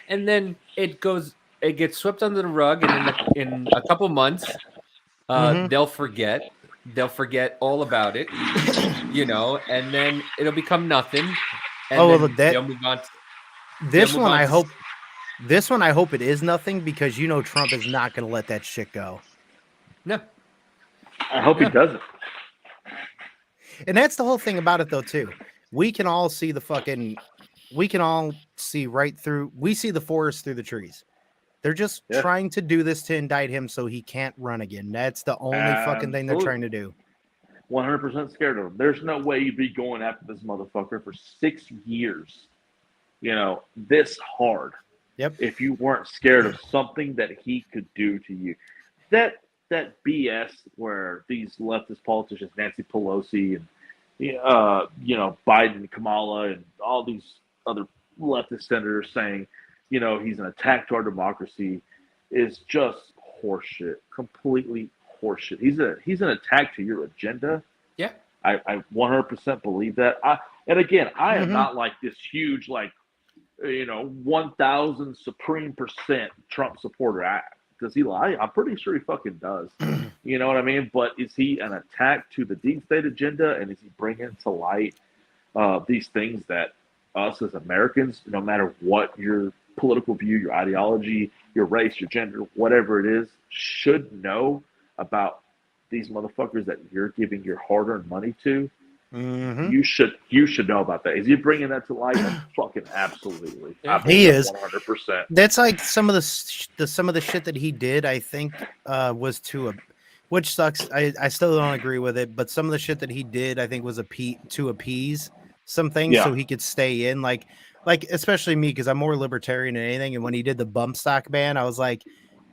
And then it gets swept under the rug, and in a couple months, they'll forget all about it, and then it'll become nothing. And they'll move on. This one, I hope it is nothing, because Trump is not going to let that shit go. No. I hope he doesn't. And that's the whole thing about it, though, too. We can all see right through. We see the forest through the trees. They're just trying to do this to indict him so he can't run again. That's the only fucking thing they're trying to do. 100% scared of him. There's no way you'd be going after this motherfucker for 6 years. This hard. Yep. If you weren't scared of something that he could do to you. That BS where these leftist politicians, Nancy Pelosi and Biden, Kamala, and all these other leftist senators saying, he's an attack to our democracy, is just horseshit. Completely horseshit. He's an attack to your agenda. Yeah. I 100% believe that. I am not like this huge 1,000 supreme % Trump supporter. Does he lie? I'm pretty sure he fucking does. You know what I mean? But is he an attack to the deep state agenda? And is he bringing to light these things that us as Americans, no matter what your political view, your ideology, your race, your gender, whatever it is, should know about these motherfuckers that you're giving your hard-earned money to? Mm-hmm. You should know about that. Is he bringing that to light? Fucking absolutely. He is 100%. That's like some of the shit that he did. I think was which sucks. I still don't agree with it. But some of the shit that he did, I think, was to appease some things so he could stay in. Like especially me, because I'm more libertarian than anything. And when he did the bump stock ban, I was like,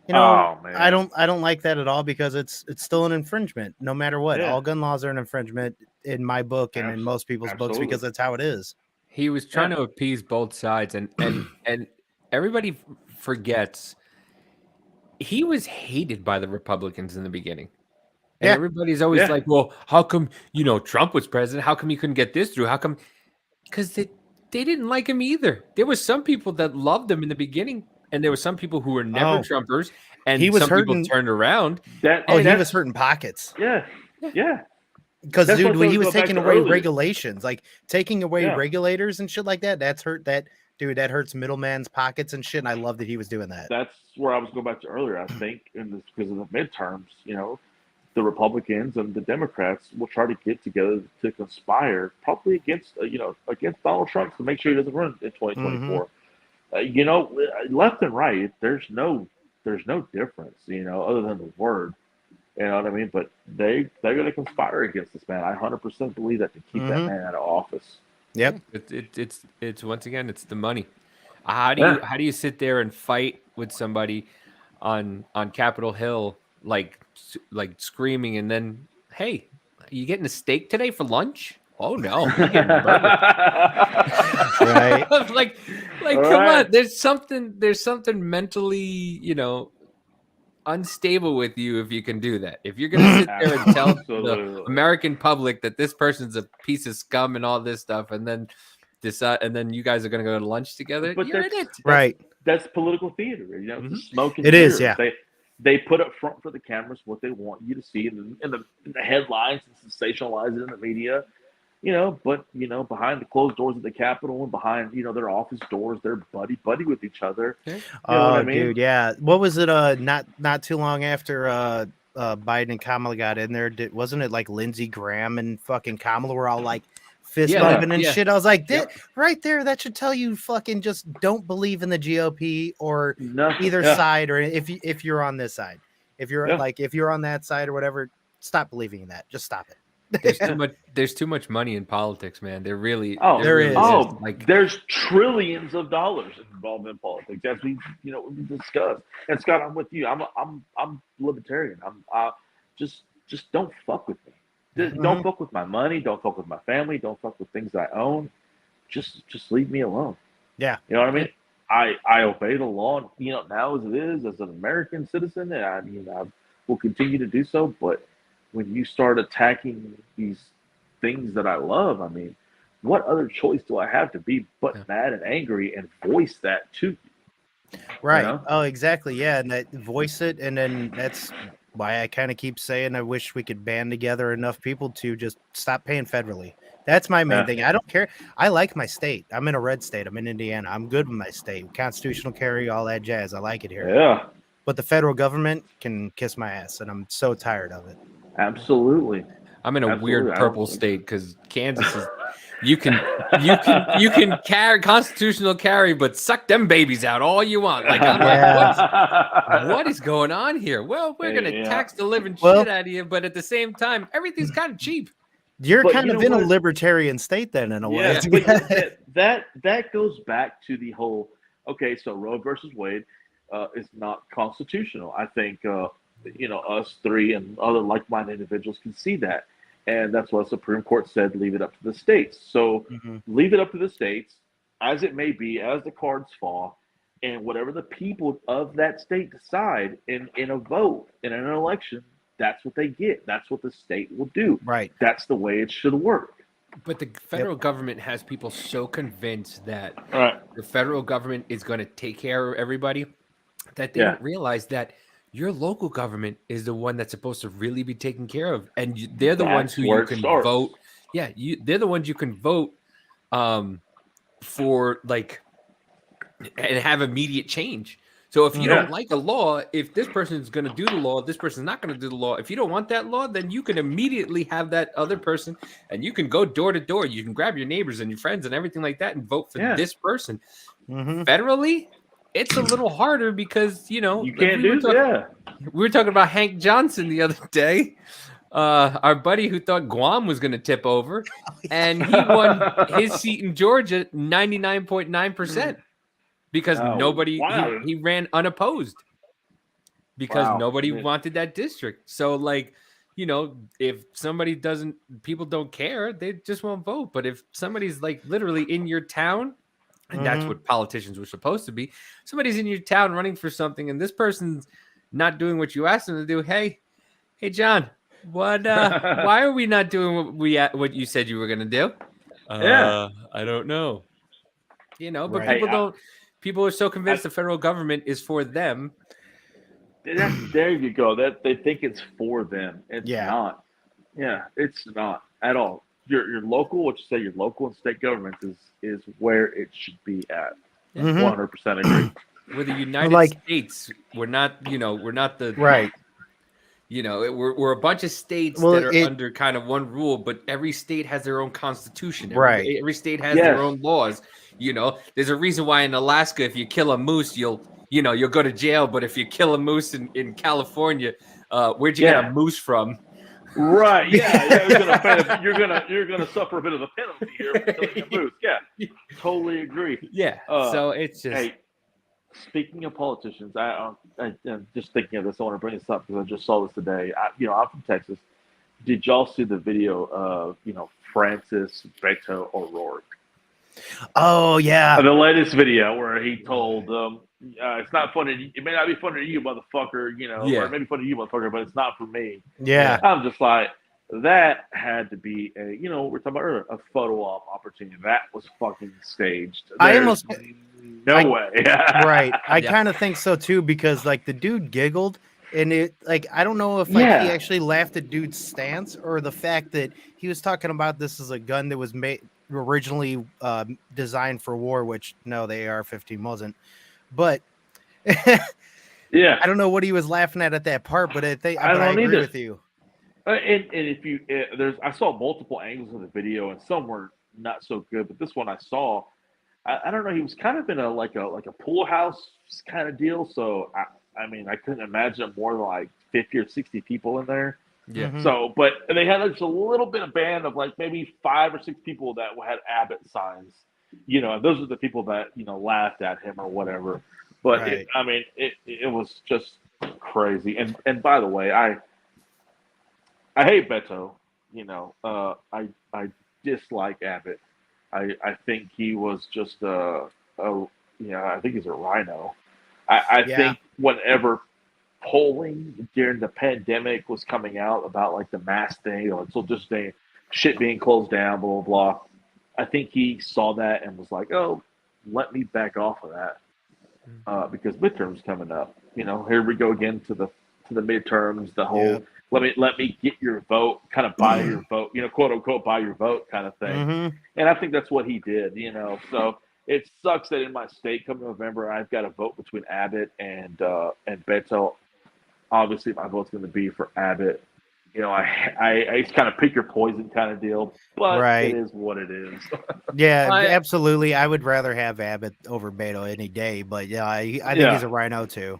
I don't like that at all, because it's still an infringement no matter what. All gun laws are an infringement in my book and in most people's books, because that's how it is. He was trying to appease both sides, and everybody forgets he was hated by the Republicans in the beginning. And everybody's always like, well, how come, Trump was president? How come he couldn't get this through? How come? Because they didn't like him either. There were some people that loved him in the beginning, and there were some people who were never Trumpers, and people turned around. He was hurting pockets. Yeah. Because dude, when he was taking away regulations, like taking away regulators and shit like that, that hurts middleman's pockets and shit. And I love that he was doing that. That's where I was going back to earlier. I think because of the midterms, the Republicans and the Democrats will try to get together to conspire, probably against Donald Trump, to make sure he doesn't run in 2024. Left and right, there's no difference, other than the word. You know what I mean? But they're going to conspire against this man. I 100% believe that, to keep that man out of office. Yep. It's once again, it's the money. How do you sit there and fight with somebody on Capitol Hill, like screaming, and then, hey, you getting a steak today for lunch? Oh no, you're getting a burger. Right. like come on. There's something mentally, unstable with you if you can do that. If you're gonna sit there and tell the American public that this person's a piece of scum and all this stuff, and then decide, and then you guys are gonna go to lunch together, but you're in it. Right. That's political theater. Smoke and it mirrors. is, yeah. They put up front for the cameras what they want you to see in the headlines and sensationalize it in the media. But behind the closed doors of the Capitol and behind their office doors, they're buddy with each other. Dude, yeah. What was it? Not too long after Biden and Kamala got in there, wasn't it like Lindsey Graham and fucking Kamala were all like fist bumping and shit? I was like, right there, that should tell you fucking just don't believe in the GOP or either side, or if you're on this side, if you're if you're on that side or whatever, stop believing in that. Just stop it. There's too much money in politics, man. There really there is. There's trillions of dollars involved in politics, as we discussed. And Scott, I'm with you. I'm libertarian. Just don't fuck with me. Don't fuck with my money. Don't fuck with my family. Don't fuck with things I own. Just leave me alone. Yeah. You know what I mean? I obey the law. Now as it is, as an American citizen, and I will continue to do so. But when you start attacking these things that I love, I mean, what other choice do I have to be but mad and angry and voice that to you? Right. Oh, exactly. Yeah. And that voice it. And then that's why I kind of keep saying I wish we could band together enough people to just stop paying federally. That's my main thing. I don't care. I like my state. I'm in a red state. I'm in Indiana. I'm good with my state. Constitutional carry, all that jazz. I like it here. Yeah. But the federal government can kiss my ass, and I'm so tired of it. Absolutely. I'm in a weird purple state because Kansas is. You can carry constitutional carry, but suck them babies out all you want. Like, what is going on here? Well, we're gonna tax the living shit out of you, but at the same time, everything's kind of cheap. You're kind of in a libertarian state then, in a way. That goes back to the whole. Okay, so Roe versus Wade is not constitutional. I think us three and other like-minded individuals can see that. And that's what the Supreme Court said, leave it up to the states. So leave it up to the states, as it may be, as the cards fall, and whatever the people of that state decide in a vote, in an election, that's what they get. That's what the state will do. Right. That's the way it should work. But the federal government has people so convinced that the federal government is going to take care of everybody that they don't realize that your local government is the one that's supposed to really be taken care of, and they're the ones who you can vote. Yeah, they're the ones you can vote for, like, and have immediate change. So if you don't like a law, if this person is going to do the law, this person's not going to do the law. If you don't want that law, then you can immediately have that other person, and you can go door to door. You can grab your neighbors and your friends and everything like that and vote for this person. Federally, it's a little harder because, you can't do that. We were talking about Hank Johnson the other day, our buddy who thought Guam was going to tip over, and he won his seat in Georgia 99.9% because he ran unopposed because nobody wanted that district. So, like, if somebody people don't care, they just won't vote. But if somebody's like literally in your town, and that's what politicians were supposed to be. Somebody's in your town running for something, and this person's not doing what you asked them to do. Hey, John, what? Why are we not doing what you said you were going to do? I don't know. But people don't. People are so convinced the federal government is for them. There you go. That they think it's for them. It's not. Yeah, it's not at all. Your local, what you say, your local and state governments is where it should be at. 100% agree. We're the United States. We're not the right. We're a bunch of states that are under kind of one rule, but every state has their own constitution. Every state has their own laws. There's a reason why in Alaska, if you kill a moose, you'll go to jail. But if you kill a moose in California, where'd you get a moose from? Right? Yeah. You're gonna suffer a bit of a penalty here for killing a moose. Yeah, totally agree. Yeah. So it's just. Hey, speaking of politicians, I'm just thinking of this. I want to bring this up because I just saw this today. I'm from Texas. Did y'all see the video of Francis Beto O'Rourke? Oh yeah, The latest video where he told it's not funny. It may not be funny to you, motherfucker. Or it may be funny to you, motherfucker, but it's not for me. Yeah. I'm just like, that had to be we're talking about earlier, a photo op opportunity. That was fucking staged. There's no way. Right. I kind of think so too, because like the dude giggled, and it I don't know if he actually laughed at dude's stance or the fact that he was talking about this as a gun that was made originally designed for war, which no, the AR-15 wasn't. But I don't know what he was laughing at that part, but I agree with you. And if you I saw multiple angles of the video, and some were not so good, but this one I saw, I don't know, he was kind of in a like a pool house kind of deal. So I mean, I couldn't imagine more than like 50 or 60 people in there. Yeah. Mm-hmm. So, but they had just a little bit of band of like maybe 5 or 6 people that had Abbott signs. And those are the people that laughed at him or whatever. But right. It was just crazy. And by the way, I hate Beto. I dislike Abbott. I think he was just I think he's a rhino. I think whenever polling during the pandemic was coming out about like the mask thing or social distancing, shit being closed down, blah blah blah, I think he saw that and was like, "Oh, let me back off of that," because midterms coming up. Here we go again to the midterms. The whole let me get your vote, kind of buy your vote, quote unquote buy your vote kind of thing. Mm-hmm. And I think that's what he did. So it sucks that in my state come November, I've got to vote between Abbott and Beto. Obviously, my vote's going to be for Abbott. It's kind of pick your poison kind of deal, but it is what it is. Yeah, absolutely. I would rather have Abbott over Beto any day, but I think he's a rhino too.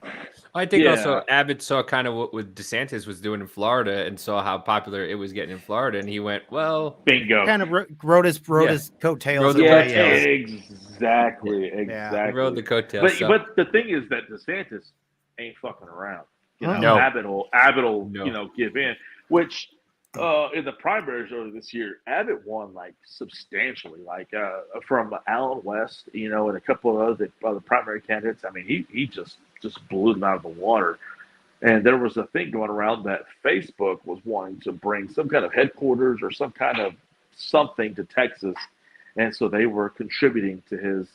I think also Abbott saw kind of what DeSantis was doing in Florida and saw how popular it was getting in Florida, and he went, "Well, bingo." Kind of rode his coattails. Exactly. He rode the coattails. But the thing is that DeSantis ain't fucking around. No. Abbott will give in. Which in the primaries earlier this year, Abbott won like substantially, like from Allen West, and a couple of other primary candidates. I mean, he just blew them out of the water. And there was a thing going around that Facebook was wanting to bring some kind of headquarters or some kind of something to Texas, and so they were contributing to his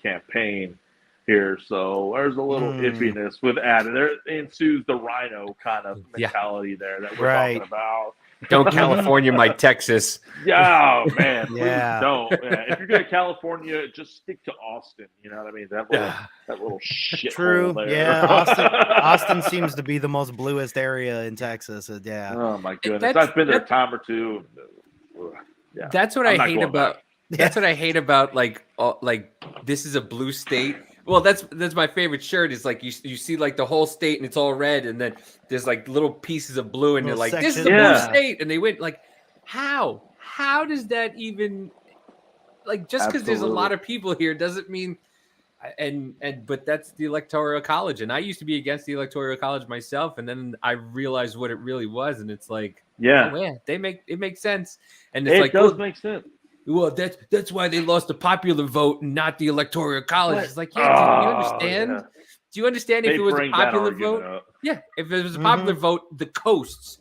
campaign here. So there's a little iffiness with Abbott. There ensues the rhino kind of mentality there that we're talking about. Don't California my Texas. Oh man, please don't. Yeah. If you're going to California, just stick to Austin. You know what I mean? That little shit. True. There. Yeah. Austin seems to be the most bluest area in Texas. Yeah. Oh my goodness, I've been there a time or two. Yeah. That's what I hate about. That's what I hate about like this is a blue state. Well, that's my favorite shirt. Is like you see like the whole state and it's all red, and then there's like little pieces of blue, and they're like, "This is a blue state," and they went like, "How does that even like just because there's a lot of people here doesn't mean?" But that's the Electoral College, and I used to be against the Electoral College myself, and then I realized what it really was, and it's like, oh man, it makes sense, and it's like does make sense. Well, that's why they lost the popular vote and not the Electoral College. It's like, do you understand? Yeah. Do you understand if it was a popular vote? Yeah, if it was a popular vote, the coast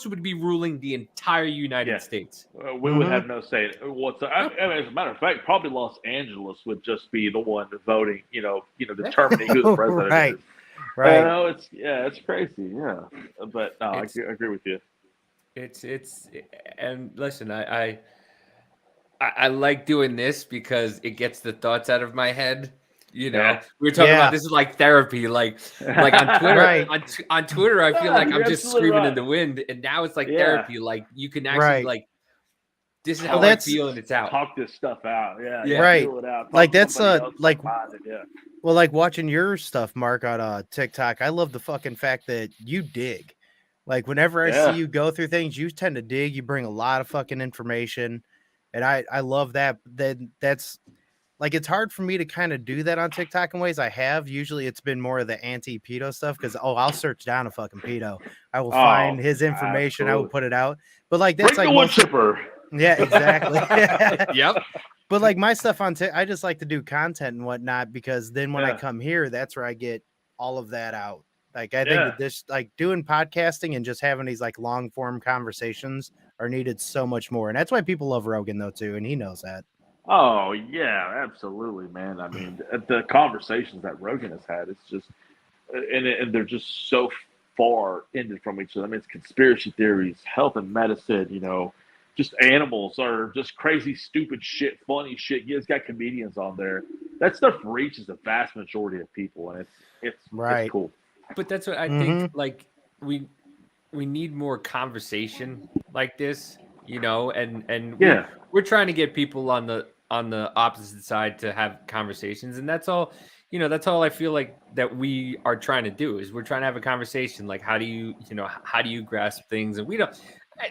would be ruling the entire United States. We would have no say. As a matter of fact, probably Los Angeles would just be the one voting. Determining who the president is. Right. It's crazy. Yeah, but no, I agree with you. It's and listen, I like doing this because it gets the thoughts out of my head. We were talking about this is like therapy, like on Twitter. On Twitter, I feel like I'm just screaming in the wind, and now it's like therapy. Like you can actually like this is how I feel, and it's out. Talk this stuff out. Right. Feel it out. Like that's like well, like watching your stuff, Mark, on TikTok. I love the fucking fact that you dig. Like whenever I see you go through things, you tend to dig. You bring a lot of fucking information, and I love that. That's like it's hard for me to kind of do that on TikTok in ways I have. Usually, it's been more of the anti-pedo stuff because I'll search down a fucking pedo. I will find his information. Absolutely. I will put it out. But like that's Bring like the wood chipper. Yeah, exactly. Yep. But like my stuff on I just like to do content and whatnot because then when I come here, that's where I get all of that out. Like I think that this like doing podcasting and just having these like long form conversations are needed so much more. And that's why people love Rogan though too, and he knows that. Oh yeah, absolutely, man. I mean, the conversations that Rogan has had, it's just, and they're just so far ended from each other. I mean, it's conspiracy theories, health and medicine, you know, just animals or just crazy, stupid shit, funny shit. Yeah, it's got comedians on there. That stuff reaches the vast majority of people, and it's cool. But that's what I think. Like we need more conversation like this, you know, and we're trying to get people on the opposite side to have conversations, and that's all. You know, that's all I feel like that we are trying to do is we're trying to have a conversation. Like, how do you grasp things? And we don't.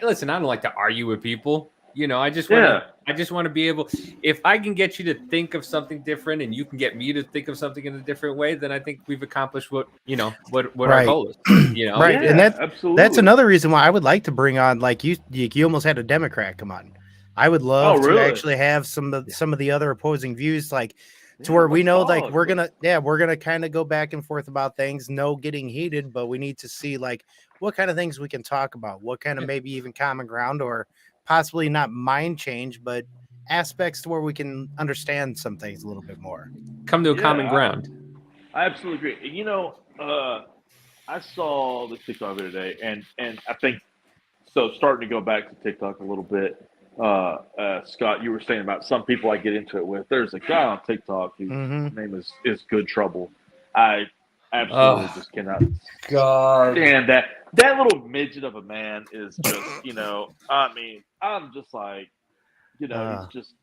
Listen, I don't like to argue with people. You know, I just want to be able. If I can get you to think of something different, and you can get me to think of something in a different way, then I think we've accomplished what our goal is. You know, right? And that's another reason why I would like to bring on like you almost had a Democrat come on. I would love to actually have some of the other opposing views, like to where we know like we're gonna kind of go back and forth about things, no getting heated, but we need to see like what kind of things we can talk about, what kind of maybe even common ground or possibly not mind change, but aspects to where we can understand some things a little bit more. Come to a common ground. I absolutely agree. You know, I saw the TikTok video today, and I think so. Starting to go back to TikTok a little bit. Scott, you were saying about some people I get into it with. There's a guy on TikTok whose name is Good Trouble. I absolutely just cannot stand that. That little midget of a man is just, you know, I mean, I'm just like, you know, he's just,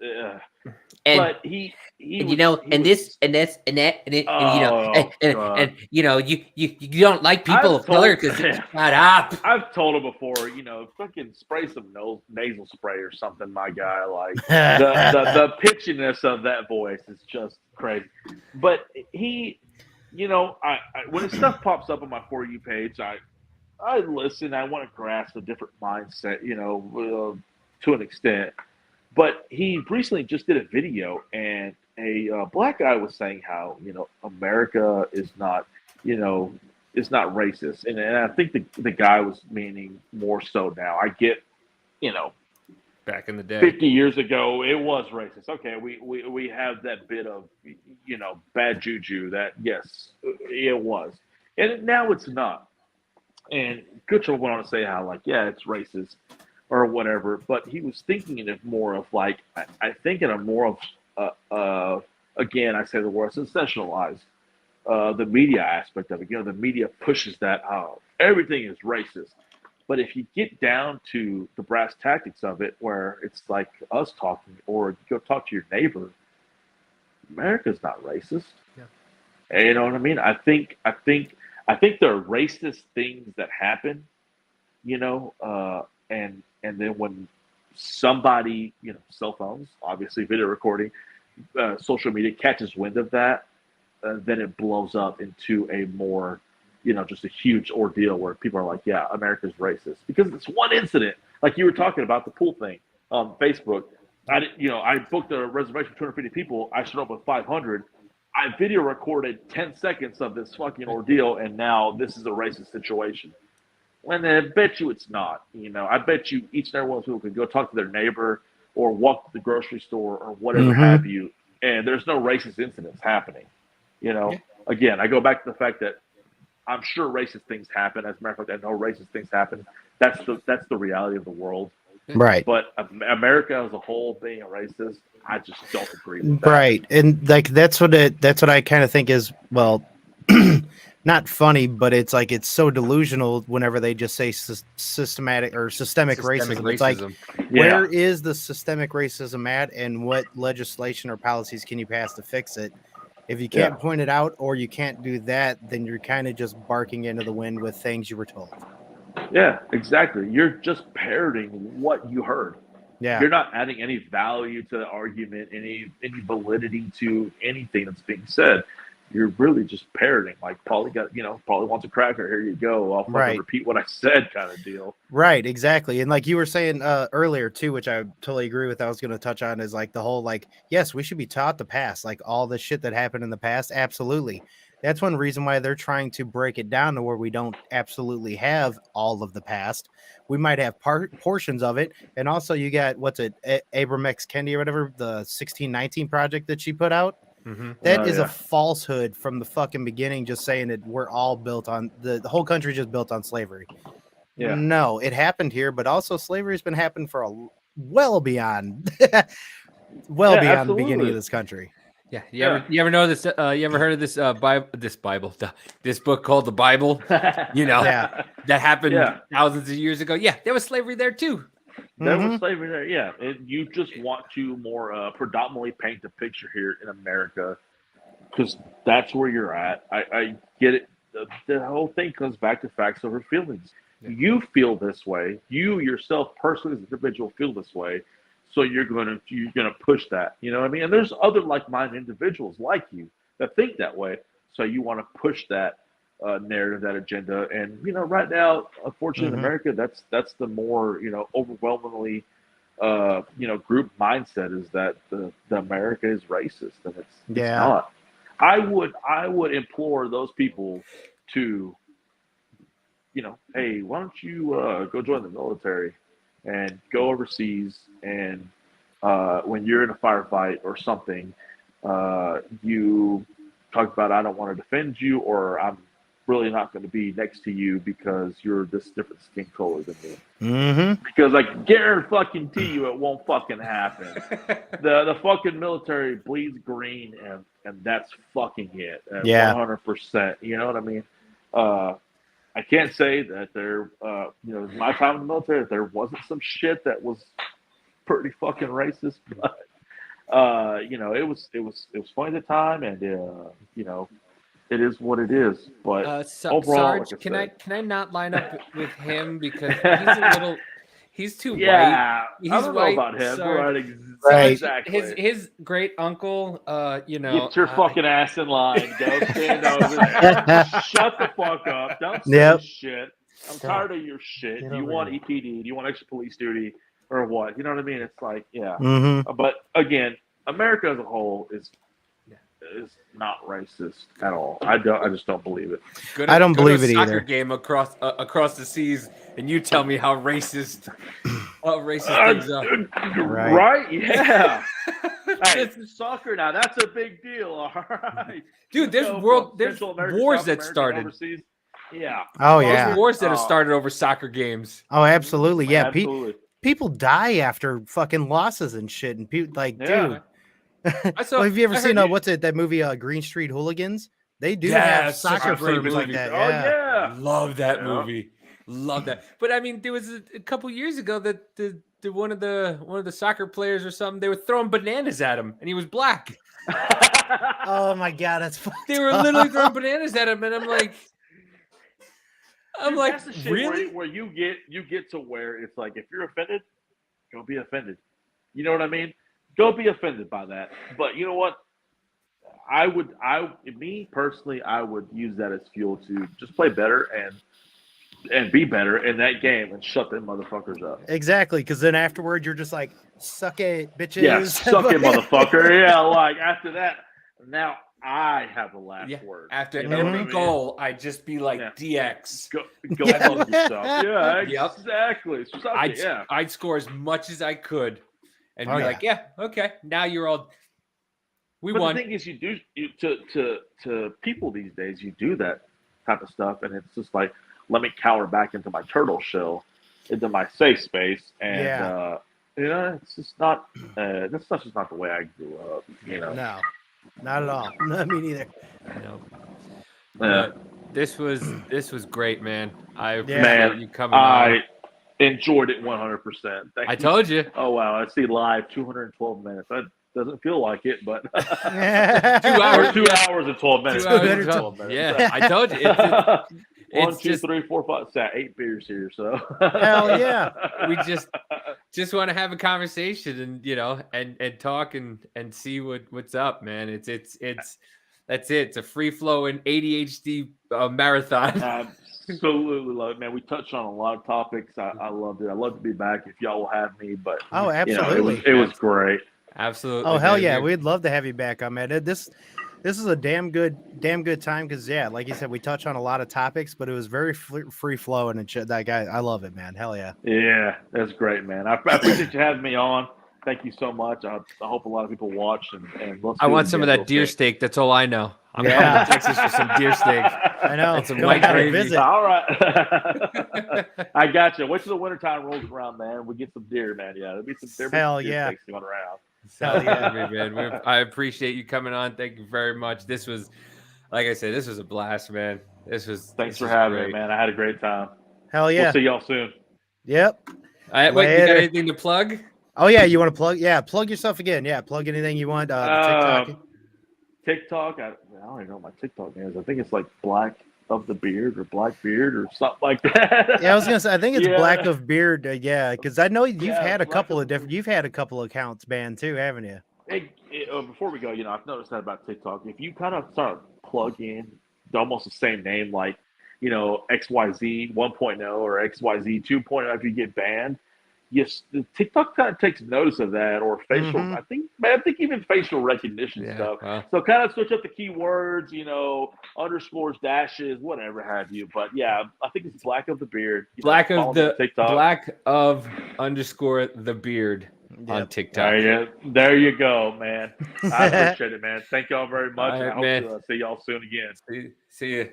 but he and, you know, and this and this and that and it, and, you know, and you know, you don't like people of color because shut up. I've told him before, you know, fucking spray some nasal spray or something, my guy. Like the pitchiness of that voice is just crazy. But he, you know, I when his stuff pops up on my For You page, I listen. I want to grasp a different mindset, you know, to an extent. But he recently just did a video, and a black guy was saying how, you know, America is not, you know, is not racist. And I think the guy was meaning more so now. I get, you know, back in the day, 50 years ago, it was racist. Okay, we have that bit of, you know, bad juju that, yes, it was. And now it's not. And Kutcher went on to say how, like, yeah, it's racist or whatever, but he was thinking in it more of like, I think in a more of, again, I say the word sensationalized, the media aspect of it. You know, the media pushes that out. Everything is racist. But if you get down to the brass tactics of it, where it's like us talking, or you go talk to your neighbor, America's not racist. Yeah. And you know what I mean? I think there are racist things that happen, you know, and then when somebody, you know, cell phones, obviously video recording, social media catches wind of that, then it blows up into a more, you know, just a huge ordeal where people are like, yeah, America's racist. Because it's one incident. Like you were talking about the pool thing on Facebook. I booked a reservation for 250 people. I showed up with 500. I video recorded 10 seconds of this fucking ordeal, and now this is a racist situation. And I bet you it's not. You know, I bet you each and every one of those people could go talk to their neighbor or walk to the grocery store or whatever have you, and there's no racist incidents happening. You know, again, I go back to the fact that I'm sure racist things happen. As a matter of fact, I know racist things happen. That's the reality of the world. Right. But America as a whole being a racist, I just don't agree with that. Right. And like that's what I kind of think is, well, not funny, but it's like it's so delusional whenever they just say systemic racism. It's like, where is the systemic racism at, and what legislation or policies can you pass to fix it? If you can't point it out or you can't do that, then you're kind of just barking into the wind with things you were told. Yeah, exactly. You're just parroting what you heard. Yeah. You're not adding any value to the argument, any validity to anything that's being said. You're really just parroting. Like, Paulie Paulie wants a cracker. Here you go. I'll fucking repeat what I said, kind of deal. Right, exactly. And like you were saying earlier too, which I totally agree with, I was going to touch on, is like the whole, like, yes, we should be taught the past, like all the shit that happened in the past. Absolutely. That's one reason why they're trying to break it down to where we don't absolutely have all of the past. We might have portions of it. And also you got, what's it, Abram X Kendi or whatever, the 1619 project that she put out. Mm-hmm. That is a falsehood from the fucking beginning, just saying that we're all built on the whole country just built on slavery. Yeah. No, it happened here, but also slavery's been happening for well beyond beyond the beginning of this country. Yeah. You ever know this? You ever heard of this this book called the Bible? That happened thousands of years ago. Yeah, there was slavery there too. There was slavery there, yeah. You just want to more predominantly paint the picture here in America because that's where you're at. I get it. The whole thing comes back to facts over feelings. Yeah. You feel this way. You yourself personally as an individual feel this way. So you're gonna push that. You know what I mean? And there's other like-minded individuals like you that think that way. So you want to push that narrative, that agenda. And right now, unfortunately, in America, that's the more overwhelmingly group mindset is that the America is racist, and it's not. I would implore those people to hey, why don't you go join the military and go overseas, and when you're in a firefight or something, you talk about, I don't want to defend you, or I'm really not going to be next to you because you're this different skin color than me. Mm-hmm. Because I guarantee you it won't fucking happen. The fucking military bleeds green, and that's fucking it. 100%. You know what I mean? I can't say that there, my time in the military, that there wasn't some shit that was pretty fucking racist, but it was funny at the time, and it is what it is. But overall, Sarge, can I not line up with him because he's too white. He's I don't know about him. Sarge. Right, exactly. His great uncle, get your fucking ass in line. Go stand over there. Shut the fuck up. Don't say shit. I'm tired of your shit. Do you want EPD? Do you want extra police duty or what? You know what I mean? It's like, But again, America as a whole is not racist at all. I just don't believe it. I don't believe it either. Soccer game across the seas, and you tell me how racist things are. Right? Yeah. Hey, soccer now, that's a big deal. All right, dude. There's wars that started. Overseas. Yeah. Oh yeah. There's wars that have started over soccer games. Oh, absolutely. Yeah. Absolutely. People die after fucking losses and shit, and people dude. Have you ever seen what's it, that movie Green Street Hooligans? They do have soccer films like that. Oh yeah, love that movie. Love that. But I mean, there was a couple years ago that one of the soccer players or something, they were throwing bananas at him, and he was black. Oh my god, that's fucked They were literally throwing bananas at him, and I'm like, that's the shit really? Where you get to where it's like, if you're offended, go be offended. You know what I mean? Go be offended by that. But you know what? Me personally, I would use that as fuel to just play better and be better in that game and shut them motherfuckers up. Exactly, because then afterward you're just like, suck it, bitches. Yeah, suck it, mother. Yeah, like after that, now I have the last word. After every goal, I just be like, DX. Go fuck yourself. Yeah, exactly. I'd score as much as I could. And be like, okay, now you're all. We won. The thing is, to people these days, you do that type of stuff, and it's just like, let me cower back into my turtle shell, into my safe space, and it's just not. That's just not the way I grew up. No, not at all. No, me neither. No. This was great, man. I appreciate you coming on. Enjoyed it 100%. I told you. Oh wow! I see live 212 minutes. That doesn't feel like it, but 2 hours and 12 minutes. 2 hours and 12 minutes. Yeah, I told you. It's 2, 3, 4, 5, 6, 8 beers here. So Hell yeah. We just want to have a conversation and and talk and see what's up, man. It's that's it. It's a free flowing ADHD marathon. Absolutely love it, man. We touched on a lot of topics. I loved it. I'd love to be back if y'all will have me. But absolutely, it was great. Absolutely. Oh hell yeah, we'd love to have you back on, man. This is a damn good time because like you said, we touched on a lot of topics, but it was very free flowing and shit. That guy, I love it, man. Hell yeah. Yeah, that's great, man. I appreciate you having me on. Thank you so much. I hope a lot of people watched and I want some of that deer steak. That's all I know. I'm going to Texas for some deer steak. I know. And some white gravy. Visit. All right. I got you. Wait till the wintertime rolls around, man. We get some deer, man. Yeah, there'll be some deer steaks going around. Hell yeah, man. I appreciate you coming on. Thank you very much. This was, like I said, this was a blast, man. Thanks for having me, man. I had a great time. Hell yeah. We'll see y'all soon. Yep. Wait, you got anything to plug? Oh yeah, you want to plug? Yeah, plug yourself again. Yeah, plug anything you want. TikTok. I don't even know what my TikTok name is. I think it's like Black of the Beard or Blackbeard or something like that. Yeah, I was gonna say. I think it's Black of Beard. Because I know you've had a couple of different. You've had a couple of accounts banned too, haven't you? Before we go, I've noticed that about TikTok. If you kind of start plugging almost the same name, like XYZ 1.0 or XYZ 2.0, if you get banned. Yes, the TikTok kind of takes notice of that, or facial. Mm-hmm. I think even facial recognition stuff. Wow. So kind of switch up the keywords, underscores, dashes, whatever have you. But yeah, I think it's Black of the Beard. Black of the TikTok. Black of _the beard on TikTok. There you go, man. I appreciate it, man. Thank y'all very much. All right, I hope man. to see y'all soon again. See you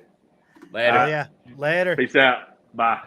later. Yeah, later. Peace out. Bye.